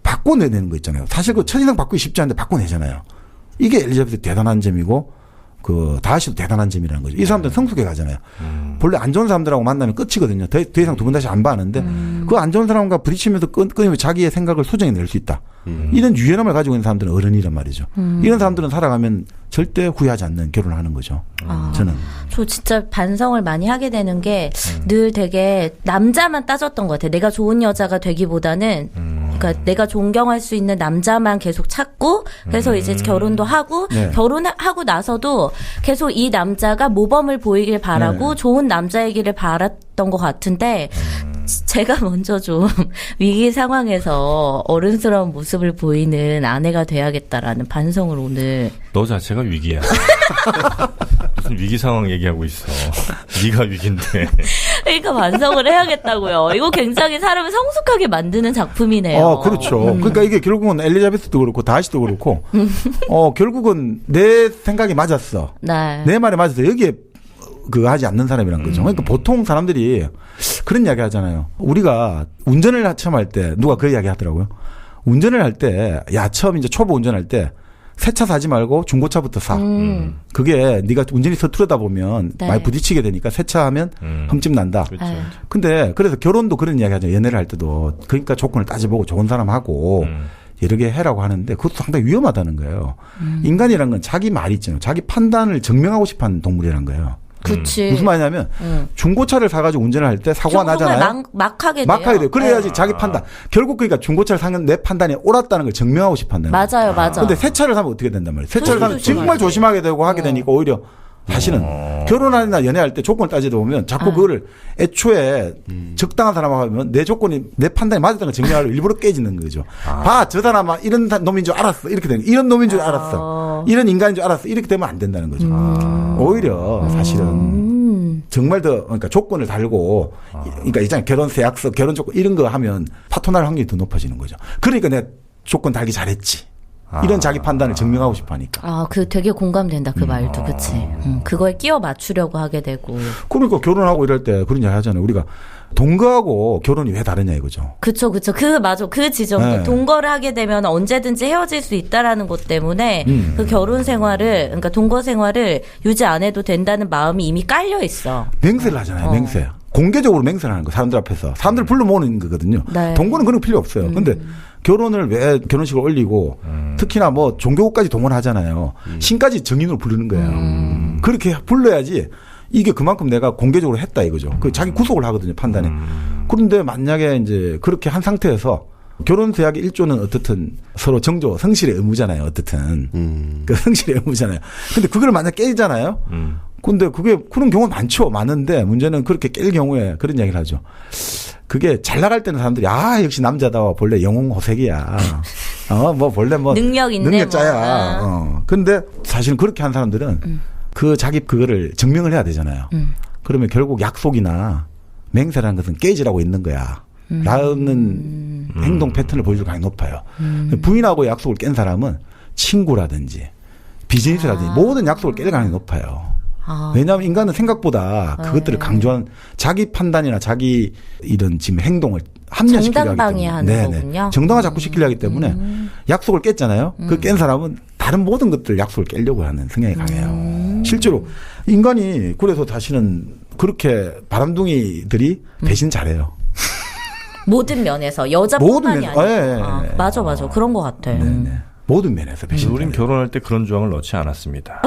바꿔내는 거 있잖아요. 사실 그 첫인상 바꾸기 쉽지 않은데 바꿔내잖아요. 이게 엘리자베스 대단한 점이고 그 다하시도 대단한 점이라는 거죠. 이 사람들은 성숙해 가잖아요. 본래 안 좋은 사람들하고 만나면 끝이거든요. 더 이상 두 번 다시 안 봐는데 그 안 좋은 사람과 부딪히면서 끊임없이 자기의 생각을 소정해낼 수 있다. 이런 유연함을 가지고 있는 사람들은 어른이란 말이죠. 이런 사람들은 살아가면 절대 후회하지 않는 결혼을 하는 거죠. 저는. 저 진짜 반성을 많이 하게 되는 게 늘 되게 남자만 따졌던 것 같아요. 내가 좋은 여자가 되기보다는 그러니까 내가 존경할 수 있는 남자만 계속 찾고 그래서 이제 결혼도 하고 결혼하고 나서도 계속 이 남자가 모범을 보이길 바라고 좋은 남자이기를 바랐던 것 같은데 제가 먼저 좀 위기 상황에서 어른스러운 모습을 보이는 아내가 돼야겠다라는 반성을 오늘. 너 자체가 위기야. 무슨 위기 상황 얘기하고 있어. 네가 위기인데. 그러니까 반성을 해야겠다고요. 이거 굉장히 사람을 성숙하게 만드는 작품이네요. 그렇죠. 그러니까 이게 결국은 엘리자베스도 그렇고 다하시도 그렇고 결국은 내 생각이 맞았어. 네. 내 말에 맞았어. 여기에 그거 하지 않는 사람이란 거죠. 그러니까 보통 사람들이 그런 이야기 하잖아요. 우리가 운전을 처음 할 때 누가 그 이야기 하더라고요. 운전을 할 때 처음 이제 초보 운전할 때 새 차 사지 말고 중고차부터 사. 그게 네가 운전이 서투르다 보면 네. 많이 부딪히게 되니까 새 차 하면 흠집 난다. 그렇죠. 근데 그래서 결혼도 그런 이야기 하죠. 연애를 할 때도. 그러니까 조건을 따져보고 좋은 사람하고 여러 개 해라고 하는데 그것도 상당히 위험하다는 거예요. 인간이란 건 자기 말이 있잖아요. 자기 판단을 증명하고 싶어하는 동물이란 거예요. 그치. 무슨 말이냐면 중고차를 사가지고 운전을 할 때 사고가 나잖아요. 막 하게 돼요. 그래야지 자기 판단. 결국 그러니까 중고차를 사면 내 판단이 옳았다는 걸 증명하고 싶어한다. 맞아요. 근데 새 차를 사면 어떻게 된단 말이에요. 새 차를 사면 정말 조심하게 되고 하게 되니까 오히려 사실은 결혼이나 연애할 때 조건을 따지다 보면 자꾸 그거를 애초에 적당한 사람하고 하면 내 조건이 내 판단이 맞았다는 걸 증명하려고 일부러 깨지는 거죠. 봐, 저 사람아 이런 놈인 줄 알았어. 이렇게 되는 이런 놈인 줄 알았어. 이런 인간인 줄 알았어. 이렇게 되면 안 된다는 거죠. 오히려 사실은 정말 더 그러니까 조건을 달고 그러니까 있잖아요. 결혼세 약속, 결혼 조건 이런 거 하면 파토날 확률이 더 높아지는 거죠. 그러니까 내가 조건 달기 잘했지. 이런 자기 판단을 증명하고 싶어 하니까. 그 되게 공감된다. 그 말도. 그치. 그거에 끼워 맞추려고 하게 되고. 그러니까 결혼하고 이럴 때 그런 얘기 하잖아요. 우리가 동거하고 결혼이 왜 다르냐 이거죠. 그쵸. 맞아. 그 지점. 네. 동거를 하게 되면 언제든지 헤어질 수 있다라는 것 때문에 그 결혼 생활을, 그러니까 동거 생활을 유지 안 해도 된다는 마음이 이미 깔려 있어. 맹세를 하잖아요. 맹세. 공개적으로 맹세를 하는 거. 사람들 앞에서. 사람들 불러 모으는 거거든요. 네. 동거는 그런 거 필요 없어요. 근데 결혼을 왜 결혼식을 올리고 특히나 뭐 종교까지 동원하잖아요. 신까지 정인으로 부르는 거예요. 그렇게 불러야지 이게 그만큼 내가 공개적으로 했다 이거죠. 그 자기 구속을 하거든요. 판단에. 그런데 만약에 이제 그렇게 한 상태에서 결혼세약의 1조는 어떻든 서로 정조, 성실의 의무잖아요. 어떻든. 그 성실의 의무잖아요. 근데 그걸 만약 깨잖아요. 근데 그게 그런 경우 많죠. 많은데 문제는 그렇게 깰 경우에 그런 이야기를 하죠. 그게 잘 나갈 때는 사람들이 역시 남자다. 본래 영웅호색이야. 뭐 본래 뭐 능력 있네. 능력자야. 근데 사실은 그렇게 한 사람들은 그 자기 그거를 증명을 해야 되잖아요. 그러면 결국 약속이나 맹세라는 것은 깨지라고 있는 거야. 라는 행동 패턴을 보여줄 가능성이 높아요. 부인하고 약속을 깬 사람은 친구라든지 비즈니스라든지 모든 약속을 깰 가능성이 높아요. 왜냐하면 인간은 생각보다 그것들을 강조한 자기 판단이나 자기 이런 지금 행동을 합리화시키려 하기 때문에. 거군요. 정당화 자꾸 시키려 하기 때문에 약속을 깼잖아요. 그 깬 사람은 다른 모든 것들 약속을 깨려고 하는 성향이 강해요. 실제로 인간이 그래서 다시는 그렇게 바람둥이들이 배신 잘해요. 모든 면에서 여자뿐만이 아니라. 맞아. 그런 것 같아. 모든 면에서 배신. 우린 결혼할 때 그런 조항을 넣지 않았습니다.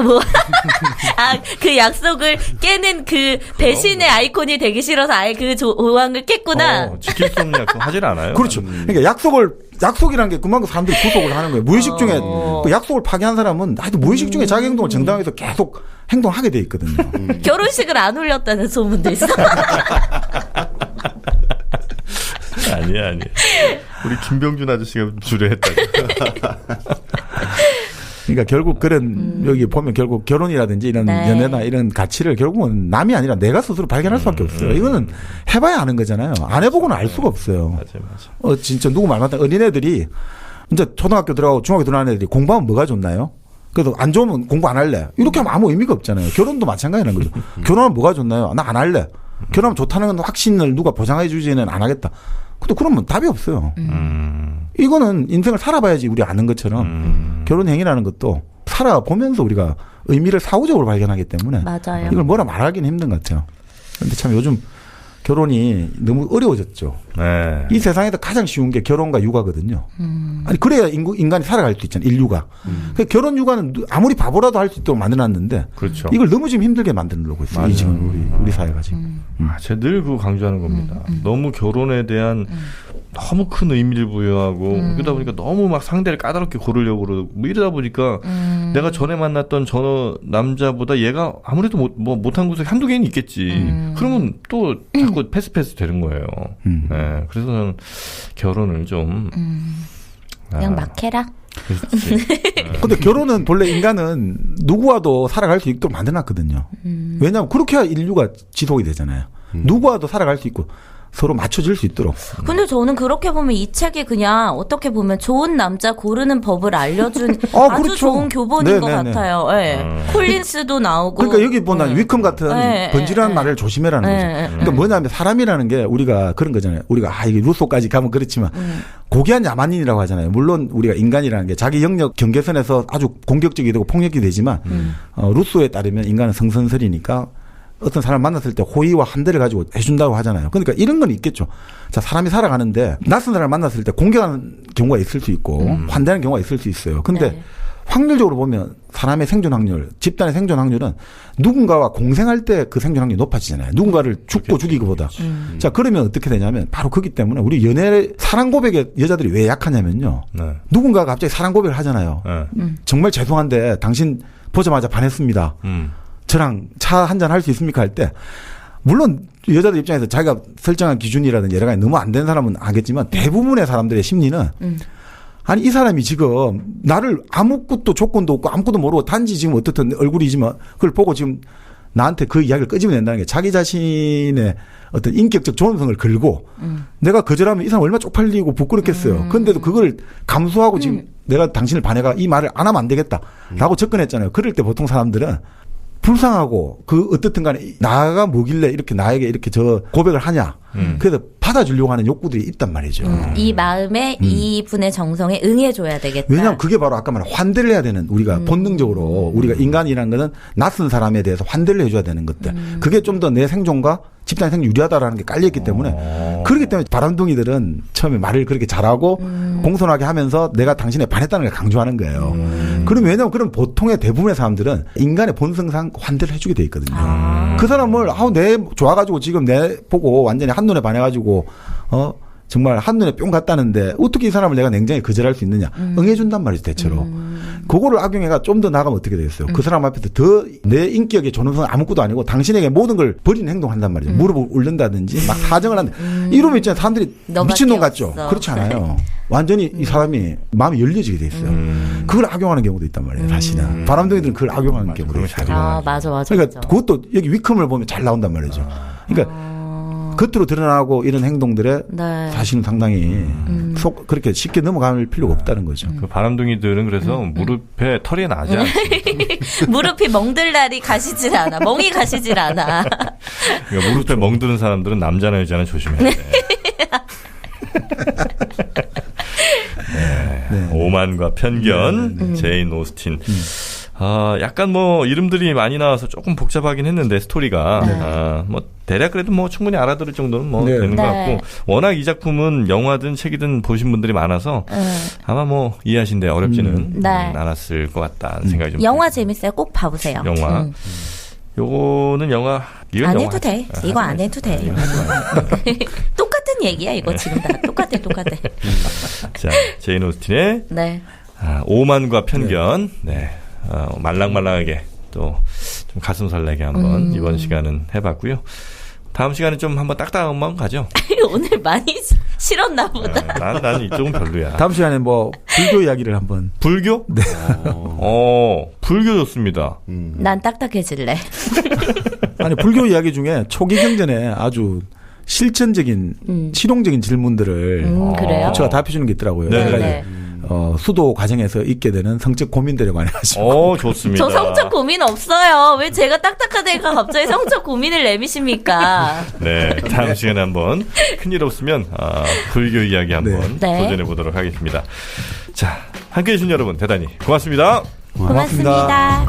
그 약속을 깨는 그 배신의 아이콘이 되기 싫어서 아예 그 조항을 깼구나. 지킬 수 없는 약속 하질 않아요. 그렇죠. 그러니까 약속이라는 게 그만큼 사람들이 구속을 하는 거예요. 무의식 중에 그 약속을 파기한 사람은 하여튼 무의식 중에 자기 행동을 정당해서 계속 행동하게 돼 있거든요. 결혼식을 안 올렸다는 소문도 있어. 아니야. 우리 김병준 아저씨가 주례했다고. 그러니까 결국 그런 여기 보면 결국 결혼이라든지 이런 연애나 이런 가치를 결국은 남이 아니라 내가 스스로 발견할 수밖에 없어요. 이거는 해봐야 아는 거잖아요. 안 해보고는 알 수가 없어요. 맞아. 진짜 누구 말 같다. 어린애들이 이제 초등학교 들어가고 중학교 들어가는 애들이 공부하면 뭐가 좋나요? 그래도 안 좋으면 공부 안 할래. 이렇게 하면 아무 의미가 없잖아요. 결혼도 마찬가지라는 거죠. 결혼하면 뭐가 좋나요? 나 안 할래. 결혼하면 좋다는 건 확신을 누가 보장해 주지는 안 하겠다. 근데 그러면 답이 없어요. 이거는 인생을 살아봐야지 우리 아는 것처럼 결혼 행위라는 것도 살아보면서 우리가 의미를 사후적으로 발견하기 때문에 맞아요. 이걸 뭐라 말하기는 힘든 것 같아요. 그런데 참 요즘 결혼이 너무 어려워졌죠. 네. 이 세상에서 가장 쉬운 게 결혼과 육아거든요. 아니 그래야 인간이 살아갈 수 있잖아요. 인류가. 그러니까 결혼 육아는 아무리 바보라도 할 수 있도록 만들어놨는데 그렇죠. 이걸 너무 지금 힘들게 만들려고 있어요. 맞아요. 지금 우리 사회가 지금. 제가 늘 그거 강조하는 겁니다. 너무 결혼에 대한 너무 큰 의미를 부여하고 그러다 보니까 너무 막 상대를 까다롭게 고르려고 그러고 뭐 이러다 보니까 내가 전에 만났던 저 남자보다 얘가 아무래도 못한 구석이 한두 개는 있겠지. 그러면 또 자꾸 패스 되는 거예요. 네, 그래서 저는 결혼을 좀 그냥 막 해라. 근데 결혼은 본래 인간은 누구와도 살아갈 수 있도록 만들어놨거든요. 왜냐하면 그렇게 해야 인류가 지속이 되잖아요. 누구와도 살아갈 수 있고 서로 맞춰질 수 있도록. 근데 저는 그렇게 보면 이 책이 그냥 어떻게 보면 좋은 남자 고르는 법을 알려준 아주 그렇죠. 좋은 교본인 것 같아요. 네. 콜린스도 나오고. 그러니까 여기 보면 위컴 같은 번지르한 말을 조심해라는 거죠. 그러니까 뭐냐면 사람이라는 게 우리가 그런 거잖아요. 우리가 이게 루소까지 가면 그렇지만 고귀한 야만인이라고 하잖아요. 물론 우리가 인간이라는 게 자기 영역 경계선에서 아주 공격적이 되고 폭력이 되지만 루소에 따르면 인간은 성선설이니까 어떤 사람을 만났을 때 호의와 환대를 가지고 해준다고 하잖아요. 그러니까 이런 건 있겠죠. 자, 사람이 살아가는데 낯선 사람을 만났을 때 공격하는 경우가 있을 수 있고 환대하는 경우가 있을 수 있어요. 근데 확률적으로 보면 사람의 생존 확률, 집단의 생존 확률은 누군가와 공생할 때 그 생존 확률이 높아지잖아요. 누군가를 죽고 죽이기보다. 자, 그러면 어떻게 되냐면 바로 그렇기 때문에 우리 연애 사랑 고백에 여자들이 왜 약하냐면요. 누군가가 갑자기 사랑 고백을 하잖아요. 정말 죄송한데 당신 보자마자 반했습니다. 저랑 차 한잔 할 수 있습니까? 할 때 물론 여자들 입장에서 자기가 설정한 기준이라든지 여러 가지 너무 안 된 사람은 알겠지만 대부분의 사람들의 심리는 아니 이 사람이 지금 나를 아무것도 조건도 없고 아무것도 모르고 단지 지금 어떻든 얼굴이지만 그걸 보고 지금 나한테 그 이야기를 끄집어낸다는 게 자기 자신의 어떤 인격적 존엄성을 걸고 내가 거절하면 이 사람 얼마나 쪽팔리고 부끄럽겠어요. 그런데도 그걸 감수하고 지금 내가 당신을 반해가 이 말을 안 하면 안 되겠다라고 접근했잖아요. 그럴 때 보통 사람들은 불쌍하고 그 어떻든 간에 나가 뭐길래 이렇게 나에게 이렇게 저 고백을 하냐. 그래서 받아주려고 하는 욕구들이 있단 말이죠. 이 마음에 이분의 정성에 응해줘야 되겠다. 왜냐하면 그게 바로 아까 말한 환대를 해야 되는 우리가 본능적으로 우리가 인간이라는 거는 낯선 사람에 대해서 환대를 해줘야 되는 것들. 그게 좀 더 내 생존과 집단 생존 유리하다라는 게 깔려있기 때문에 그렇기 때문에 바람둥이들은 처음에 말을 그렇게 잘하고 공손하게 하면서 내가 당신에 반했다는 걸 강조하는 거예요. 그럼 왜냐하면 그런 보통의 대부분의 사람들은 인간의 본성상 환대를 해주게 돼 있거든요. 그 사람을 내 좋아가지고 지금 내 보고 완전히 한눈에 반해가지고 정말 한눈에 뿅 갔다는데 어떻게 이 사람을 내가 냉정히 거절할 수 있느냐. 응해준단 말이죠, 대체로. 그거를 악용해가 좀 더 나가면 어떻게 되겠어요. 그 사람 앞에서 더 내 인격의 존엄성은 아무것도 아니고 당신에게 모든 걸 버리는 행동한단 말이죠. 무릎을 꿇는다든지 막 사정을 한다. 이러면 있잖아요. 사람들이 미친놈 같죠. 그렇지 않아요. 완전히 이 사람이 마음이 열려지게 돼 있어요. 그걸 악용하는 경우도 있단 말이에요. 사실은. 바람둥이들은 그걸 악용하는 경우도 있어요. 맞아. 그러니까 그것도 여기 위컴을 보면 잘 나온단 말이죠. 그러니까 겉으로 드러나고 이런 행동들에 사실은 상당히 그렇게 쉽게 넘어갈 필요가 없다는 거죠. 그 바람둥이들은 그래서 무릎에 털이 나지 않습니다. 무릎이 멍들 날이 가시질 않아. 멍이 가시질 않아. 그러니까 무릎에 멍드는 사람들은 남자나 여자나 조심해야 돼. 오만과 편견, 제인 오스틴. 약간 이름들이 많이 나와서 조금 복잡하긴 했는데, 스토리가. 대략 그래도 충분히 알아들을 정도는 되는 것 같고, 워낙 이 작품은 영화든 책이든 보신 분들이 많아서, 아마 이해하신데 어렵지는 않았을 것 같다는 생각이 좀 영화 재밌어요. 꼭 봐보세요. 영화. 요거는 영화, 이건 안 해도 돼. 이거 안 해도 돼. 똑같은 얘기야, 이거 지금 다. 똑같아. 자, 제인 오스틴의 오만과 편견. 말랑말랑하게 또 좀 가슴 설레게 한번 이번 시간은 해봤고요. 다음 시간에 좀 한번 딱딱한 번 가죠. 오늘 많이 싫었나 보다. 난 이쪽은 별로야. 다음 시간에 불교 이야기를 한번. 불교? 네. 불교 좋습니다. 난 딱딱해질래. 아니, 불교 이야기 중에 초기 경전에 아주 실천적인, 실용적인 질문들을 그래요? 제가 답해주는 게 있더라고요. 네. 수도 과정에서 있게 되는 성적 고민들에 관해서. 좋습니다. 저 성적 고민 없어요. 왜 제가 딱딱하다니까 갑자기 성적 고민을 내미십니까? 네, 다음 시간에 한번 큰일 없으면 불교 이야기 한번 도전해 보도록 하겠습니다. 자, 함께해 주신 여러분 대단히 고맙습니다. 고맙습니다.